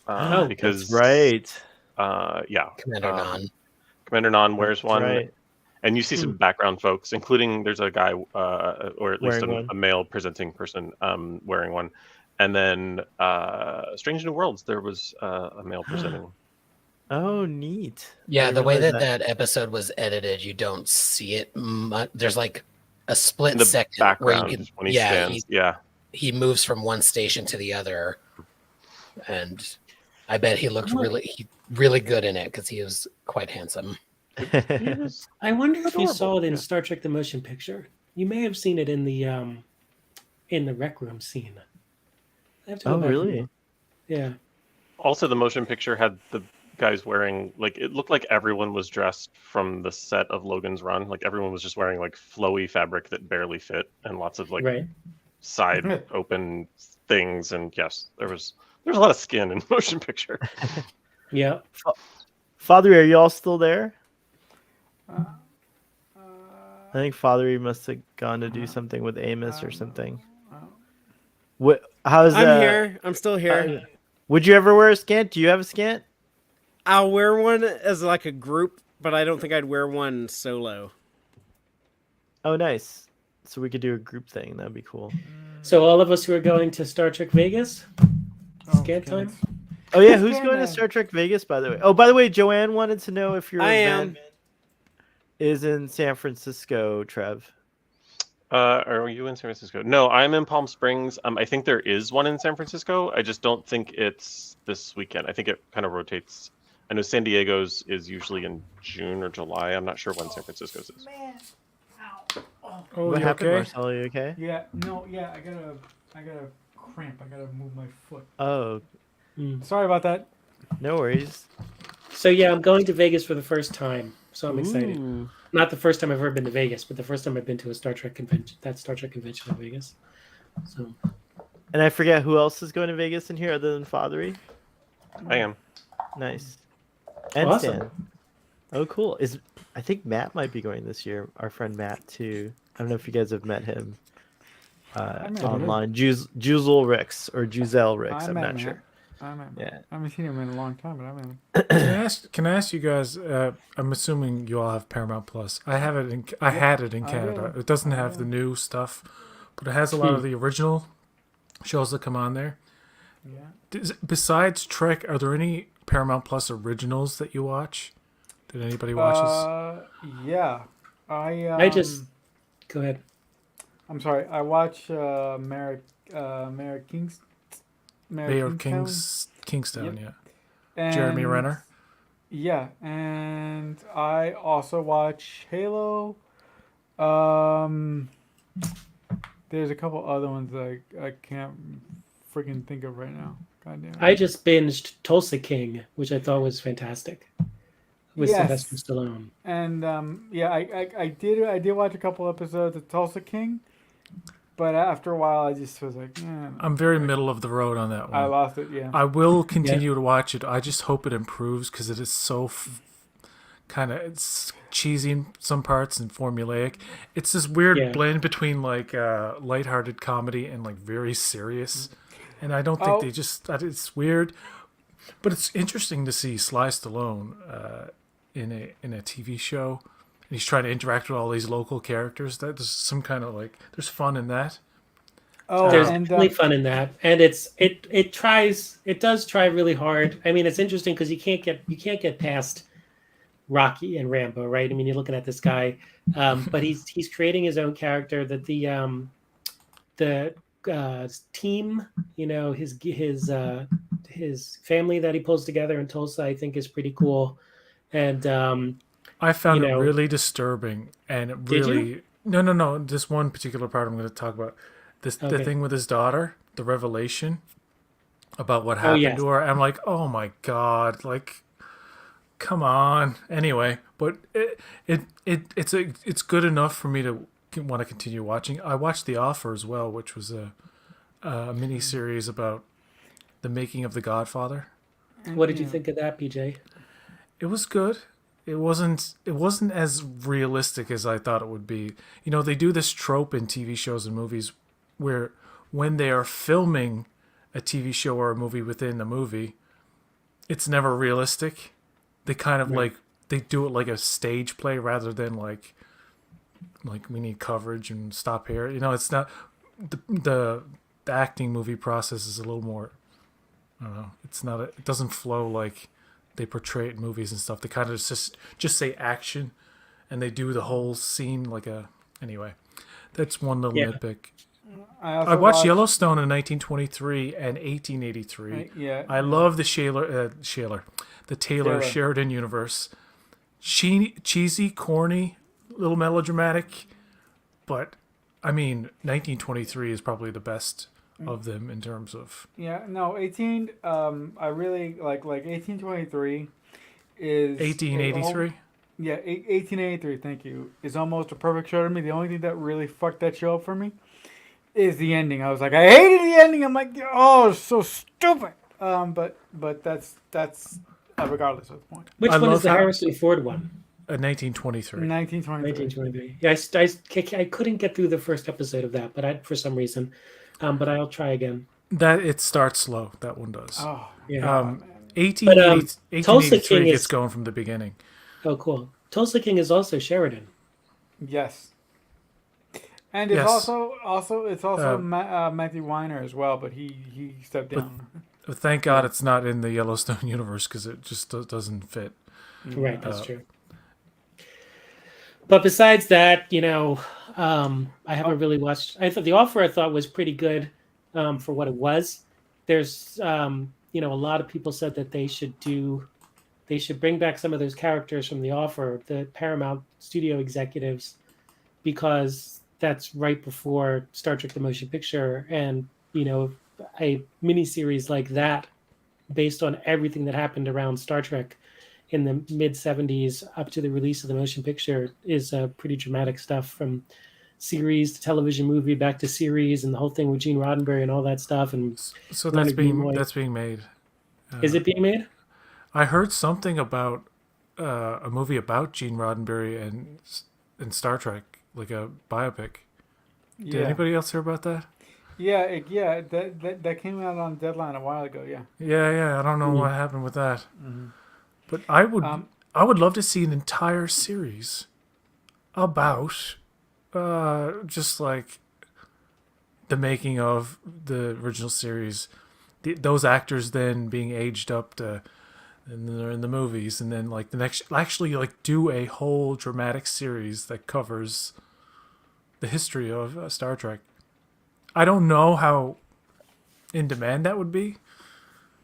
Oh, Because Right. yeah, Commander Non. Commander Non wears one, Right. and you see some background folks, including there's a guy, or at least Wearing one. a male presenting person, wearing one, and then Strange New Worlds, there was a male presenting. Oh, neat. I Yeah, didn't the way realize that episode was edited, you don't see it much. There's like a split In the second where background you can, when he yeah, stands, yeah. he moves from one station to the other, and I bet he looked really good in it because he was quite handsome. I wonder if you Adorable, saw it in yeah. Star Trek: The Motion Picture. You may have seen it in the rec room scene. I have to go Oh, back and really? look. Yeah. Also, the motion picture had the guys wearing, like, it looked like everyone was dressed from the set of Logan's Run. Like, everyone was just wearing like flowy fabric that barely fit and lots of like Right. side open things. And yes, there's a lot of skin in the motion picture. Yeah. Father, are you all still there? Uh, I think Father must have gone to do something with Amos or something. uh, What? How's I'm here. I'm still here. Would you ever wear a scant? Do you have a scant? I'll wear one as like a group, but I don't think I'd wear one solo. Oh, nice. So we could do a group thing. That'd be cool. So all of us who are going to Star Trek Vegas, oh, Scant time? Oh yeah, who's Scant going to man. Star Trek Vegas? By the way. Oh, by the way, Joanne wanted to know if you're I a am. van. is in San Francisco, Trev. Are you in San Francisco? No, I'm in Palm Springs. I think there is one in San Francisco. I just don't think it's this weekend. I think it kind of rotates. I know San Diego's is usually in June or July. I'm not sure when San Francisco's is. Man, ow. Oh, What you happened, okay? Marcelo? You okay? Yeah, no, yeah, I got a cramp. I gotta move my foot. Oh, Sorry about that. no worries. So yeah, I'm going to Vegas for the first time, so I'm excited. Ooh. Not the first time I've ever been to Vegas, but the first time I've been to a Star Trek convention. That Star Trek convention in Vegas. So And I forget who else is going to Vegas in here other than Fathery. I am. Nice. And Awesome. Stan. Oh, cool. I think Matt might be going this year. Our friend Matt too. I don't know if you guys have met him met him. online. Juzel Ricks or Juzel Ricks. I'm met not Matt. sure. I met Matt. Yeah. I haven't seen him in a long time, but I met him. Can I ask you guys? I'm assuming you all have Paramount Plus. I have it. I had it in I Canada. do. It doesn't have the new stuff, but it has a lot of the original shows that come on there. Yeah. Besides Trek, are there any Paramount Plus originals that you watch? Did anybody watch this? Yeah. I just go ahead. I'm sorry. I watch Mayor Mayor of Kingstown. Kingstown, Yep. yeah. Jeremy And- Renner. Yeah, and I also watch Halo. There's a couple other ones that I can't freaking think of right now. God damn it. I just binged Tulsa King, which I thought was fantastic, with Yes. Sylvester Stallone. And yeah, I did watch a couple episodes of Tulsa King, but after a while I just was like, I'm very middle of the road on that one. I lost it. Yeah. I will continue to watch it. I just hope it improves because it is so kind of it's cheesy in some parts and formulaic. It's this weird Yeah. blend between like lighthearted comedy and like very serious. And I don't think Oh. it's weird, but it's interesting to see Sly Stallone in a TV show. And he's trying to interact with all these local characters. That there's some kind of like there's fun in that. Oh, There's and definitely fun in that, and it does try really hard. I mean, it's interesting because you can't get past Rocky and Rambo, right? I mean, you're looking at this guy, but he's creating his own character. That the team, you know, his family that he pulls together in Tulsa, I think is pretty cool, and I found You it know- really disturbing, and it Did you? really no. This one particular part I'm going to talk about. The Okay. thing with his daughter, the revelation about what happened yes. to her. I'm like, oh my god, like, come on. Anyway, but it's good enough for me to want to continue watching. I watched The Offer as well, which was a mini series about the making of The Godfather. what did you think of that, PJ? It was good. It wasn't as realistic as I thought it would be. You know, they do this trope in TV shows and movies where when they are filming a TV show or a movie within a movie, it's never realistic. They kind of like they do it like a stage play rather than like we need coverage and stop here. You know, it's not the acting movie process is a little more I don't know. It's not it doesn't flow like they portray it in movies and stuff. They kind of just say action, and they do the whole scene like a. Anyway, that's one little Yeah. nitpick. also I watched Yellowstone in 1923 and 1883. Yeah. I love the the Taylor Taylor. Sheridan universe. Cheesy, corny, little melodramatic, but I mean, 1923 is probably the best of them in terms of. Yeah, no, 18. I really like 1823 is 1883. Yeah, 1883. Thank you. Is almost a perfect show to me. The only thing that really fucked that show up for me is the ending. I was like, I hated the ending. I'm like, oh, it's so stupid. But that's regardless of the point. Which I one love is the how- Harrison Ford one? 1923. 1923. 1923. Yeah, I couldn't get through the first episode of that, but for some reason, but I'll try again. That it starts slow. That one does. Oh, Yeah. 1883 Tulsa King gets is- going from the beginning. Oh, cool. Tulsa King is also Sheridan. yes. And it's Yes. also Matthew Weiner as well, but he stepped down. But thank God it's not in the Yellowstone universe because it just doesn't fit. Right, that's Uh, true. But besides that, I haven't really watched. I thought The Offer I thought was pretty good for what it was. There's a lot of people said that they should bring back some of those characters from The Offer, the Paramount studio executives, because that's right before Star Trek: The Motion Picture, and a miniseries like that, based on everything that happened around Star Trek in the mid 70s up to the release of the motion picture, is pretty dramatic stuff, from series to television movie back to series, and the whole thing with Gene Roddenberry and all that stuff. And So Leonard Nimoy. that's being made. Is it being made? I heard something about a movie about Gene Roddenberry and Star Trek, like a biopic. Did Yeah. anybody else hear about that? Yeah, that came out on Deadline a while ago. Yeah. Yeah. I don't know what happened with that, but I would love to see an entire series about just like the making of the original series, those actors then being aged up to, and they're in the movies, and then like the next, actually like do a whole dramatic series that covers the history of Star Trek. I don't know how in demand that would be,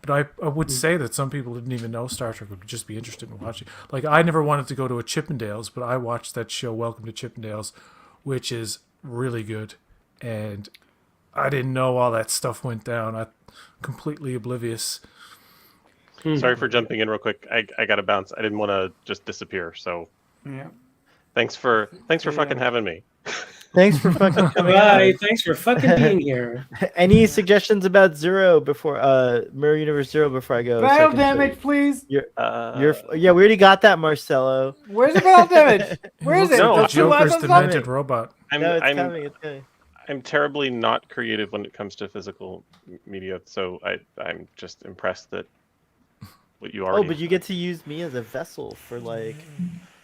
but I would say that some people didn't even know Star Trek would just be interested in watching. Like, I never wanted to go to a Chippendales, but I watched that show Welcome to Chippendales, which is really good, and I didn't know all that stuff went down. I'm completely oblivious. Sorry for jumping in real quick. I got to bounce. I didn't want to just disappear. So Yeah. thanks for fucking having me. Thanks for fucking coming Bye. on. Thanks for fucking being here. Any suggestions about Zero before Mirror Universe Zero before I go? so I Battle can damage, please. You're yeah, we already got that, Marcelo. Where's the battle damage? Where is it? No, The two Joker's weapons on demented it? robot. No, it's I'm coming. It's coming. I'm terribly not creative when it comes to physical media. So I'm just impressed that what you Oh, already. but you get to use me as a vessel for like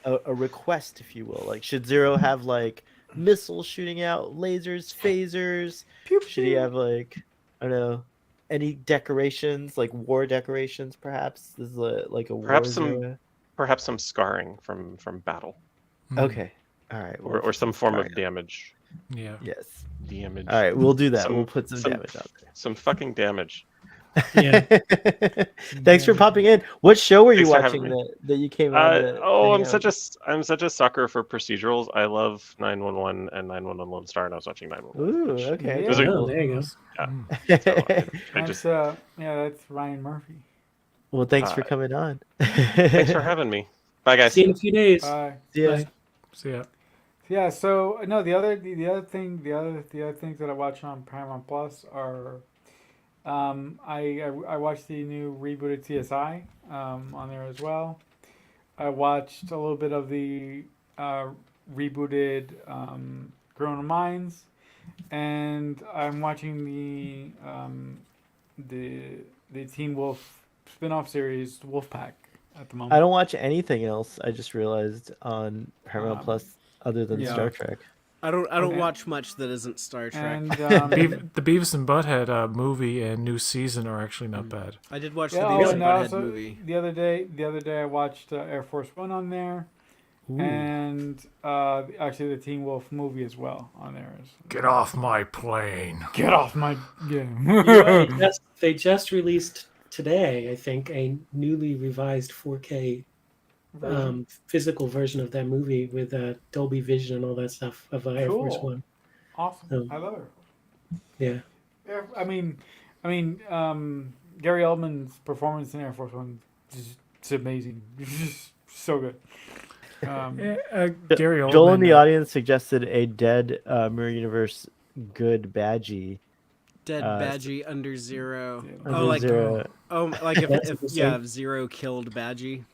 a request, if you will. Like, should Zero have like missiles shooting out, lasers, phasers? Pew, Should he pew. have like, I don't know, any decorations, like war decorations? Perhaps this is like a Perhaps war some- Zero? perhaps some scarring from battle Okay, all right. or some form of scarring. damage. Yeah. Yes. Damage. All right, we'll do that. Some- we'll put some some- damage out Some fucking damage. Yeah. there. Thanks for popping in. What show were you Thanks for having watching me. that you came on? I'm such a sucker for procedurals. I love 911 and 911 Lone Star, and I was watching 911. Ooh, which- okay. Yeah. Those are- Oh, there you go. So I That's just that's Ryan Murphy. Well, thanks for coming on. thanks for having me. Bye, guys. See you in a few days. See ya. Bye. So yeah. Yeah, so no, the other things that I watch on Paramount Plus are, I watched the new rebooted CSI on there as well. I watched a little bit of the rebooted Criminal Minds, and I'm watching the Teen Wolf spin-off series Wolfpack at the moment. I don't watch anything else. I just realized on Paramount Um, Plus other than yeah. Star Trek. I don't Okay. watch much that isn't Star Trek. And The Beavis and Butthead movie and new season are actually not bad. I did watch yeah, the oh, Beavis and and Butthead also movie. the other day I watched Air Force One on there, and actually the Teen Wolf movie as well on there. Get off my plane. Get off my They just released today, I think, a newly revised 4K physical version of that movie with Dolby Vision and all that stuff of Air Force Cool. One. Awesome. I love her. Yeah. Yeah, I mean, Gary Oldman's performance in Air Force One is it's amazing. It's just so good. Gary Oldman. Joel in the audience suggested a dead Mirror Universe good Badgie. Dead Uh, Badgie under Zero. Under Oh, like Zero. like That's if interesting. if Zero killed Badgie.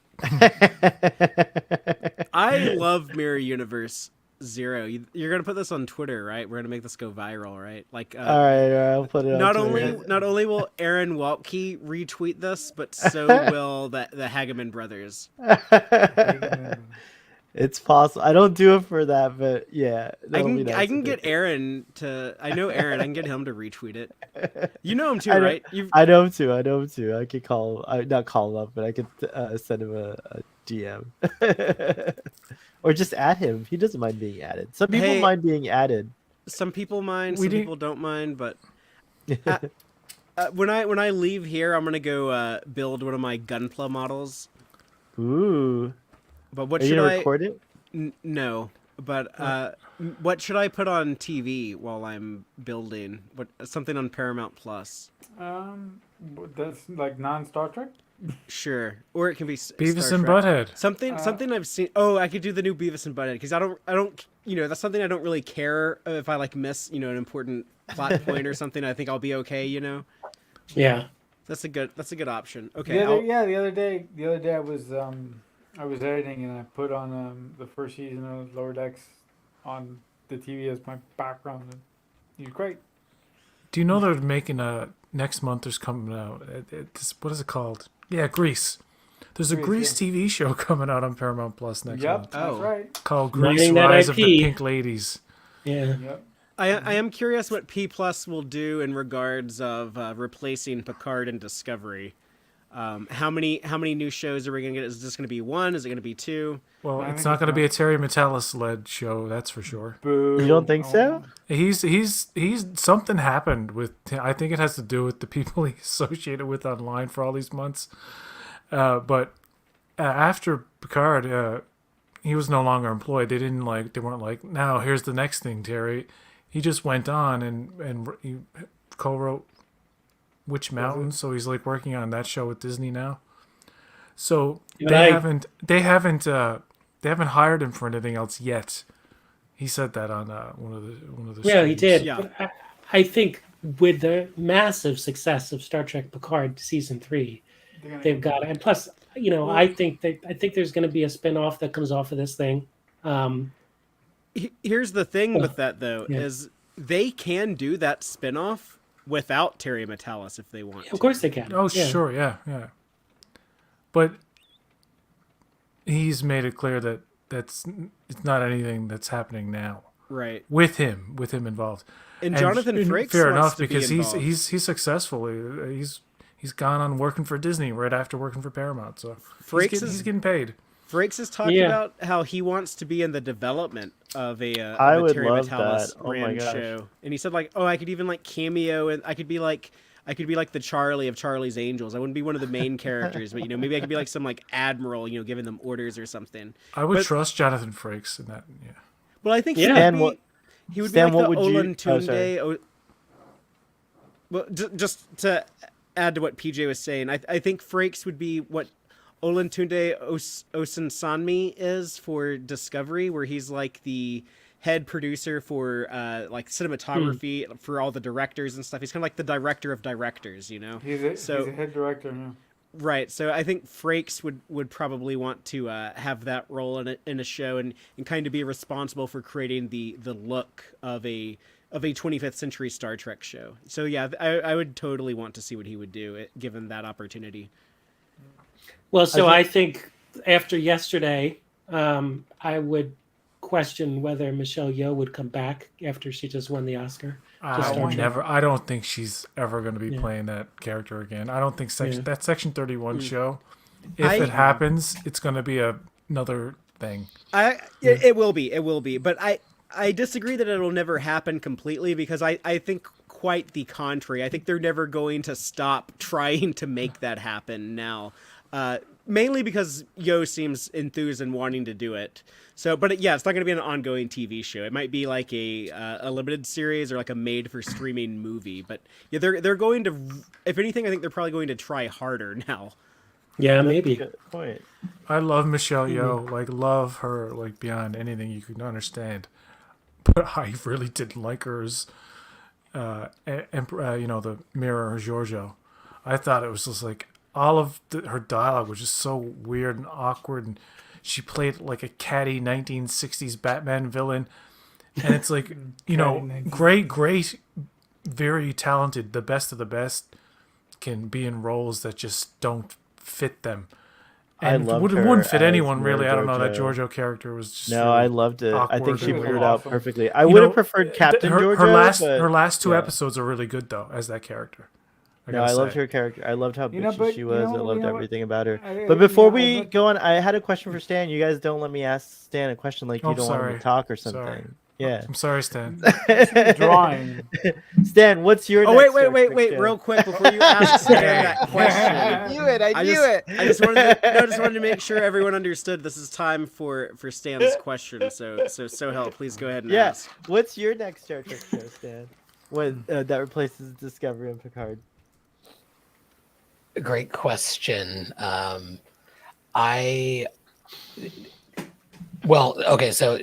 I love Mirror Universe Zero. You're gonna put this on Twitter, right? We're gonna make this go viral, right? Like, all right, I'll put it on not Twitter. only will Aaron Waltke retweet this, but so will the Hageman brothers. It's possible. I don't do it for that, but yeah. I that'll be nice can if get they- Aaron to. I know Aaron. I can get him to retweet it. You know him too, I know- right? You've I know him too. I could call. Not call him up, but I could send him a DM. or just add him. He doesn't mind being added. Some people Hey. mind being added. Some people mind, We some didn't- people don't mind, but when I leave here, I'm gonna go build one of my Gunpla models. Ooh, But what are you should gonna I? record it? No, but what should I put on TV while I'm building? What something on Paramount Plus? That's like non-Star Trek. Sure, or it can be Beavis Star and Trek. Butthead. Something I've seen. Oh, I could do the new Beavis and Butthead because I don't that's something I don't really care if I like miss an important plot point or something. I think I'll be okay. Yeah. That's a good option. Okay, The other day I was editing and I put on the first season of Lower Decks on the TV as my background. And it was great. Do you know they're making a next month? There's coming out. What is it called? Yeah, Grease. There's a Grease, Grease TV show coming out on Paramount Plus next Yep, month that's Oh. right. called Mining Grease: that Rise of the IP. Pink Ladies. Yeah. Yep. I am curious what P Plus will do in regards of replacing Picard and Discovery. How many new shows are we gonna get? Is this gonna be one? Is it gonna be two? Well, I it's think not it's going to be not. a Terry Metalis led show, that's for sure. Boo. You don't think so? He's something happened with. I think it has to do with the people he's associated with online for all these months. But after Picard, he was no longer employed. They weren't like, now here's the next thing, Terry. He just went on and he co-wrote Witch Mountain, so he's like working on that show with Disney now. So they haven't hired him for anything else yet. He said that on one of the Yeah, he streams. did. Yeah. But I think with the massive success of Star Trek Picard season 3, they've got it. And plus, I think there's going to be a spin-off that comes off of this thing. Here's the thing with that though, yeah. is they can do that spinoff without Terry Metalis if they want. Of course they can. Oh, Yeah. sure, yeah. But he's made it clear that it's not anything that's happening now Right. with him involved. And Jonathan Frakes fair wants enough, to be because involved. he's successful. He's gone on working for Disney right after working for Paramount. So Frakes he's getting paid. Frakes has talked Yeah. about how he wants to be in the development of a I would Terry love Metalis that. Oh my ran gosh. show, and he said like, oh, I could even like cameo, and I could be like the Charlie of Charlie's Angels. I wouldn't be one of the main characters, but maybe I could be like some like admiral, giving them orders or something. I would But- trust Jonathan Frakes in that. Yeah. Well, I think Yeah. he Stan, would what- be, he would Stan, be what like the would you- Olan oh, sorry. Tunde. Well, just to add to what PJ was saying, I think Frakes would be what Olan Tunde Osunsanmi is for Discovery, where he's like the head producer for like cinematography for all the directors and stuff. He's kind of like the director of directors, He's a head director now. Right. So I think Frakes would probably want to have that role in a show and kind of be responsible for creating the look of a 25th century Star Trek show. So yeah, I would totally want to see what he would do given that opportunity. Well, so I think after yesterday, I would question whether Michelle Yeoh would come back after she just won the Oscar. I don't think she's ever going to be Yeah. playing that character again. I don't think Yeah. that Section 31 show, if I- it happens, it's going to be another thing. It will be, but I disagree that it'll never happen completely because I think quite the contrary. I think they're never going to stop trying to make that happen now. Mainly because Yo seems enthused and wanting to do it. So, but yeah, it's not going to be an ongoing TV show. It might be like a limited series or like a made for streaming movie. But yeah, they're going to, if anything, I think they're probably going to try harder now. Yeah, maybe. Good point. I love Michelle Yeoh, love her beyond anything you can understand. But I really didn't like her as, the Mirror Giorgio. I thought it was just like all of her dialogue was just so weird and awkward, and she played like a catty 1960s Batman villain, and it's like great, very talented, the best of the best can be in roles that just don't fit them. I And loved wouldn't fit her anyone as really. I don't know. That Giorgio. Giorgio character was just No, really I loved it. I think awkward she and- put it awful. out perfectly. I You would have know, preferred Captain her Giorgio. Her last but her last two yeah. episodes are really good though, as that character. No, I loved say. her character. I loved how You know, bitchy but she you was. know- I loved you know what? everything about her. I- But before you know, we I've- go on, I had a question for Stan. You guys don't let me ask Stan a question like you Oh, don't want him sorry. to talk or Sorry. something. Yeah. I'm sorry, Stan. drawing. Stan, what's your Oh next wait, Star Trek show? real quick before you ask Stan that question. I knew it. I knew it. I just wanted to make sure everyone understood this is time for Stan's question. So Hell, please go ahead and Yeah. ask. What's your next Star Trek show, Stan? When that replaces Discovery and Picard? Great question. I well, okay, so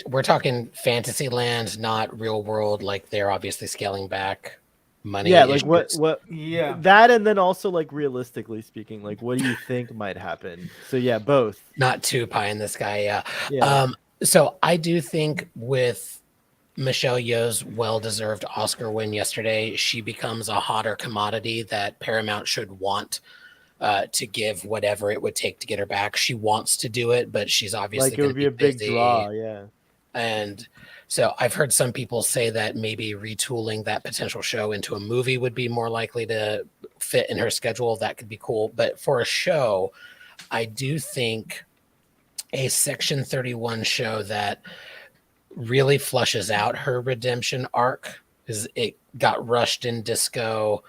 we're talking Fantasyland, not real world, like they're obviously scaling back money. Yeah, like issues. what Yeah. that, and then also like realistically speaking, like what do you think might happen? So yeah, both. Not too pie in the sky, yeah. Yeah. So I do think with Michelle Yeoh's well-deserved Oscar win yesterday, she becomes a hotter commodity that Paramount should want to give whatever it would take to get her back. She wants to do it, but she's obviously Like it would gonna be a big busy. draw. Yeah. And so I've heard some people say that maybe retooling that potential show into a movie would be more likely to fit in her schedule. That could be cool. But for a show, I do think a Section 31 show that really flushes out her redemption arc, is it got rushed in Disco.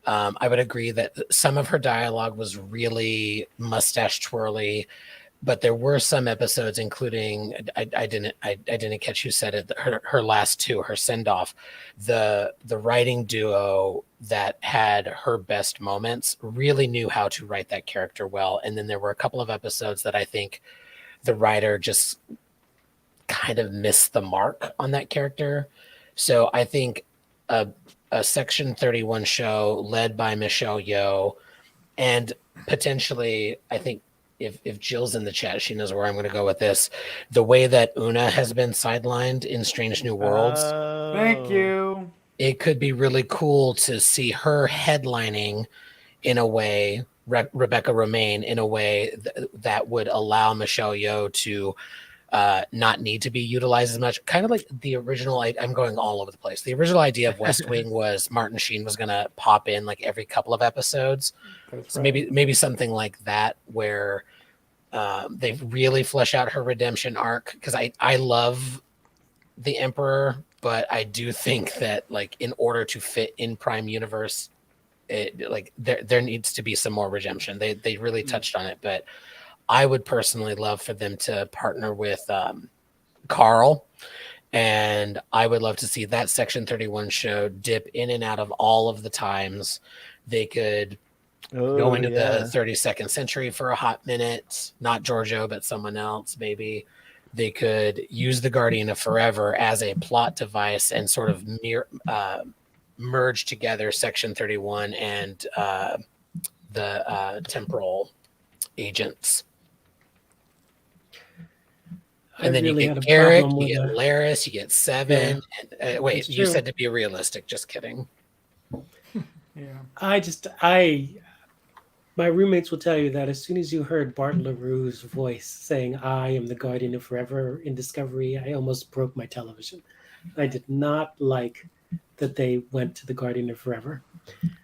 I would agree that some of her dialogue was really mustache twirly, but there were some episodes, including I didn't catch who said it. Her last two, her send off, the writing duo that had her best moments really knew how to write that character well. And then there were a couple of episodes that I think the writer just kind of missed the mark on that character. So I think a Section 31 show led by Michelle Yeoh, and potentially, I think if Jill's in the chat, she knows where I'm going to go with this. The way that Una has been sidelined in Strange New Worlds, Thank you. it could be really cool to see her headlining in a way, Rebecca Romaine in a way that would allow Michelle Yeoh to not need to be utilized as much. Kind of like the original, I'm going all over the place. The original idea of West Wing was Martin Sheen was going to pop in like every couple of episodes. That's So right. maybe something like that where they really flesh out her redemption arc, because I love the Emperor, but I do think that like in order to fit in Prime Universe, like there needs to be some more redemption. They really touched on it, but I would personally love for them to partner with Carl, and I would love to see that Section 31 show dip in and out of all of the times. They could go into the 32nd century for a hot minute, not Giorgio, but someone else maybe. They could use the Guardian of Forever as a plot device and sort of merge together Section 31 and the temporal agents. And then really you had get a Garrick, problem you with get Laris, you get Seven. And, wait, It's you true. said to be realistic. Just kidding. Yeah. My roommates will tell you that as soon as you heard Bart LaRue's voice saying, "I am the Guardian of Forever" in Discovery, I almost broke my television. I did not like that they went to the Guardian of Forever.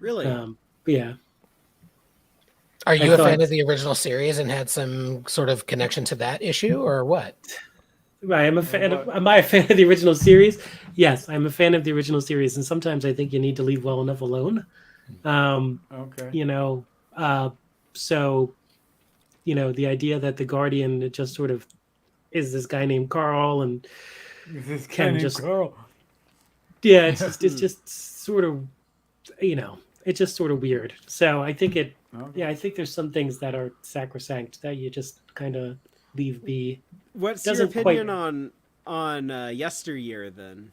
Really? But yeah. Are you I a fan thought- of the original series and had some sort of connection to that issue, or what? I am a fan of. Am I a fan of the original series? Yes, I'm a fan of the original series, and sometimes I think you need to leave well enough alone. Okay. You know, so you know, the idea that the Guardian it just sort of is this guy named Carl, and This Can kind of just- girl. yeah, it's just sort of, you know, it's just sort of weird. So I think it. Okay. Yeah, I think there's some things that are sacrosanct that you just kind of leave be. What's your doesn't opinion on Yesteryear then?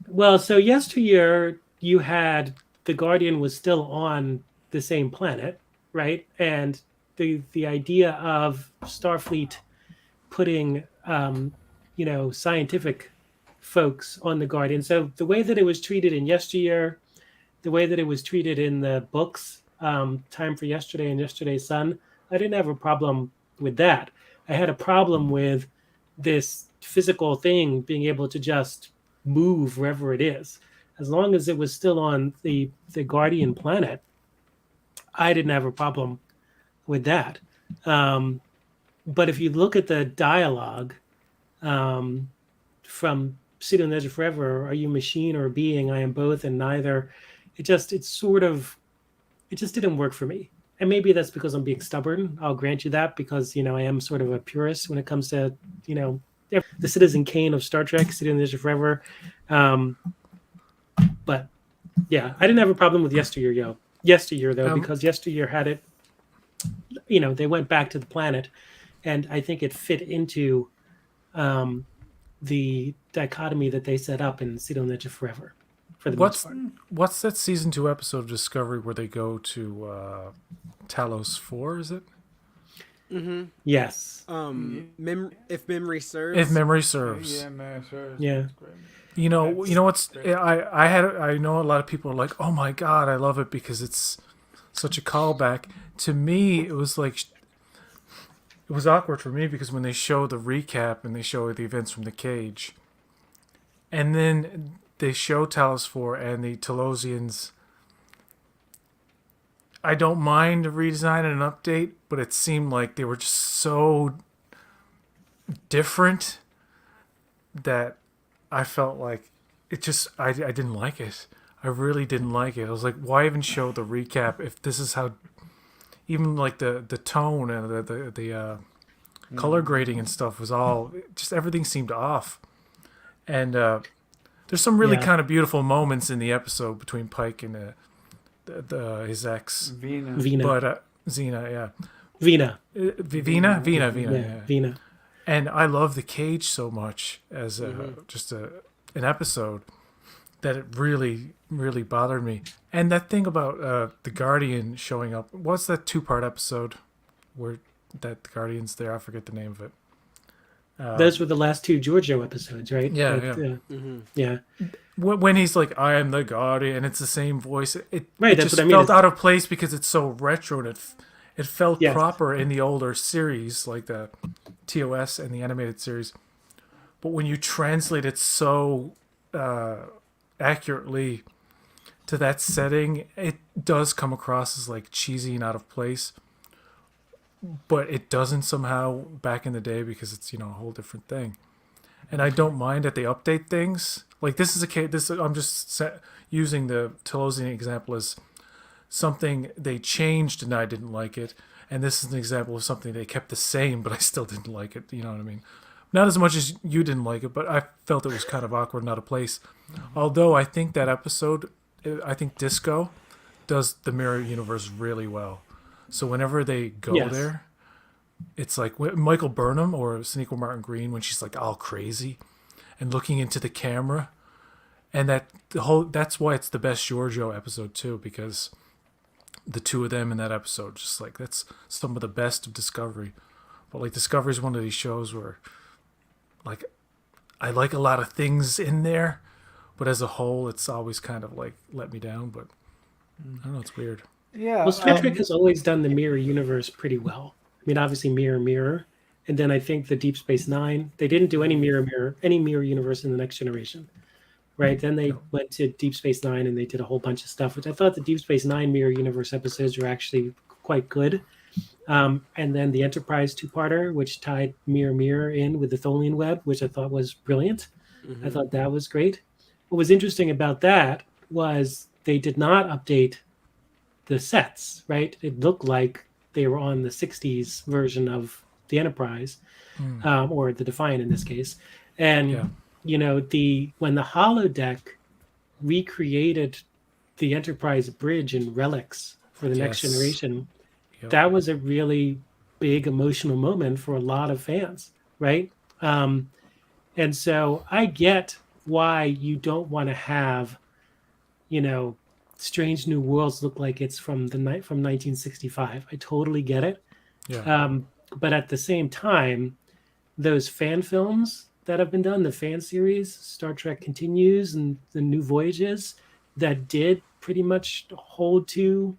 Well, so yesteryear you had the Guardian was still on the same planet, right? And the idea of Starfleet putting you know, scientific folks on the Guardian. So the way that it was treated in yesteryear, the way that it was treated in the books, Time for Yesterday and Yesterday's Sun, I didn't have a problem with that. I had a problem with this physical thing being able to just move wherever it is. as long as it was still on the Guardian planet, I didn't have a problem with that. But if you look at the dialogue from City on the Edge of Forever, are you machine or a being? I am both and neither. It just didn't work for me. And maybe that's because I'm being stubborn. I'll grant you that, because I am sort of a purist when it comes to the Citizen Kane of Star Trek, City on the Edge of Forever. But yeah, I didn't have a problem with Yesteryear though, because Yesteryear had it. They went back to the planet, and I think it fit into the dichotomy that they set up in City on the Edge of Forever. For the most part. What's that season 2 episode of Discovery where they go to Talos 4? Is it? Yes. If memory serves. If memory serves. Yeah, man, sure. Yeah. You know what's I know a lot of people are like, oh my god, I love it because it's such a callback. To me, it was like it was awkward for me because when they show the recap and they show the events from the cage, and then they show Talos 4 and the Talosians. I don't mind a redesign and an update, but it seemed like they were just so different that I felt like it just I didn't like it. I really didn't like it. I was like, why even show the recap if this is how even like the tone and the color grading and stuff was all just everything seemed off. And there's some really kind of beautiful moments in the episode between Pike and his ex Vina. but Xena, yeah. Vina. Vina, yeah. Vina. And I love the cage so much as just an episode that it really, really bothered me. And that thing about the Guardian showing up, what's that 2-part episode where that the Guardian's there? I forget the name of it. Those were the last 2 Giorgio episodes, right? Yeah. When he's like, I am the Guardian, and it's the same voice. It that's just what I mean. felt out of place because it's so retro, and it felt Yes. proper in the older series, like the TOS and the animated series. But when you translate it so accurately to that setting, it does come across as like cheesy and out of place. But it doesn't somehow back in the day because it's a whole different thing. And I don't mind that they update things. Like this is a case. I'm just using the Talosian example as something they changed and I didn't like it. And this is an example of something they kept the same, but I still didn't like it. You know what I mean? Not as much as you didn't like it, but I felt it was kind of awkward and out of place. Although I think that episode, I think Disco does the mirror universe really well. So whenever they go there, it's like Michael Burnham or Sonequa Martin Green when she's like all crazy and looking into the camera, and that's why it's the best Giorgio episode too, because the 2 of them in that episode, just like that's some of the best of Discovery. But like Discovery is one of these shows where, like, I like a lot of things in there, but as a whole, it's always kind of like let me down. But I don't know, it's weird. Yeah. Well, Star Trek has always done the mirror universe pretty well. I mean, obviously Mirror, and then I think the Deep Space Nine. They didn't do any mirror universe in the Next Generation, right? Then they went to Deep Space Nine and they did a whole bunch of stuff, which I thought the Deep Space Nine mirror universe episodes were actually quite good. And then the Enterprise 2-parter, which tied Mirror in with the Tholian web, which I thought was brilliant. I thought that was great. What was interesting about that was they did not update the sets, right? It looked like they were on the 60s version of the Enterprise, or the Defiant in this case. And, when the holodeck recreated the Enterprise bridge and relics for the Next Generation, that was a really big emotional moment for a lot of fans, right? And so I get why you don't want to have, Strange New Worlds look like it's from 1965. I totally get it. Yeah. But at the same time, those fan films that have been done, the fan series, Star Trek Continues and the New Voyages, that did pretty much hold to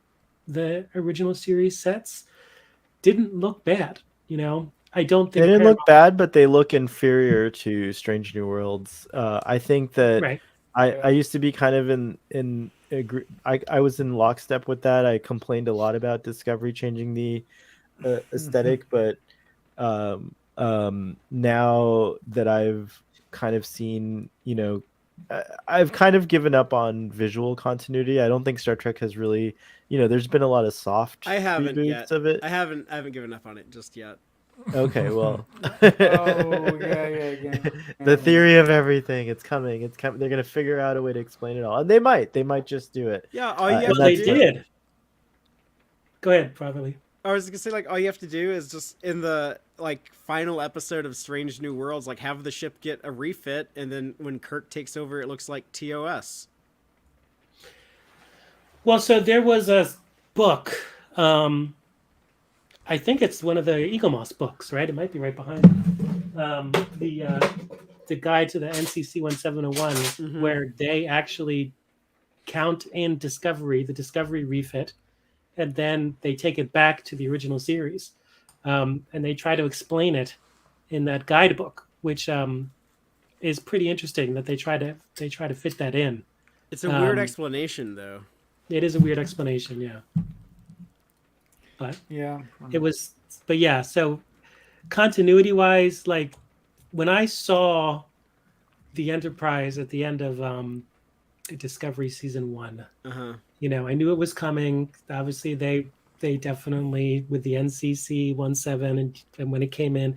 the original series sets, didn't look bad. I don't think they didn't look bad, but they look inferior to Strange New Worlds. I think that right. I used to be kind of I was in lockstep with that. I complained a lot about Discovery changing the aesthetic, but now that I've kind of seen, I've kind of given up on visual continuity. I don't think Star Trek has really, there's been a lot of soft I haven't reboots yet. of it. I haven't given up on it just yet. Okay, well, Oh yeah. the theory of everything, it's coming. It's coming. They're gonna figure out a way to explain it all, and they might just do it. Yeah, all you have and to Well, they do. did. Go ahead, probably. I was gonna say, like, all you have to do is just in the final episode of Strange New Worlds, like, have the ship get a refit, and then when Kirk takes over, it looks like TOS. Well, so there was a book. I think it's one of the Eagle Moss books, right? It might be right behind the guide to the NCC 1701, Mhm. where they actually count in Discovery, the Discovery refit, and then they take it back to the original series, and they try to explain it in that guidebook, which is pretty interesting. That they try to fit that in. It's a weird Um, explanation, though. It is a weird explanation, yeah. But Yeah. it was, but yeah. So continuity wise, like when I saw the Enterprise at the end of Discovery season 1, Uh-huh. I knew it was coming. Obviously, they definitely with the NCC 17 and when it came in,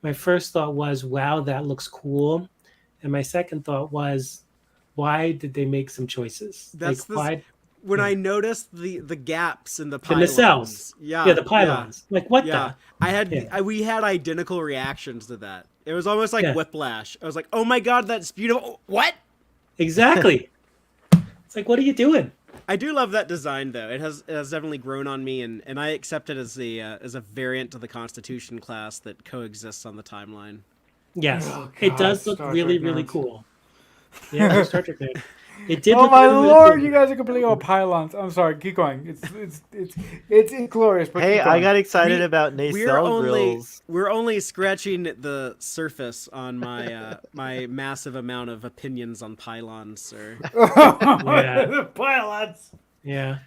my first thought was, wow, that looks cool, and my second thought was, why did they make some choices? That's why? when Yeah. I noticed the gaps in the The pylons. nacelles. Yeah, Yeah, the pylons. Like what Yeah, the? we had identical reactions to that. It was almost like Yeah. Whiplash. I was like, "Oh my god, that's beautiful!" What? Exactly. It's like, what are you doing? I do love that design, though. It has definitely grown on me, and I accept it as a variant to the Constitution class that coexists on the timeline. Yes, Oh, it God, does look Star really, Trek really nerds. cool. Yeah, Star Trek nerd. It did. Oh look my really, really lord, cool. you guys are completely all pylons. I'm sorry, keep going. It's glorious. But Hey, keep I going. got excited We- about nacelle grills. We're only scratching the surface on my my massive amount of opinions on pylons, sir. Yeah. The pylons. Yeah.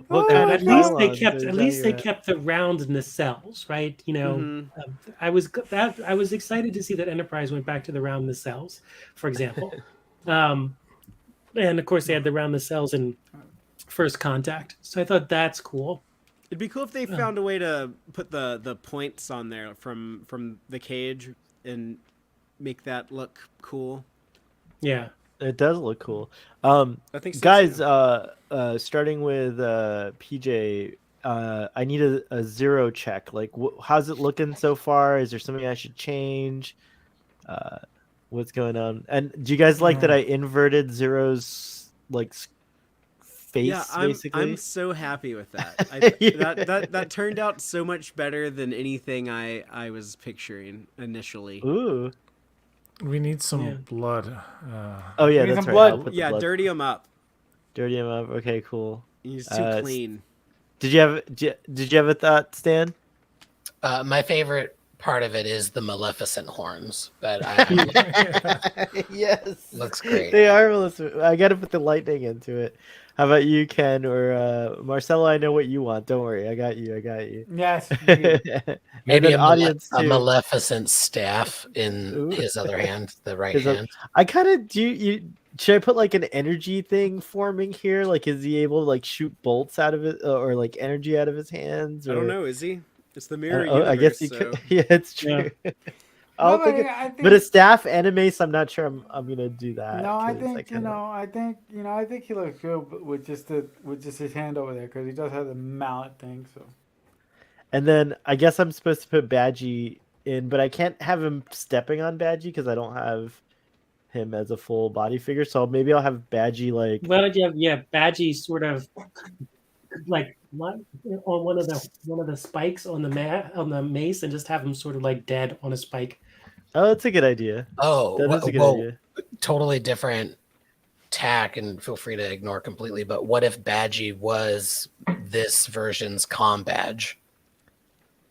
What Oh, kind At of least they pylons kept. are you At least they talking about? kept the round nacelles, right? Mhm. I was excited to see that Enterprise went back to the round nacelles, for example. And of course, they had the round nacelles in First Contact, so I thought that's cool. It'd be cool if they found a way to put the points on there from the cage and make that look cool. Yeah. It does look cool. I think so, Guys, too. starting with PJ, I need a zero check. Like, how's it looking so far? Is there something I should change? What's going on? And do you guys like that I inverted Zero's face? Yeah, basically, I'm so happy with that. Yeah. That turned out so much better than anything I was picturing initially. Ooh. We need some Yeah. blood. Oh yeah, We need that's some right. blood. I'll put the Yeah, blood. dirty him up. Dirty him up. Okay, cool. He's too Uh, clean. Did you have a thought, Stan? My favorite part of it is the Maleficent horns. That Yes. looks great. They are Melissa. I got to put the lightning into it. How about you, Ken or Marcelo? I know what you want. Don't worry. I got you. Yes. you do. Maybe then audience a too. Maleficent staff in Ooh. his other hand, the right His oth- hand. I kind of do. Should I put like an energy thing forming here? Like, is he able to like shoot bolts out of it or like energy out of his hands? Or, I don't know. Is he? It's the mirror Oh, universe. I guess he so. could. Yeah, it's true. I'll No, think of, I think, but a staff and mace, I'm not sure I'm gonna do that. no, I 'cause think kinda- I think he looks good with just his hand over there because he does have the mallet thing. So And then I guess I'm supposed to put Badgie in, but I can't have him stepping on Badgie because I don't have him as a full body figure. So maybe I'll have Badgie like. Why don't you have Badgie sort of like on one of the spikes on the mace and just have him sort of like dead on a spike. Oh, that's a good idea. Oh, That is a good whoa, idea. totally different tack, and feel free to ignore completely. But what if Badgie was this version's comm badge?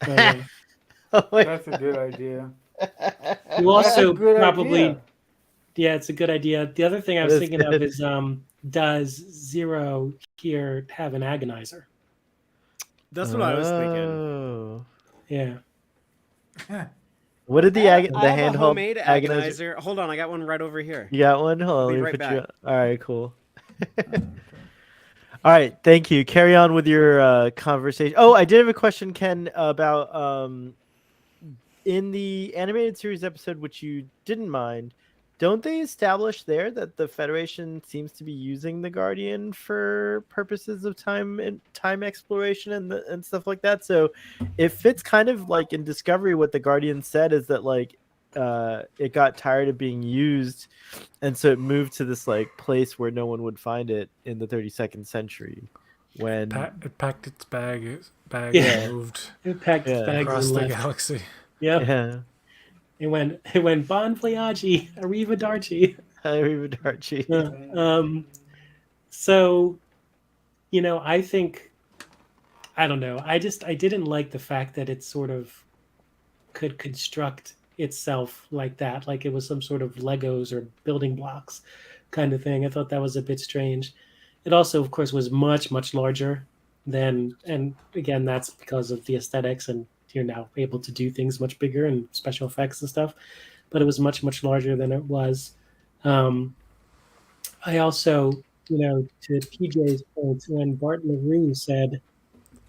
Oh, wait. that's a good idea. You also That's a good probably idea. Yeah, it's a good idea. The other thing I That was is thinking of good. is does Zero here have an agonizer? That's what I was thinking. Oh. Yeah. What did the I the have a handheld homemade agonizer? agonizer. Hold on, I got one right over here. You got one? Hold on, Be let me right put back. you. All right, cool. All right, thank you. Carry on with your conversation. Oh, I did have a question, Ken, about in the animated series episode, which you didn't mind. Don't they establish there that the Federation seems to be using the Guardian for purposes of time and time exploration and stuff like that? So it fits kind of like in Discovery. What the Guardian said is that like it got tired of being used, and so it moved to this like place where no one would find it in the 32nd century. When It packed its bag Yeah. and moved It packed its Yeah. bags across and the left. galaxy. Yeah. yeah, It went Bon Voyage, Arriva Darchi. Archie. So, I think, I don't know. I didn't like the fact that it sort of could construct itself like that, like it was some sort of Legos or building blocks kind of thing. I thought that was a bit strange. It also, of course, was much, much larger than, and again, that's because of the aesthetics, and you're now able to do things much bigger and special effects and stuff. But it was much, much larger than it was. I also, to PJ's point, when Bart LaRue said,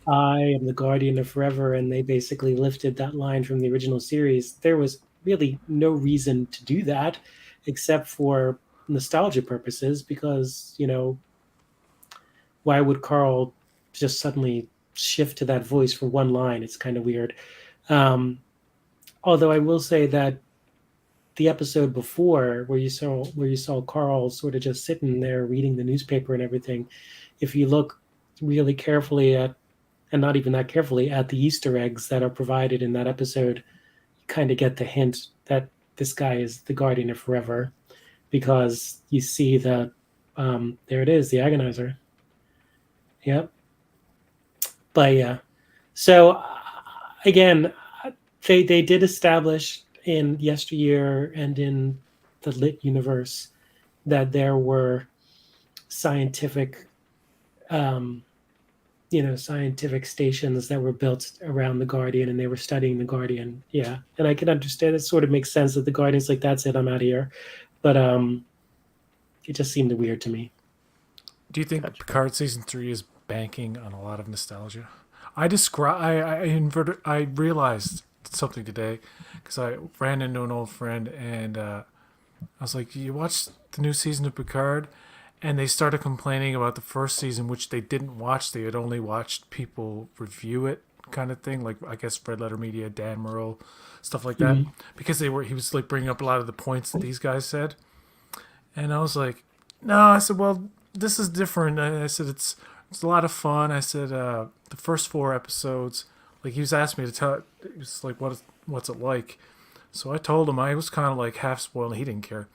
"I am the guardian of forever," and they basically lifted that line from the original series, there was really no reason to do that except for nostalgia purposes, because, why would Carl just suddenly shift to that voice for one line? It's kind of weird. Although I will say that the episode before, where you saw Carl sort of just sitting there reading the newspaper and everything, if you look really carefully at, and not even that carefully, at the Easter eggs that are provided in that episode, you kind of get the hint that this guy is the Guardian of Forever, because you see the there it is, the Agonizer. Yep. But yeah, so again, they did establish in Yesteryear and in the Lit universe that there were scientific scientific stations that were built around the Guardian, and they were studying the Guardian. Yeah, and I can understand, it sort of makes sense that the Guardian's like, that's it, I'm out of here. But it just seemed weird to me. Do you think Picard season 3 is banking on a lot of nostalgia? I realized something today because I ran into an old friend, and I was like, "You watched the new season of Picard?" And they started complaining about the first season, which they didn't watch. They had only watched people review it, kind of thing. Like, I guess Red Letter Media, Dan Murrell, stuff like that. Because he was like bringing up a lot of the points that these guys said. And I was like, no, I said, well, this is different. I said, it's a lot of fun. I said, the first 4 episodes, like, he was asking me to tell, he was like, what's it like? So I told him, I was kind of like half spoiled, and he didn't care.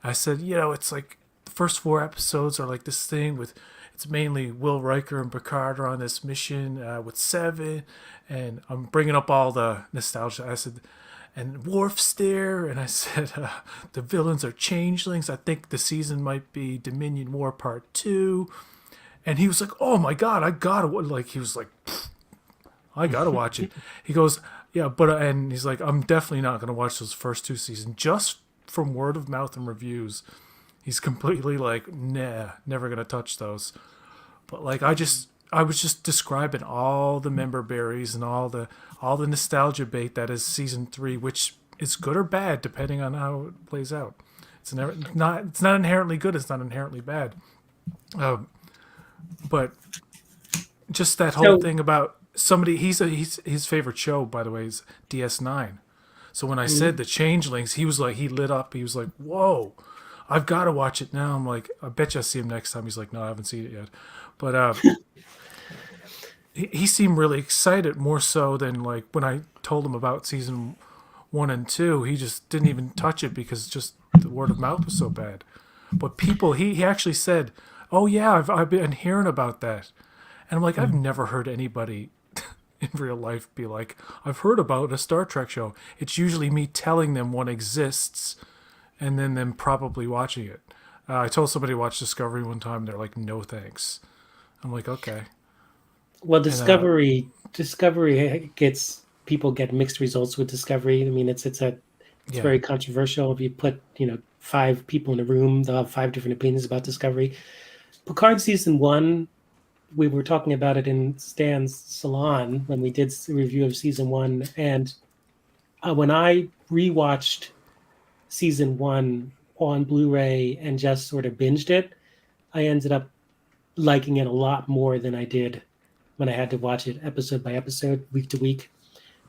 I said, it's like, the first 4 episodes are like this thing with, it's mainly Will Riker and Picard are on this mission with Seven, and I'm bringing up all the nostalgia. I said, and Worf's there, and I said, the villains are changelings. I think the season might be Dominion War Part 2. And he was like, oh my God, I gotta, like, he was like, I gotta watch it. He goes, yeah, and he's like, I'm definitely not gonna watch those first 2 seasons, just from word of mouth and reviews. He's completely like, nah, never gonna touch those. But like, I was just describing all the member berries and all the nostalgia bait that is season 3, which is good or bad depending on how it plays out. It's not inherently good. It's not inherently bad. But just that whole thing about somebody. His favorite show, by the way, is DS9. So when I said the changelings, he was like, he lit up. He was like, whoa. I've got to watch it now. I'm like, I bet you I'll see him next time. He's like, no, I haven't seen it yet. But he seemed really excited, more so than like when I told him about season 1 and 2. He just didn't even touch it because just the word of mouth was so bad. But people, he actually said, oh yeah, I've been hearing about that. And I'm like, I've never heard anybody in real life be like, I've heard about a Star Trek show. It's usually me telling them one exists, and then them probably watching it. I told somebody to watch Discovery one time. They're like, no thanks. I'm like, okay. Well, Discovery gets people get mixed results with Discovery. I mean, it's very controversial. If you put 5 people in a room, they'll have 5 different opinions about Discovery. Picard season 1, we were talking about it in Stan's salon when we did the review of season 1, and when I rewatched season 1 on Blu-ray and just sort of binged it, I ended up liking it a lot more than I did when I had to watch it episode by episode, week to week.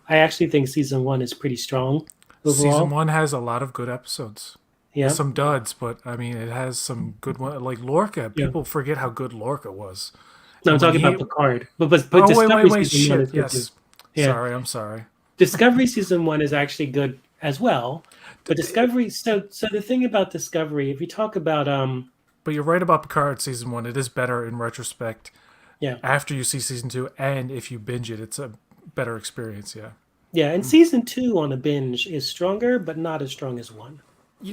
I actually think season 1 is pretty strong overall. Season 1 has a lot of good episodes. Yeah. Some duds, but I mean, it has some good ones. Like Lorca, people forget how good Lorca was. No, I'm talking about Picard. But oh, Discovery wait, season 1 shit, is good yes. too. Yeah. Sorry, I'm sorry. Discovery season 1 is actually good as well. But Discovery, so the thing about Discovery, if you talk about But you're right about Picard season 1. It is better in retrospect. Yeah. After you see season 2, and if you binge it, it's a better experience. Yeah. Yeah, and season 2 on a binge is stronger, but not as strong as 1. I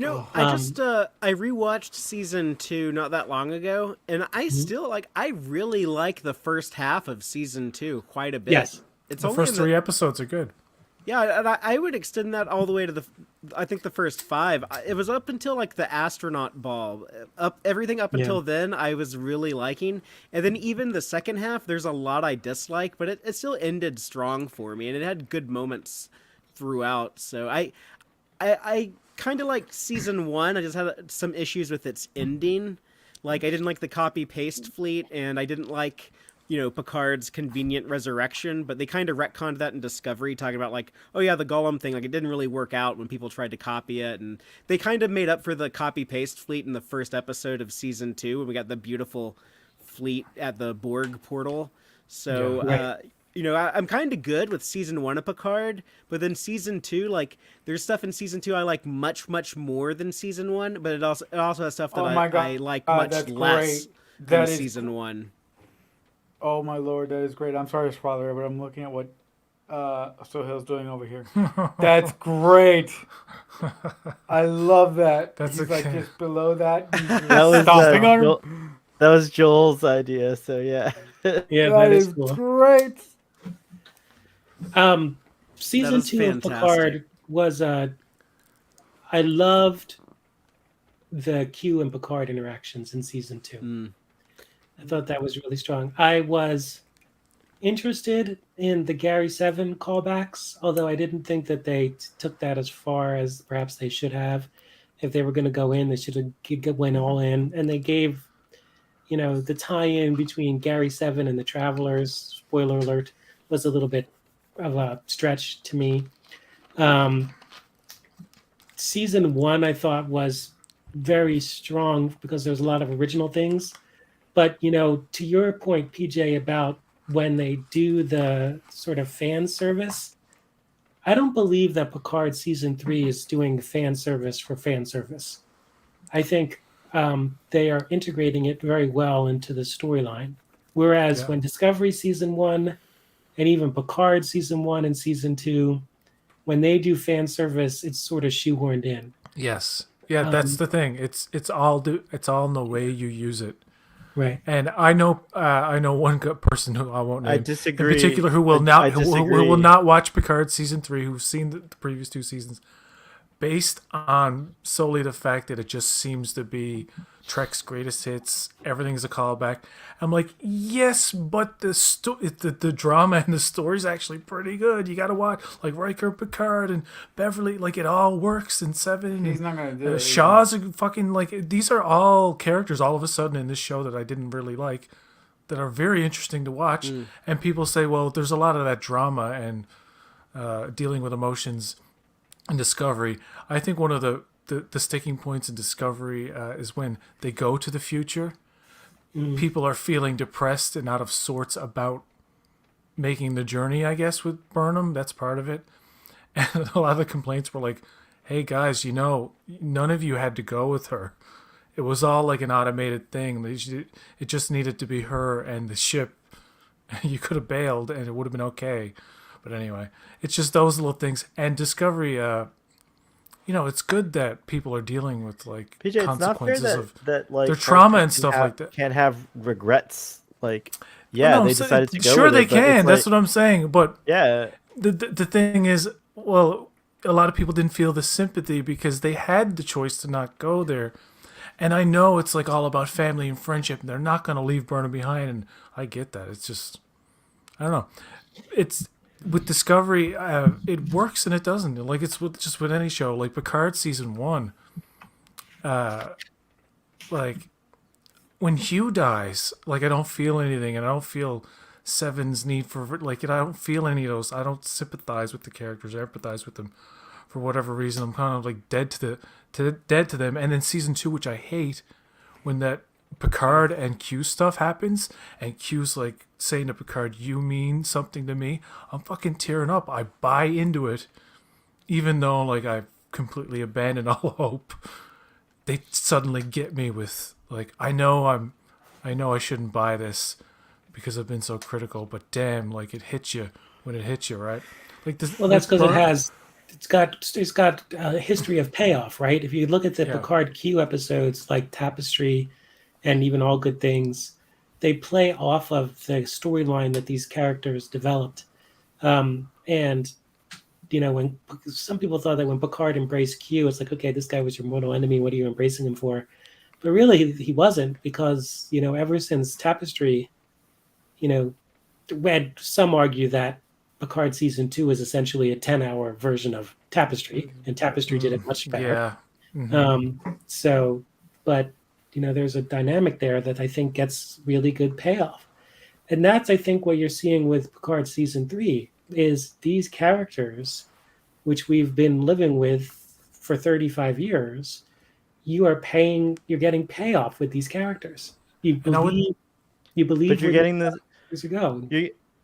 rewatched season 2 not that long ago, and I still I really like the first half of season 2 quite a bit. Yes. It's The only first 3 episodes are good. Yeah, and I would extend that all the way to I think the first 5. It was up until the astronaut ball. Everything up until then I was really liking. And then even the second half, there's a lot I dislike, but it still ended strong for me, and it had good moments throughout. So I kind of like season 1. I just had some issues with its ending. I didn't like the copy paste fleet, and I didn't like Picard's convenient resurrection, but they kind of retconned that in Discovery, talking about oh yeah, the Gollum thing, it didn't really work out when people tried to copy it, and they kind of made up for the copy paste fleet in the first episode of season 2 when we got the beautiful fleet at the Borg portal. So I'm kind of good with season 1 of Picard, but then season 2, there's stuff in season 2 I like much more than season 1, but it also has stuff that I like much less than season 1. Oh my lord, that is great. I'm sorry, spoiler, but I'm looking at what Sohail's doing over here. That's great. I love that. That's He's okay. just below that. That was stomping on him. that was Joel's idea. So yeah. Yeah, That is cool. great. Season That is 2 of Picard was I loved the Q and Picard interactions in season 2. I thought that was really strong. I was interested in the Gary 7 callbacks, although I didn't think that they took that as far as perhaps they should have. If they were going to go in, they should have went all in. And they gave, the tie-in between Gary 7 and the Travelers, spoiler alert, was a little bit of a stretch to me. Season 1, I thought, was very strong because there was a lot of original things. But, to your point, PJ, about when they do the sort of fan service, I don't believe that Picard season 3 is doing fan service for fan service. I think they are integrating it very well into the storyline. Whereas when Discovery season 1 and even Picard season 1 and season 2, when they do fan service, it's sort of shoehorned in. Yes. Yeah, that's the thing. It's all in the way you use it. Right. And I know one good person who I won't name I disagree. in particular who will not watch Picard season 3, who's seen the previous 2 seasons, based on solely the fact that it just seems to be Trek's greatest hits. Everything's a callback. I'm like, yes, but the drama and the story is actually pretty good. You got to watch Riker, Picard, and Beverly. It all works in 7. He's not gonna do it. Shaw's a fucking these are all characters all of a sudden in this show that I didn't really like, that are very interesting to watch. And people say, well, there's a lot of that drama and dealing with emotions in Discovery. I think one of the sticking points in Discovery is when they go to the future. People are feeling depressed and out of sorts about making the journey, I guess, with Burnham. That's part of it. And a lot of the complaints were like, hey guys, none of you had to go with her. It was all like an automated thing. It just needed to be her and the ship. You could have bailed and it would have been okay. But anyway, it's just those little things. And Discovery, it's good that people are dealing with like PJ, it's not fair consequences that of like their trauma and characters stuff like that. can't have regrets. Like, Oh, yeah, no, they I'm saying- decided to go Sure, with they it, but it's can. That's like- what I'm saying. But yeah. the thing is, well, a lot of people didn't feel the sympathy because they had the choice to not go there. And I know it's like all about family and friendship, and they're not going to leave Burnham behind. And I get that. It's just, I don't know. It's with Discovery, it works and it doesn't. Like it's with any show, like Picard season 1. Like when Hugh dies, like I don't feel anything, and I don't feel Seven's need for like, I don't feel any of those. I don't sympathize with the characters or empathize with them for whatever reason. I'm kind of like dead to them. And then season 2, which I hate, when that Picard and Q stuff happens, and Q's like saying to Picard, "You mean something to me." I'm fucking tearing up. I buy into it, even though like I've completely abandoned all hope. They suddenly get me with like, I know I shouldn't buy this because I've been so critical, but damn, like it hits you when it hits you, right? Like this. Well, that's because it's got a history of payoff, right? If you look at the Yeah. Picard Q episodes like Tapestry and even All Good Things, they play off of the storyline that these characters developed. And when some people thought that when Picard embraced Q, it's like, okay, this guy was your mortal enemy. What are you embracing him for? But really, he wasn't, because ever since Tapestry, some argue that Picard season 2 is essentially a 10-hour version of Tapestry, and Tapestry did it much better. Yeah. But there's a dynamic there that I think gets really good payoff, and that's, I think, what you're seeing with Picard season 3 is these characters, which we've been living with for 35 years. You're getting payoff with these characters. You believe But you're getting the years ago.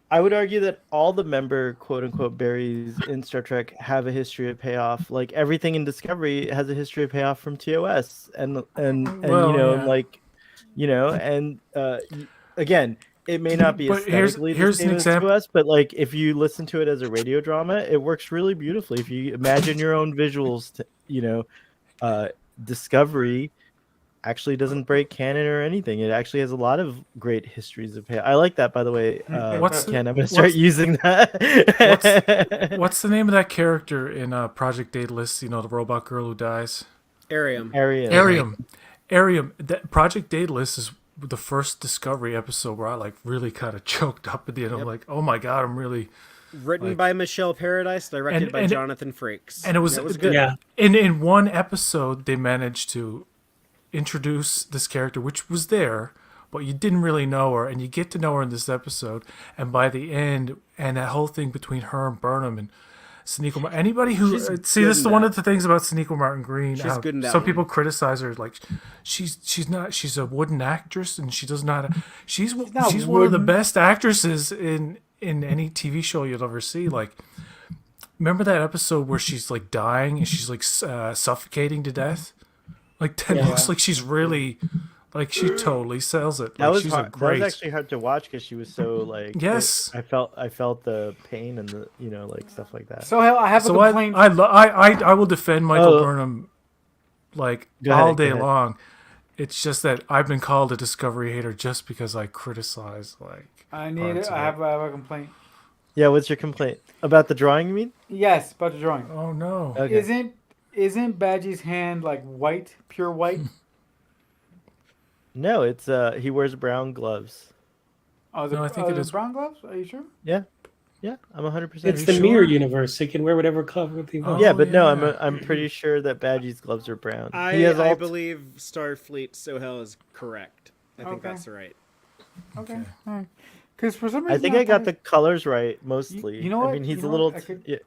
I would argue that all the member quote unquote berries in Star Trek have a history of payoff. Like everything in Discovery has a history of payoff from TOS, and again, it may not be But here's aesthetically the an same as example. TOS, but like if you listen to it as a radio drama, it works really beautifully. If you imagine your own visuals, Discovery actually doesn't break canon or anything. It actually has a lot of great histories of payoff. I like that, by the way. Ken, I'm going to start using that. What's the name of that character in Project Daedalus? The robot girl who dies. Arium. Arium. That Project Daedalus is the first Discovery episode where I like really kind of choked up at the end. I'm like, oh my god, I'm really. Written by Michelle Paradise, directed by Jonathan Frakes. And it was good. Yeah. In one episode, they managed to introduce this character, which was there, but you didn't really know her, and you get to know her in this episode. And by the end, and that whole thing between her and Burnham and Sonequa Martin, anybody who She's this good is in one that. of the things about Sonequa Martin Green. She's how good in that some one. people criticize her, like she's a wooden actress, and she does not. She's one of the wooden. best actresses in any TV show you'll ever see. Like, remember that episode where she's like dying and she's like suffocating to death? Like that looks like she's really, like she totally sells it. That Like, was she's hard. a great. That was actually hard to watch because she was so like. Yes. I felt the pain and the like stuff like that. So I have a So complaint. I will defend Michael Oh. Burnham like Go ahead, all go day ahead. long. It's just that I've been called a Discovery hater just because I criticize like. I need parts it. of I it. have a complaint. Yeah, what's your complaint about the drawing? You mean? Yes, about the drawing. Oh no! Okay. Isn't Badgie's hand like white, pure white? No, it's he wears brown gloves. Oh, No, I think it is- brown gloves. Are you sure? Yeah, I'm 100%. It's you the sure? mirror universe. They can wear whatever color they want. Yeah, Oh, but no, yeah. I'm pretty sure that Badgie's gloves are brown. I He has all believe Starfleet Sohel is correct. I think Okay. that's right. Okay. All right. Because for some reason I think I got thought the colors right mostly. you know what? I mean, he's You a know little. what? I could- Yeah,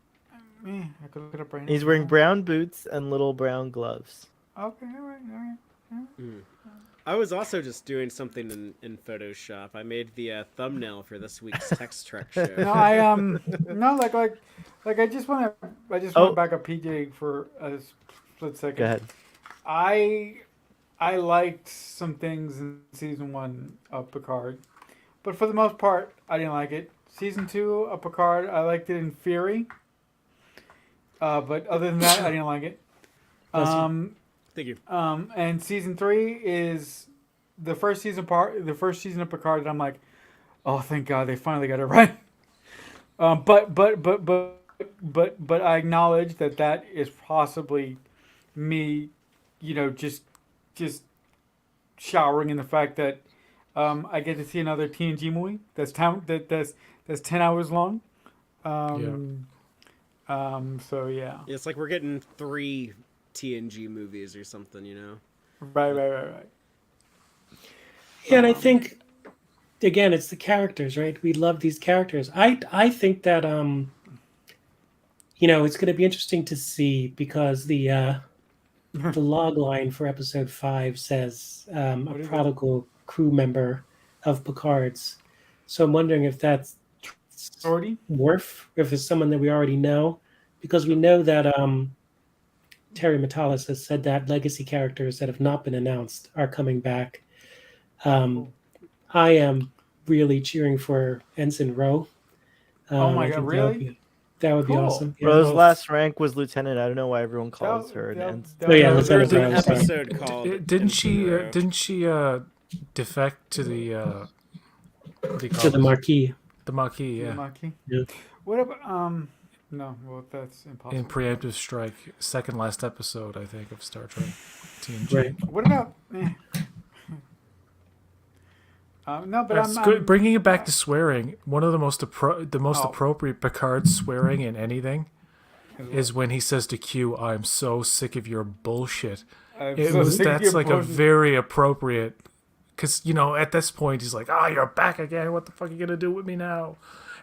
I could look it up right now. he's wearing brown boots and little brown gloves. Okay. All right. I was also just doing something in Photoshop. I made the thumbnail for this week's Text Trek show. No, no, like I just want to Oh. back up PJ for a split second. Go ahead. I liked some things in season 1 of Picard, but for the most part, I didn't like it. Season 2 of Picard, I liked it in theory, but other than that, I didn't like it. Bless you. Thank you. And season 3 is the first season of Picard that I'm like, oh, thank God they finally got it right. But I acknowledge that is possibly me, just showering in the fact that I get to see another TNG movie that's 10 hours long. So yeah. It's like we're getting 3 TNG movies or something, Right. Yeah, and I think again, it's the characters, right? We love these characters. I think that it's going to be interesting to see because the log line for episode 5 says a prodigal crew member of Picard's. So I'm wondering if that's Already? Worf, if it's someone that we already know, because we know that Terry Matalas has said that legacy characters that have not been announced are coming back. I am really cheering for Ensign Rowe. Oh my I God, think really? That would be Cool. awesome. Yeah. Rose's last rank was lieutenant. I don't know why everyone calls her an that- ensign. that- Oh, yeah, that- There's an Lieutenant Rowe, sorry. episode called. Didn't she? Ensign Rowe. Didn't she defect to the? What do you call To the it? Marquis. The Maquis, yeah. Maquis? Yeah. What about no, well that's impossible. In preemptive strike, second last episode, I think, of Star Trek TNG. Right. What about no, but That's I'm good. Bringing it back to swearing, one of the most Oh. appropriate Picard swearing in anything is when he says to Q, "I'm so sick of your bullshit." That's like a very appropriate, because at this point he's like, you're back again. What the fuck are you gonna do with me now?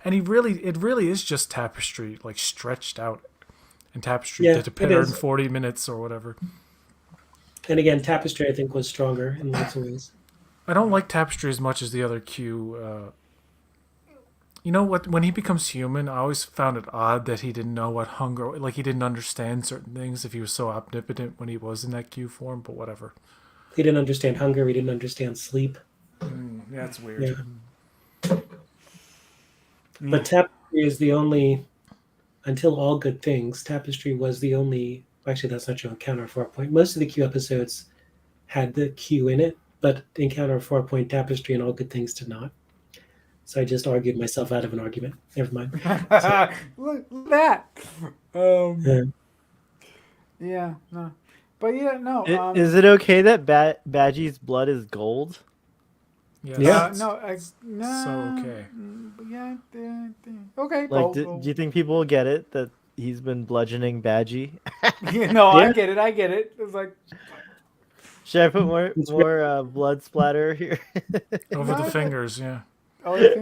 And it really is just Tapestry, like stretched out, and Tapestry Yeah, did it 140 minutes or whatever. And again, Tapestry I think was stronger in lots of ways. I don't like Tapestry as much as the other Q. You know what? When he becomes human, I always found it odd that he didn't know what hunger, like he didn't understand certain things if he was so omnipotent when he was in that Q form. But whatever. He didn't understand hunger. He didn't understand sleep. Yeah, that's weird. Yeah. But Tapestry is the only, until All Good Things, Tapestry was the only, actually that's not true, Encounter 4 Most of the Q episodes had the Q in it, but Encounter 4 Tapestry and All Good Things did not. So I just argued myself out of an argument. Never mind. Look at that. Yeah. Yeah, no. But yeah, no. Is it okay that Badgie's blood is gold? Yes. Yeah. No. So okay. Yeah. Okay. Like, do you think people will get it that he's been bludgeoning Badgie? No, Yeah. I get it. It's like Should I put more blood splatter here? Over the fingers, yeah.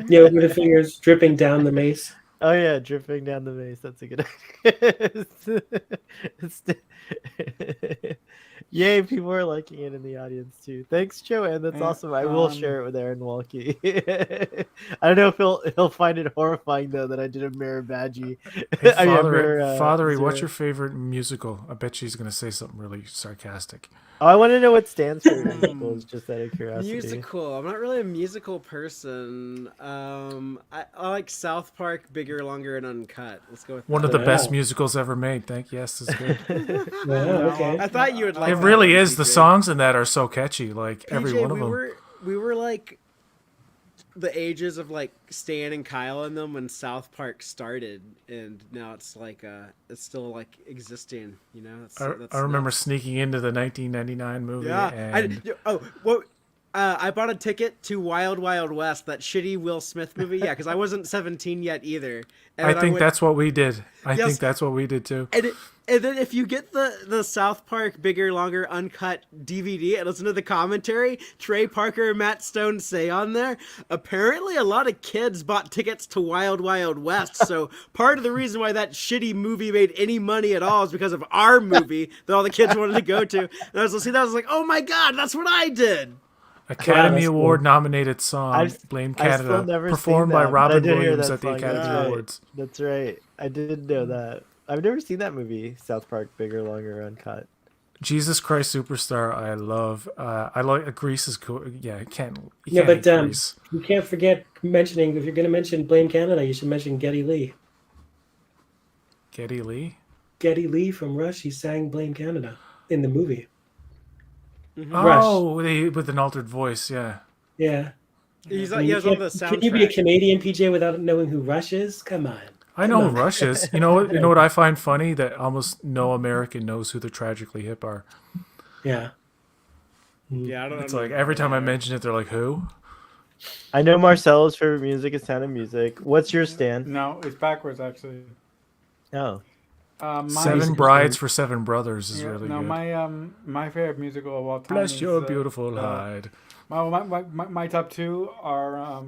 Yeah, with the fingers dripping down the mace. Oh yeah, dripping down the mace. That's a good idea. Yay, people are liking it in the audience too. Thanks, Joanne. That's Yeah, awesome. I will share it with Aaron Walkie. I don't know if he'll find it horrifying though that I did a mirror Badgie. Hey, I mean, Fathery, what's Zero. your favorite musical? I bet she's gonna say something really sarcastic. Oh, I want to know what stands for musicals, just out of curiosity. Musical. I'm not really a musical person. I like South Park, Bigger, Longer, and Uncut. Let's go with One that. of the best Wow. musicals ever made. Yes, is good. Wow, okay. I thought you would like It that really one, is. The PJ. songs in that are so catchy. Like every PJ, one of them. We were like the ages of like Stan and Kyle in them when South Park started, and now it's like it's still like existing. That's I remember nuts. sneaking into the 1999 movie. Yeah. And I bought a ticket to Wild Wild West, that shitty Will Smith movie. Yeah, because I wasn't 17 yet either. And I then think went- that's what we did. I Yes. think that's what we did too. And then if you get the South Park Bigger, Longer, Uncut DVD and listen to the commentary Trey Parker and Matt Stone say on there, apparently a lot of kids bought tickets to Wild Wild West. So part of the reason why that shitty movie made any money at all is because of our movie that all the kids wanted to go to. And I was listening to that, I was like, oh my God, that's what I did. Academy that's Award cool. nominated song, I've- Blame I've still Canada, never performed seen by that, but I Robin did hear Williams that at the song. Academy That's right. Awards. That's right. I didn't know that. I've never seen that movie, South Park, Bigger, Longer, Uncut. Jesus Christ Superstar, I love. I like Grease is cool. Yeah, you can't Yeah, hate but Grease. you can't forget mentioning, if you're going to mention Blame Canada, you should mention Geddy Lee. Geddy Lee. Geddy Lee from Rush, he sang Blame Canada. in the movie. Oh, they with an altered voice. Yeah. Yeah. He's I mean, he you has all the can't- Can you be a soundtrack. Canadian PJ without knowing who Rush is? Come on. I know Come who on. Rush is. You know what? You know what I find funny that almost no American knows who the Tragically Hip are. Yeah. Yeah, I don't It's know. like every time I mention it, they're like, "Who?" I know Marcelo's favorite music is Sound of Music. What's your stand? No, it's backwards actually. Oh, My, Seven Brides for Seven Brothers is yeah, really no, good. my favorite musical of all time. Bless is, your beautiful hide. My top two are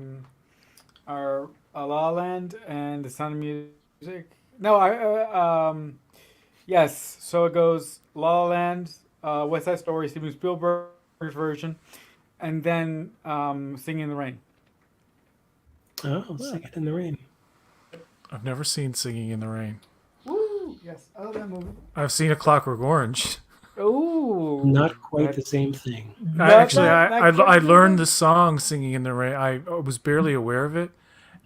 La La Land and The Sound of Music. No, yes. So it goes La La Land, West Side Story, Steven Spielberg's version, and then Singing in the Rain. Oh, Sing It in the Rain. I've never seen Singing in the Rain. Woo! Yes, I love that movie. I've seen A Clockwork Orange. Ooh, Not quite the same thing. I learned the song Singing in the Rain. I was barely aware of it,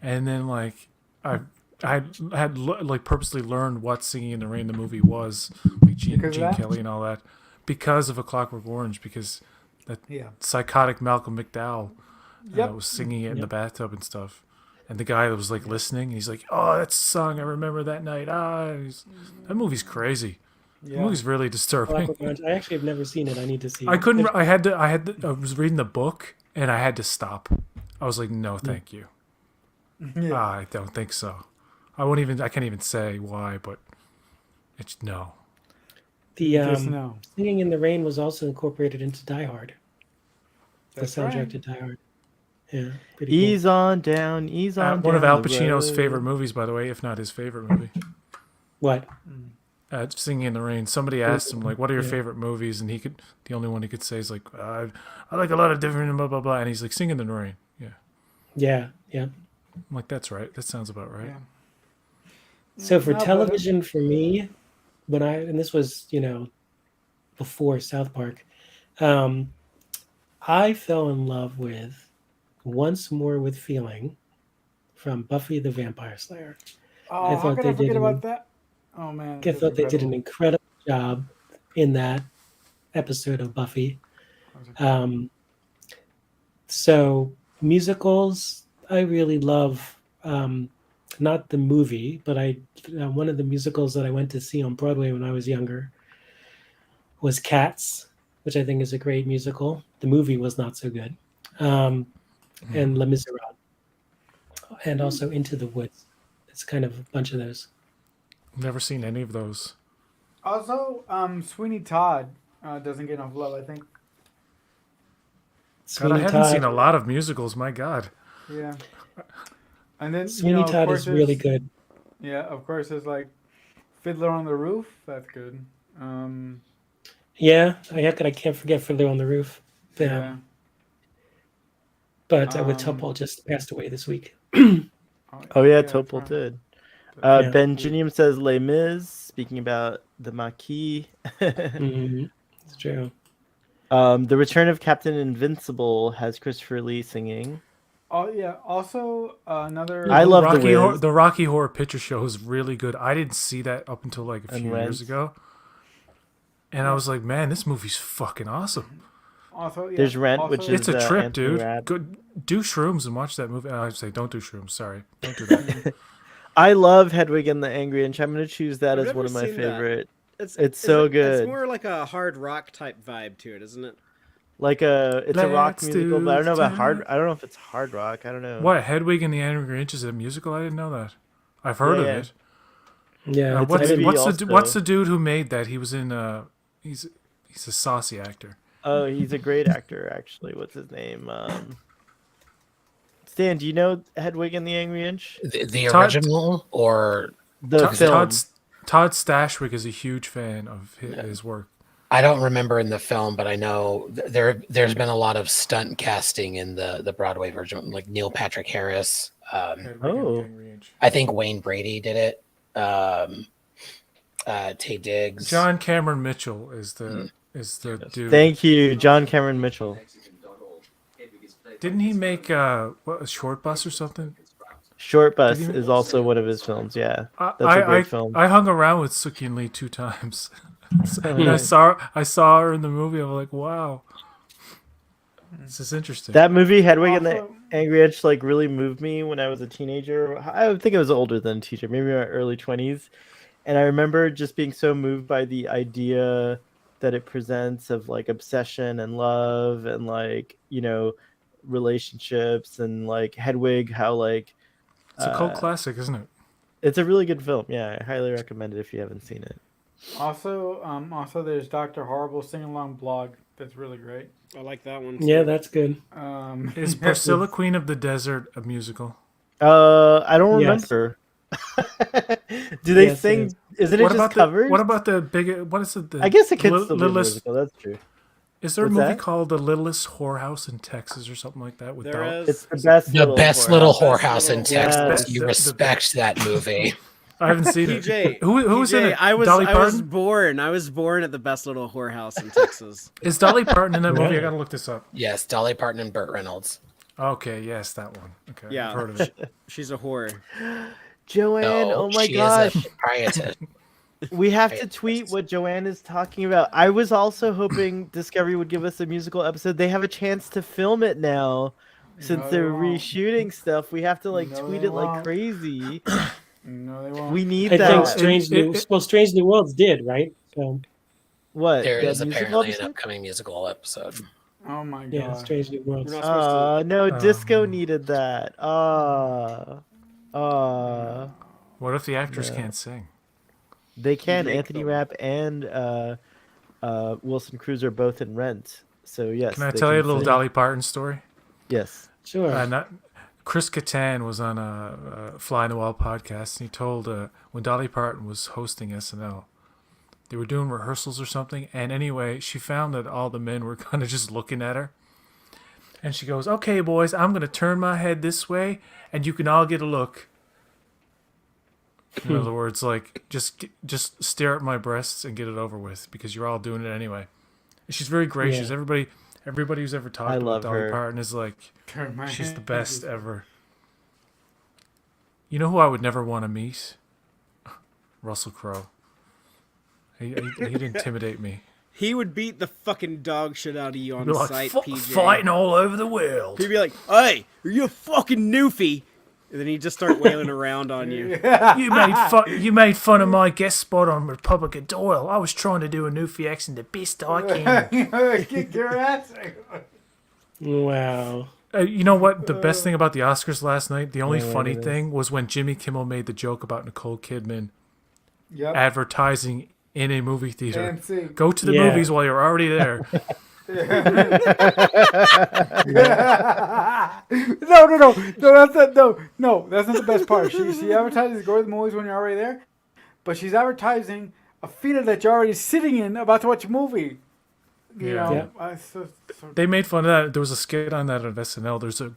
and then like I had like purposely learned what Singing in the Rain the movie was, like Gene Because of that? Kelly and all that, because of A Clockwork Orange, because that Yeah. psychotic Malcolm McDowell Yep. was singing it in the bathtub and stuff. And the guy that was like listening, he's like, "Oh, that's the song I remember that night." That movie's crazy. The Yeah. movie's really disturbing. Clockwork Orange. I actually have never seen it. I need to see I it. couldn't. I was reading the book and I had to stop. I was like, "No, thank you. Yeah. I don't think so." I can't even say why, but it's no. The Just no. Singing in the Rain was also incorporated into Die Hard. That's the soundtrack right. to Die Hard. Yeah, pretty ease on down, ease on One of down Al the Pacino's road. favorite movies, by the way, if not his favorite movie. cool. What? Singing in the Rain. Somebody asked him like, "What are your Yeah. favorite movies?" And the only one he could say is like, "I like a lot of different blah blah blah." And he's like, "Singing in the Rain." Yeah, Yeah. I'm like, "That's right. That sounds about right." Yeah. So for No, but- television, for me, and this was, before South Park, I fell in love with Once More with Feeling from Buffy the Vampire Slayer. Oh, how thought could they I forget did about that? Oh man, I that's thought they did an incredible. incredible job in that episode of Buffy. So musicals, I really love. Not the movie, but one of the musicals that I went to see on Broadway when I was younger was Cats, which I think is a great musical. The movie was not so good, and Les Miserables, and also Into the Woods. It's kind of a bunch of those. Never seen any of those. Also, Sweeney Todd doesn't get enough love. I think. God, I Sweeney haven't Todd, seen a lot of musicals. My God. Yeah. And then Sweeney of Todd course is really there's- good. Yeah, of course, there's like Fiddler on the Roof. That's good. Yeah, I can't forget Fiddler on the Roof. Yeah. But with Um, Topol just passed away this week. Oh yeah, that's Topol right. did. Yeah. Ben Ginium says Les Mis. Speaking about the Maquis. Mhm. It's true. The Return of Captain Invincible has Christopher Lee singing. Oh yeah. Also, another. I love Rocky The Wiz. the Rocky Horror Picture Show is really good. I didn't see that up until like a And few years Rent. ago, and I was like, "Man, this movie's fucking awesome." Also, yeah. There's Rent, also, which is- It's a trip, Anthony dude. Rabb. Go do shrooms and watch that movie. I would say, don't do shrooms. Sorry, don't do that. I love Hedwig and the Angry Inch. I'm going to choose that I've as one never of my seen that. favorite. It's so It's good. more like a hard rock type vibe to it, isn't it? Like it's a rock Let's musical, do but I don't know about the hard. I don't know if it's hard rock. I don't know. What, Hedwig and the Angry Inch is a musical? I didn't know that. I've heard Yeah, of yeah. it. Yeah, It's What's maybe what's also- the dude who made that? He was in he's a saucy actor. Oh, he's a great actor, actually. What's his name? Stan, do you know Hedwig and the Angry Inch? The Todd- original or The Todd, film. Todd Stashwick is a huge fan of his work. I don't remember in the film, but I know there's been a lot of stunt casting in the Broadway version, like Neil Patrick Harris. Hedwig and the Oh. Angry Inch. I think Wayne Brady did it. Tay Diggs. John Cameron Mitchell is the dude. Thank you, John Cameron Mitchell. Didn't he make a Short Bus or something? Short Bus Did he- is also one of his films. Yeah, I, that's a I great film. I hung around with Sookie and Lee 2 times. And I saw her in the movie. I'm like, wow, this is interesting. That movie, Hedwig and the Also- Angry Inch, like really moved me when I was a teenager. I think I was older than a teacher, maybe in my early 20s. And I remember just being so moved by the idea that it presents of like obsession and love and like, relationships and like Hedwig, how like It's a cult classic, isn't it? it's a really good film. Yeah, I highly recommend it if you haven't seen it. Also, there's Dr. Horrible sing along blog. That's really great. I like that one. Yeah, that's good. Is Priscilla Queen of the Desert a musical? I don't Yes. remember. Do they Yes, it sing? is. Isn't it What just about covers? what about the big? What is it? The I guess it could Li- still be a Littlest- musical. That's true. Is there a What's movie that? called The Littlest Whorehouse in Texas or something like that? With There Dal- is. It's the best. The best little Best whorehouse in Little Texas. Whorehouse. You The- respect that movie. I haven't seen it. PJ, Who was in PJ, it? I was Dolly I was Parton? born. I was born at the best little whorehouse in Texas. Is Dolly Parton in that movie? I Yeah. gotta look this up. Yes, Dolly Parton and Burt Reynolds. Okay, yes, that one. Okay, Yeah. I've heard of it. She's a whore. Joanne, No, oh my she gosh. is a proprietor. We have to Right. tweet what Joanne is talking about. I was also hoping Discovery would give us a musical episode. They have a chance to film it now since No, they they're won't. reshooting stuff. We have to like No, tweet they it like won't. crazy. No, they won't. We need I think that. Strange New Strange New Worlds did, right? So What? There the is musical apparently an episode? upcoming musical episode. Oh my god. yeah, Strange New Worlds. We're not supposed No, Disco Um, needed that. What if the actors Yeah. can't sing? They can. Drake, Anthony though. Rapp and Wilson Cruz are both in Rent. So yes. Can I they tell you a can little sing. Dolly Parton story? Yes. Sure. Chris Kattan was on a Fly in the Wall podcast, and he told when Dolly Parton was hosting SNL, they were doing rehearsals or something, and anyway, she found that all the men were kind of just looking at her, and she goes, "Okay, boys, I'm gonna turn my head this way, and you can all get a look." In other words, like just stare at my breasts and get it over with because you're all doing it anyway. And she's very gracious. Yeah. Everybody who's ever talked I about love Dolly her. Parton is like, Turn my she's head. the best ever. You know who I would never want to meet? Russell Crowe. He'd intimidate me. He would beat the fucking dog shit out of you on Be like, sight, "Fi- PJ. fighting all over the world. He'd be like, "Hey, are you a fucking newfie?" And then he'd just start wailing around on you. You made fun of my guest spot on Republic of Doyle. I was trying to do a Newfie accent the best I can. Kick your ass. Wow. You know what? The best thing about the Oscars last night, the only Yeah, funny it is. thing was when Jimmy Kimmel made the joke about Nicole Kidman Yep. advertising in a movie theater. And sing. Go to the Yeah. movies while you're already there. No, that's not, no, that's not the best part. She advertises go to the movies when you're already there, but she's advertising a theater that you're already sitting in about to watch a movie. You Yeah. know, Yeah. so They made fun of that. There was a skit on that of SNL.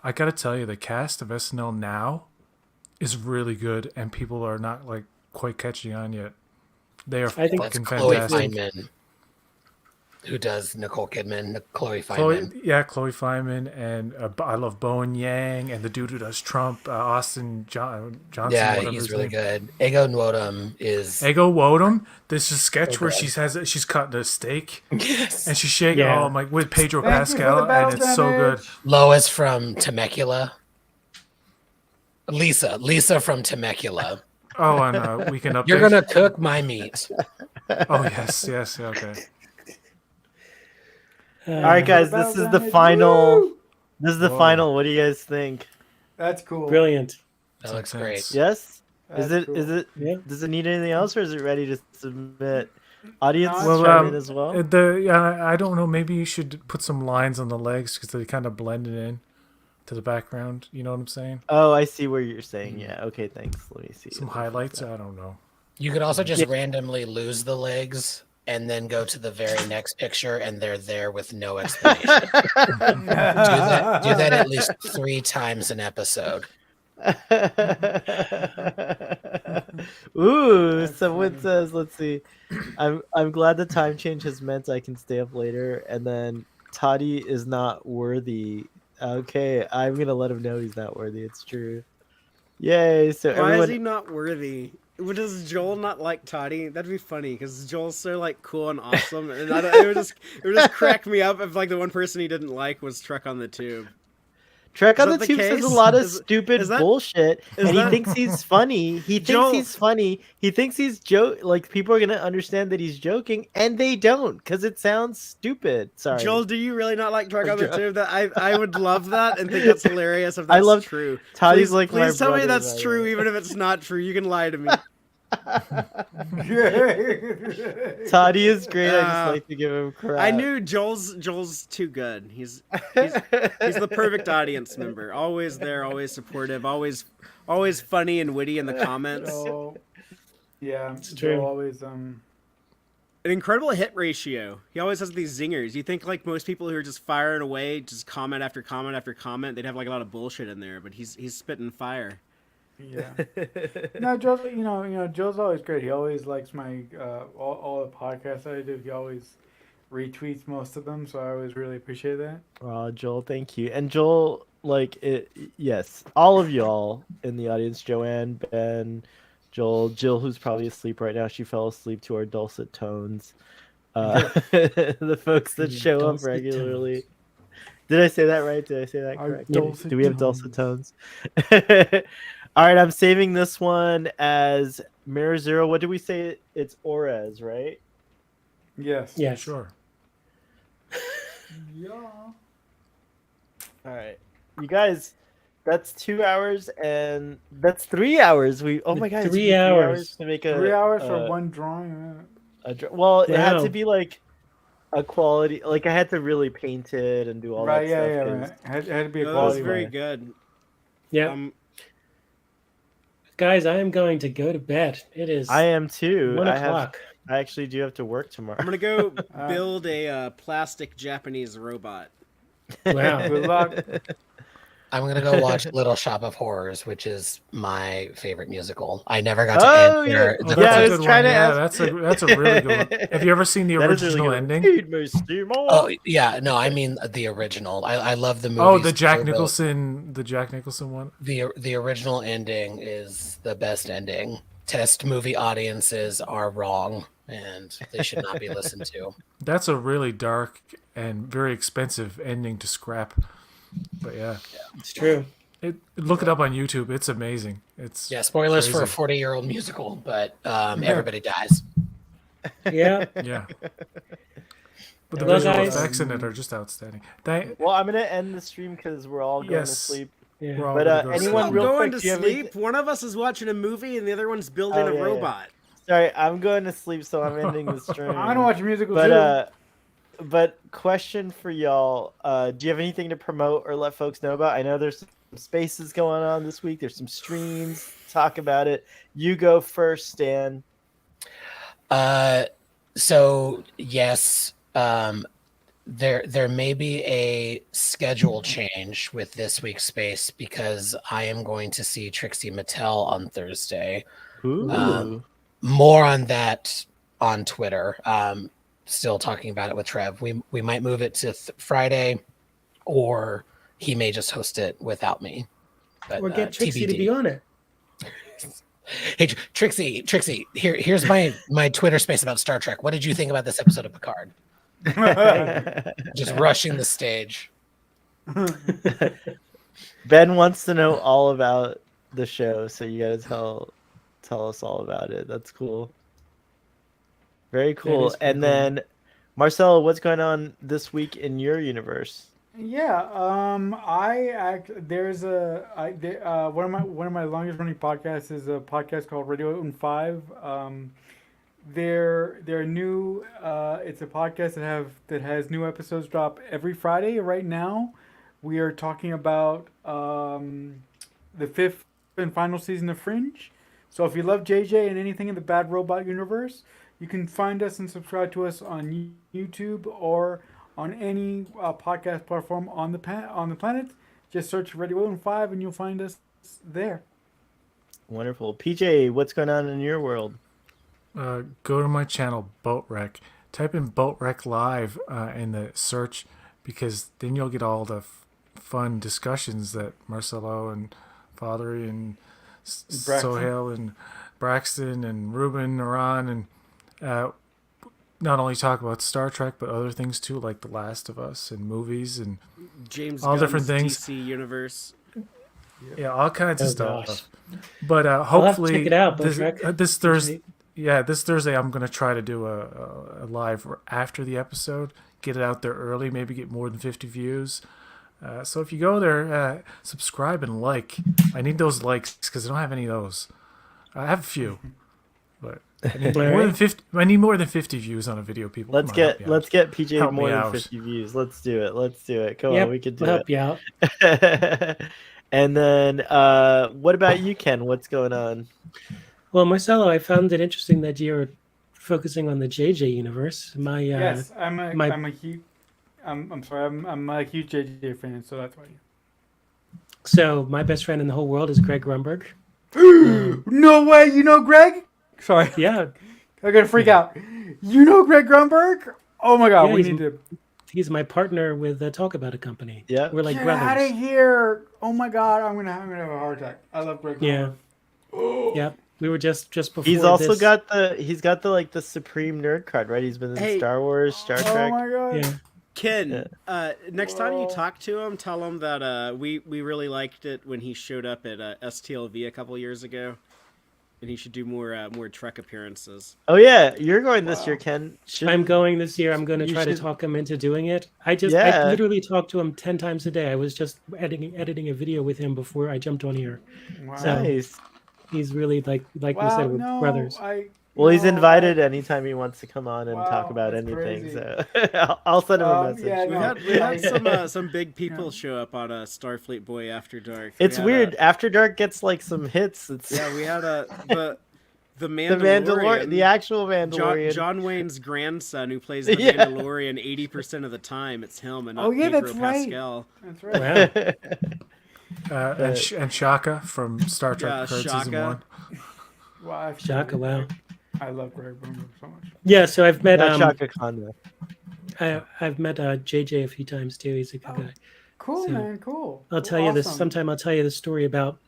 I gotta tell you, the cast of SNL now is really good, and people are not like quite catching on yet. They are I think That's fucking Chloe fantastic. Feynman, who does Nicole Kidman. Chloe Chloe Feynman. and I love Bowen Yang and the dude who does Trump, Austin Johnson. Yeah, whatever he's his really name. good. Ego Nwodum is Ego Wodum. There's a sketch So where good. she's cutting a steak yes. and she's shaking. Yeah. Oh my! With Pedro Thank you for the Pascal, battle and it's so good. damage. Lois from Temecula. Lisa from Temecula. Oh, and Weekend Update. You're gonna cook my meat. Oh yes, okay. All right, guys. This is the Battle final. damage. This is the Whoa. final. What do you guys think? That's cool. Brilliant. That looks intense. great. Yes. That's Is it? cool. Is it? Yeah. Does it need anything else, or is it ready to submit? Audience, Well, chime in as well. I don't know. Maybe you should put some lines on the legs because they kind of blended in to the background. You know what I'm saying? Oh, I see where you're saying. Yeah. Okay. Thanks. Let me see. Some highlights. I don't know. You could also just randomly lose the legs and then go to the very next picture and they're there with no explanation. do that at least 3 times an episode. Ooh, That's someone funny. says, let's see. I'm glad the time change has meant I can stay up later. And then Toddy is not worthy. Okay, I'm gonna let him know he's not worthy. It's true. Yay! So Why is he everyone, not worthy? Does Joel not like Toddy? That'd be funny because Joel's so like cool and awesome, and it would just crack me up if like the one person he didn't like was Trek on the Tube. Trek Is on the that the Tube says a case? lot of Is- stupid is that- bullshit, is and he that- thinks he's funny. He thinks Joel- he's funny. He thinks he's like people are gonna understand that he's joking, and they don't because it sounds stupid. Sorry, Joel, do you really not like Trek on the Joel- Tube? That I would love that and think that's hilarious if that's I love- true. Toddy's Please, like my please tell me brother, that's by the true, way. even if it's not true. You can lie to me. Toddy is great. I Uh, just like to give him crap. I knew Joel's too good. He's the perfect audience member. Always there, always supportive, always funny and witty in the comments. So, yeah, true. Joe always An incredible hit ratio. He always has these zingers. You think like most people who are just firing away, just comment after comment after comment, they'd have like a lot of bullshit in there, but he's spitting fire. yeah. No, Joe's Joe's always great. He always likes my all the podcasts that I do. He always retweets most of them, so I always really appreciate that. Oh, Joel, thank you. And Joel, like it, yes, all of y'all in the audience, Joanne, Ben, Joel, Jill, who's probably asleep right now. She fell asleep to our dulcet tones. The folks that show up Dulcet regularly. Did I say that right? Did I say that Our correct? dulcet Do we have dulcet tones? All right, I'm saving this one as Mirror Zero. What did we say? It's Orez, right? Yes. Yes. Sure. Yeah. All right, you guys, that's 2 hours and that's 3 hours. Oh my god, it's 3 been hours. to make a 3 hours for one drawing. well, it had Wow. to be like a quality. Like I had to really paint it and do all Right, that yeah, stuff. yeah, 'cause- right. Had to be a No, that was quality very one. good. Yeah. Guys, I am going to go to bed. It is I am too. 1:00. I actually do have to work tomorrow. I'm gonna go build a plastic Japanese robot. Wow. Good luck. I'm gonna go watch Little Shop of Horrors, which is my favorite musical. I never got to Oh, answer. yeah. the That's Yeah, I a was good trying one. to Yeah, ask- that's a really good one. Have you ever seen the That is original really good. ending? Feed me, Steamon. Oh yeah, no, I mean the original. I love the movie. Oh, the Jack Nicholson one. The original ending is the best ending. Test movie audiences are wrong, and they should not be listened to. That's a really dark and very expensive ending to scrap. But yeah, It's true. look it up on YouTube. It's amazing. It's Yeah, spoilers for a crazy. 40-year-old musical, but everybody dies. Yeah. Yeah. But the Well, visual guys- effects in it are just outstanding. Well, I'm gonna end the stream because we're all going to Yes. sleep. Yeah. We're all But, gonna go to anyone sleep. real going quick, to do you have sleep. One of us is watching a movie and the other one's building Oh, a yeah, yeah. robot. Sorry, I'm going to sleep, so I'm ending the stream. I don't watch musicals But too. but question for y'all: do you have anything to promote or let folks know about? I know there's some spaces going on this week. There's some streams. Talk about it. You go first, Stan. So yes, there may be a schedule change with this week's space because I am going to see Trixie Mattel on Thursday. Ooh. More on that on Twitter. Still talking about it with Trev. We might move it to Friday, or he may just host it without me. But, Or get Trixie TBD. to be on it. Hey, Trixie, here's my Twitter space about Star Trek. What did you think about this episode of Picard? Just rushing the stage. Ben wants to know all about the show, so you gotta tell us all about it. That's cool. Very cool. is pretty And then, Marcelo, what's going on this week in your universe? Yeah, one of my longest running podcasts is a podcast called Radio Open 5. They're new. It's a podcast that has new episodes drop every Friday. Right now, we are talking about the 5th and final season of Fringe. So if you love JJ and anything in the Bad Robot universe, you can find us and subscribe to us on YouTube or on any podcast platform on the planet. Just search Radio Open 5 and you'll find us there. Wonderful. PJ, what's going on in your world? Go to my channel, Boat Wreck. Type in Boat Wreck Live in the search, because then you'll get all the fun discussions that Marcelo and Fathery and Braxton. Sohail and Braxton and Ruben are on, and not only talk about Star Trek but other things too, like The Last of Us and movies and James all Gunn's different things. DC universe. yeah, all kinds of Oh, stuff. gosh. But I'll have to hopefully check it out, this, Buttrek. this Thursday. Yeah, this Thursday I'm gonna try to do a live after the episode. Get it out there early, maybe get more than 50 views. So if you go there, subscribe and like. I need those likes because I don't have any of those. I have a few, but I need more than 50. I need more than 50 views on a video. People, Let's Come on, help me let's out. get PJ Help me more than out. 50 views. Let's do it. Let's do it. Come Yep, on, we can do we'll it. help you out. And then, what about you, Ken? What's going on? Well, Marcelo, I found it interesting that you're focusing on the JJ universe. Yes, I'm a my- I'm a huge. I'm sorry. I'm a huge JJ fan, so that's why. So my best friend in the whole world is Greg Grunberg. No way! You know Greg? Sorry, Yeah, I'm gonna freak out. You know Greg Grunberg? Oh my god, Yeah, we he's- need to he's my partner with Talk About a Company. Yeah. We're like get out of brothers. here! Oh my god, I'm gonna have a heart attack. I love Greg. Yeah. Grunberg. Yeah, we were just before. He's also this. got the like the supreme nerd card, right? He's been in Hey. Star Wars, Star Oh Trek. my god. Yeah. Ken, next time you Whoa. talk to him, tell him that we really liked it when he showed up at STLV a couple years ago, and he should do more Trek appearances. Oh yeah, you're going this Wow. year, Ken. I'm Shouldn't- going this year. I'm going to You try to should- talk him into doing it. I Yeah. literally talked to him 10 times a day. I was just editing a video with him before I jumped on here. Wow. So- Nice. He's really like we Wow, said, we're no, brothers. Well, he's no, invited anytime he wants to come on and talk Wow, about that's anything. crazy. So I'll send him a message. yeah, We no. had some big people show up on Starfleet Boy After Dark. We It's had, weird. After Dark gets like some hits. It's Yeah, we had the the Mandalorian, Mandalorian, the actual Mandalorian. John Wayne's grandson who plays the Yeah. Mandalorian 80% of the time. It's him and not Oh, yeah, Pedro that's right. Pascal. That's right. Wow. And Shaka from Star Trek Yeah, Picard season Shaka. 1. Wow, I Shaka, feel wow. it. I love Greg Grunberg so much. Yeah, so I've met Not Shaka Khan though. I've met JJ a few times too. He's a good guy. Cool, So, man. Cool. I'll tell you this Awesome. sometime. I'll tell you the story about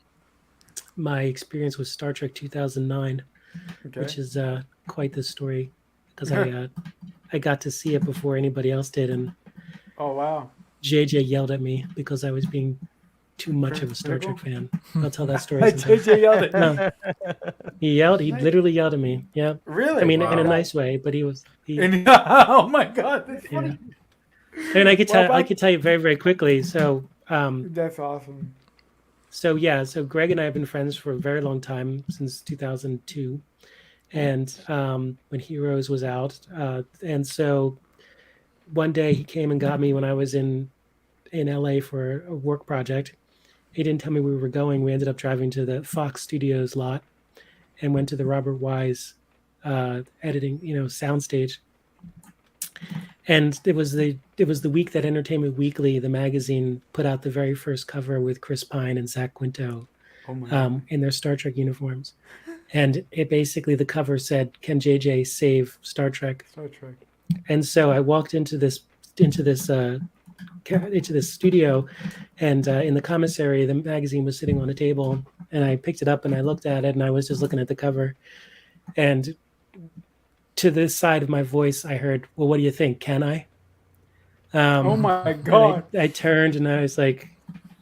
my experience with Star Trek 2009, Okay. which is quite the story because I got to see it before anybody else did, and Oh wow. JJ yelled at me because I was being too much of a Star Trek fan. I'll tell that story sometime. JJ yelled at me. No, he yelled. He literally yelled at me. Yeah, Really? I mean in a Wow. nice way, but he was. And, oh my god, that's Yeah. funny. And I could Well, tell. I back- could tell you very, very quickly. So, That's awesome. so yeah. So Greg and I have been friends for a very long time, since 2002, and when Heroes was out, and so one day he came and got me when I was in LA for a work project. He didn't tell me we were going. We ended up driving to the Fox Studios lot and went to the Robert Wise editing, soundstage. And it was the week that Entertainment Weekly, the magazine, put out the very first cover with Chris Pine and Zach Quinto Oh my god. in their Star Trek uniforms. And it basically, the cover said, "Can JJ save Star Trek?" Star Trek. And so I walked into this studio, and in the commissary, the magazine was sitting on a table, and I picked it up and I looked at it, and I was just looking at the cover, and to this side of my voice, I heard, "Well, what do you think? Can I?" Oh my and god. I turned and I was like,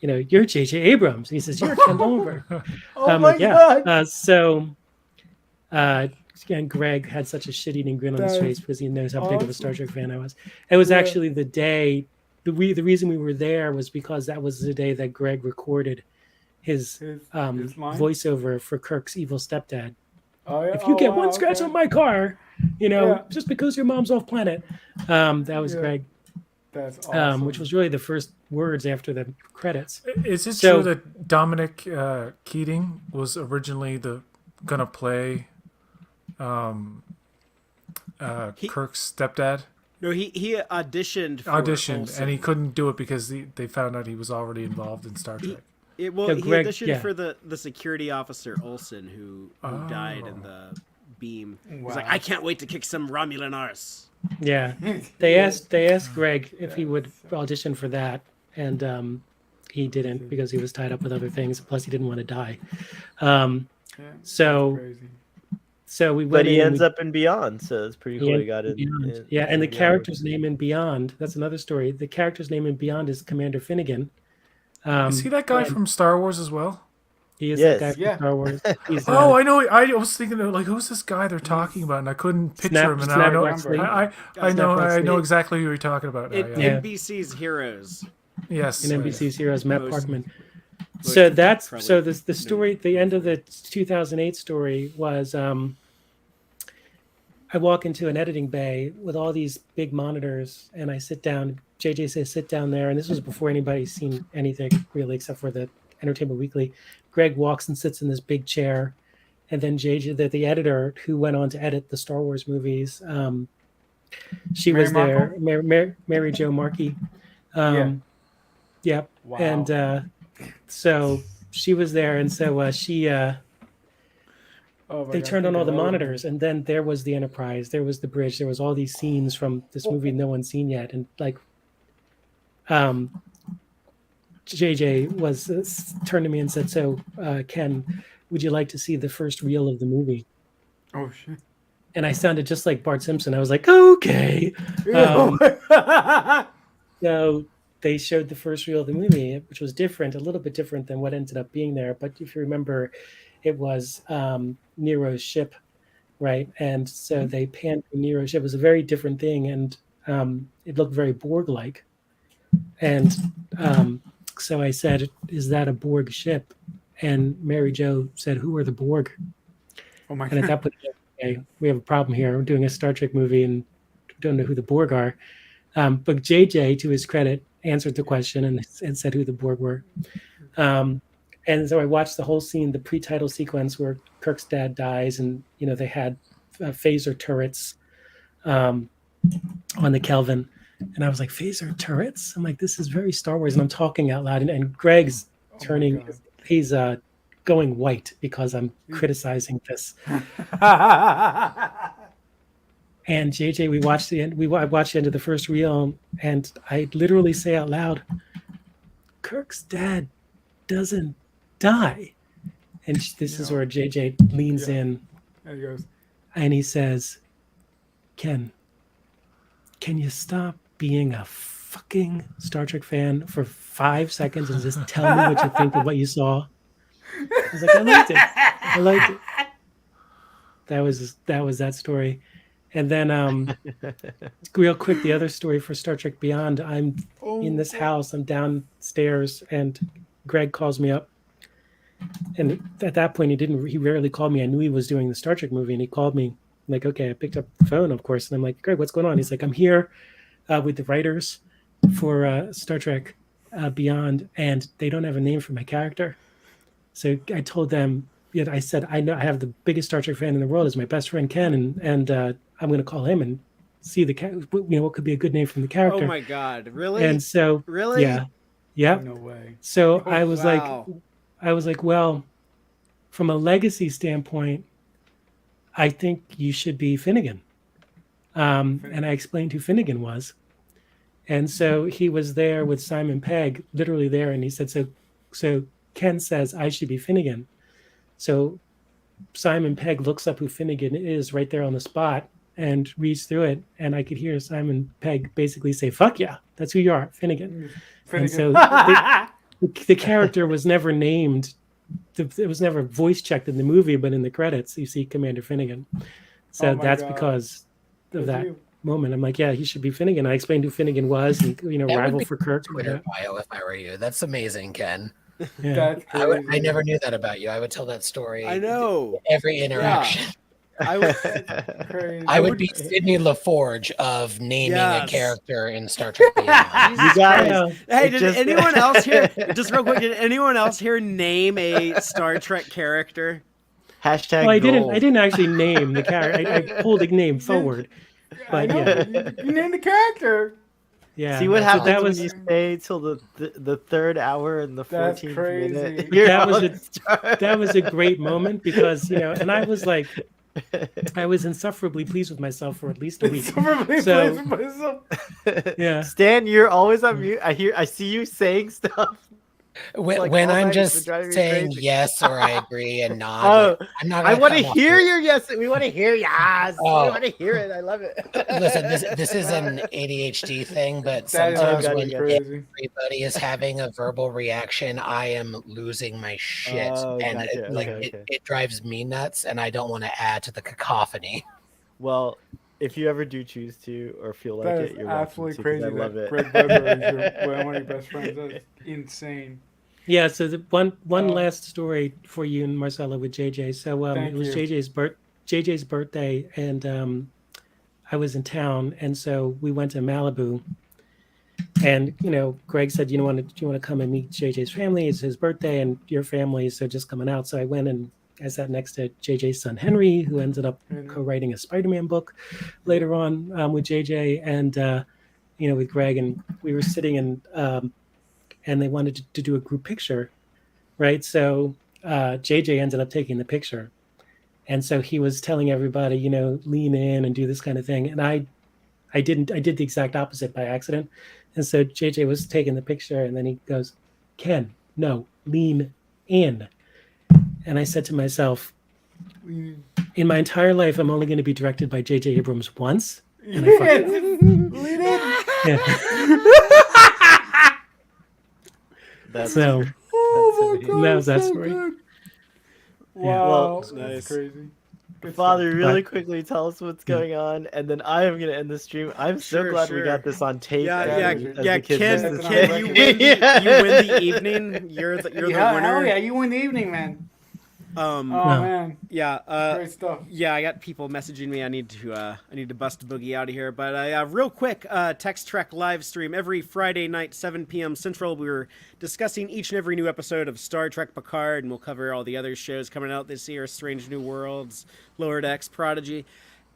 "You're J.J. Abrams." And he says, "You're Ken Lomberg." Oh I'm my like, yeah. god. And Greg had such a shit-eating grin on his That's face because he knows how big of a awesome. Star Trek fan I was. It was Yeah. actually the day. The reason we were there was because that was the day that Greg recorded his His line? voiceover for Kirk's evil stepdad. Oh, yeah. If you Oh, get wow, one scratch okay. on my car, Yeah. just because your mom's off planet. That was Yeah. Greg, That's awesome. which was really the first words after the credits. Is it So- true that Dominic Keating was originally gonna play Kirk's stepdad? No, he auditioned. For Auditioned, Olsen. and he couldn't do it because they found out he was already involved in Star Trek. He Greg- auditioned yeah. for the security officer Olsen who died in the beam. He's like, Wow. I can't wait to kick some Romulan arse. Yeah, they asked Greg if he would audition for that, and he didn't because he was tied up with other things. Plus, he didn't want to die. Yeah, So that's crazy. so we But went he in and ends up in Beyond, so it's pretty cool. He got it. Beyond. Yeah, and the character's name in Beyond, that's another story. The character's name in Beyond is Commander Finnegan. Is he that guy and from Star Wars as well? He is Yes. that guy from Yeah. Star Wars. He's Oh, I know. I was thinking of, like, who's this guy they're talking about, and I couldn't picture him. And I know, Wexley. I know, Snap I know Wexley. exactly who you're talking about. Now, In yeah. NBC's Heroes. Yes. in NBC's Heroes, Matt Most- Parkman. most So that's probably so the story. The end of the 2008 story was I walk into an editing bay with all these big monitors, and I sit down. JJ says, "Sit down there." And this was before anybody's seen anything really, except for the Entertainment Weekly. Greg walks and sits in this big chair, and then JJ, the editor who went on to edit the Star Wars movies, she Mary was there. Mary Jo Markey. Yep. Wow. And so she was there, and so she Oh my they God, turned on think all the of monitors, and then there was the Enterprise, there was the bridge, there was all these scenes from this movie no one's seen yet, and like JJ was turned to me and said, "So Ken, would you like to see the first reel of the movie?" Oh shit. And I sounded just like Bart Simpson. I was like, "Okay." So they showed the first reel of the movie, which was different, a little bit different than what ended up being there. But if you remember, it was Nero's ship, right? And so they panned Nero's ship. It was a very different thing, and it looked very Borg-like. And so I said, "Is that a Borg ship?" And Mary Jo said, "Who are the Borg?" Oh my And at God. that point, okay, we have a problem here. We're doing a Star Trek movie and don't know who the Borg are. But JJ, to his credit, answered the question and said who the Borg were. And so I watched the whole scene, the pre-title sequence where Kirk's dad dies, and they had phaser turrets on the Kelvin, and I was like, phaser turrets? I'm like, this is very Star Wars, and I'm talking out loud, and Greg's turning, God. he's going white because I'm criticizing this. And JJ, we watched the end. I watched the end of the first reel, and I literally say out loud, "Kirk's dad doesn't die." And this is where JJ leans in, There he goes. and he says, "Ken, can you stop being a fucking Star Trek fan for 5 seconds and just tell me what you think of what you saw?" I was like, "I liked it. I liked it." That was that story. And then real quick, the other story for Star Trek Beyond, I'm in this house, I'm downstairs, and Greg calls me up. And at that point, he rarely called me. I knew he was doing the Star Trek movie, and he called me. I'm like, okay, I picked up the phone, of course. And I'm like, Greg, what's going on? He's like, I'm here with the writers for Star Trek Beyond, and they don't have a name for my character. So I told them, I said, I know I have the biggest Star Trek fan in the world is my best friend Ken, and I'm going to call him and see what could be a good name from the character. Oh my God! Really? And so, really? yeah. No way. So Oh, I was wow. like, well, from a legacy standpoint, I think you should be Finnegan. And I explained who Finnegan was. And so he was there with Simon Pegg, literally there, and he said, so Ken says I should be Finnegan. So Simon Pegg looks up who Finnegan is right there on the spot and reads through it, and I could hear Simon Pegg basically say, "Fuck yeah, that's who you are, Finnegan." And so the character was never named. It was never voice checked in the movie, but in the credits you see Commander Finnegan. So Oh my that's God. because of Good for that you. moment. I'm like, yeah, he should be Finnegan. I explained who Finnegan was, and That would rival be for Kirk. Twitter bio if I were you. That's amazing, Ken. Yeah. That's I crazy. never knew that about you. I would tell that story I know. every interaction. I would. Crazy. I would be Sidney LaForge of naming a Yes. character in Star Trek Beyond. You guys, Yeah. Hey, it did just- anyone else here? Just real quick, did anyone else here name a Star Trek character? Hashtag Well, I gold. didn't actually name the character. I pulled the name forward. I But know. yeah, You named the character. yeah. See what so happens that when was you stay till the third hour and the That's 14th crazy. minute. But You're that was on a- Star- that was a great moment because and I was like, I was insufferably pleased with myself for at least a week. So- Yeah. Stan, you're always on mute. I see you saying stuff. like When all I'm night, it's been just driving me saying crazy. yes or I agree and nod, Oh, like, I'm not I gonna want to come off hear rude. your yes. We want to hear yes. We Oh. want to hear it. I love it. Listen, this is an ADHD thing, but That is sometimes God, when you crazy. everybody is having a verbal reaction, I am losing my shit, Oh, and gotcha. Okay. it drives me nuts, and I don't want to add to the cacophony. Well, if you ever do choose to or feel like That it, is you're welcome absolutely to, 'cause crazy. I love that it. Greg Bledsoe is one of your best friends. That's insane. Yeah, so the one Uh, last story for you and Marcella with JJ. So it Thank was you. JJ's birthday, and I was in town, and so we went to Malibu. And Greg said, "You want to come and meet JJ's family? It's his birthday, and your family, so just coming out." So I went and I sat next to JJ's son Henry, who ended up co-writing a Spider-Man book later on with JJ, and with Greg, and we were sitting and they wanted to do a group picture, right? So JJ ended up taking the picture, and so he was telling everybody, lean in and do this kind of thing, and I didn't. I did the exact opposite by accident, and so JJ was taking the picture, and then he goes, "Ken, no, lean in," and I said to myself, in my entire life, I'm only going to be directed by JJ Abrams once, and I fucked up. Lean in. Yeah. That's So Oh my God, that was that so story. good. Yeah. Wow, Well, that's nice. crazy. Good Father, stuff. really quickly tell us what's going on, and then I am gonna end the stream. I'm so Sure, glad we got sure. this on tape. Yeah, as yeah, the- as yeah. the kids Ken, used to Ken, say. you win the evening. You're the Yeah, winner. hell yeah, you win the evening, man. Oh Wow. man, Yeah. great stuff. Yeah, I got people messaging me. I need to bust Boogie out of here. But real quick, Text Trek live stream every Friday night, 7 p.m. Central. We're discussing each and every new episode of Star Trek Picard, and we'll cover all the other shows coming out this year: Strange New Worlds, Lower Decks, Prodigy.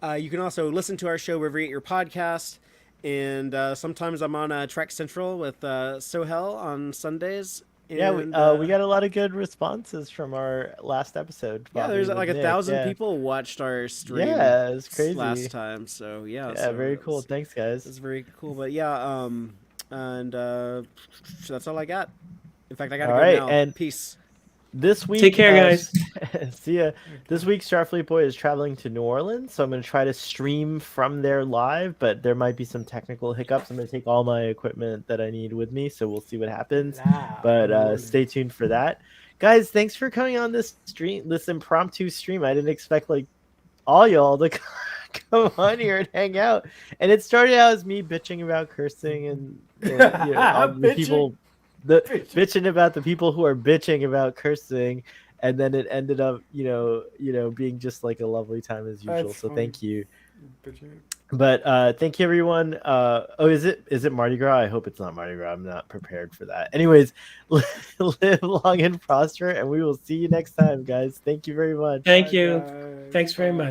You can also listen to our show wherever you get your podcast. And sometimes I'm on Trek Central with Sohel on Sundays. Yeah, And, we got a lot of good responses from our last episode. Yeah, Bobby, there's with like Nick. 1,000 Yeah. people watched our stream. Yeah, it was crazy. Last time, so yeah. Yeah, so very it cool. was- Thanks, guys. It's very cool, but yeah, and that's all I got. In fact, I gotta All go right, now. and- Peace. This week, Take care, guys. See ya. This week, Starfleet Boy is traveling to New Orleans, so I'm going to try to stream from there live, but there might be some technical hiccups. I'm going to take all my equipment that I need with me, so we'll see what happens. But stay tuned for that. Guys, thanks for coming on this stream, this impromptu stream. I didn't expect like all y'all to come on here and hang out. And it started out as me bitching about cursing and all the Bitching. people. Bitching about the people who are bitching about cursing, and then it ended up, being just like a lovely time as usual. That's So funny. thank you. Bitchin'. But thank you, everyone. Is it Mardi Gras? I hope it's not Mardi Gras. I'm not prepared for that. Anyways, live long and prosper, and we will see you next time, guys. Thank you very much. Thank you. Bye, guys. Thanks very much.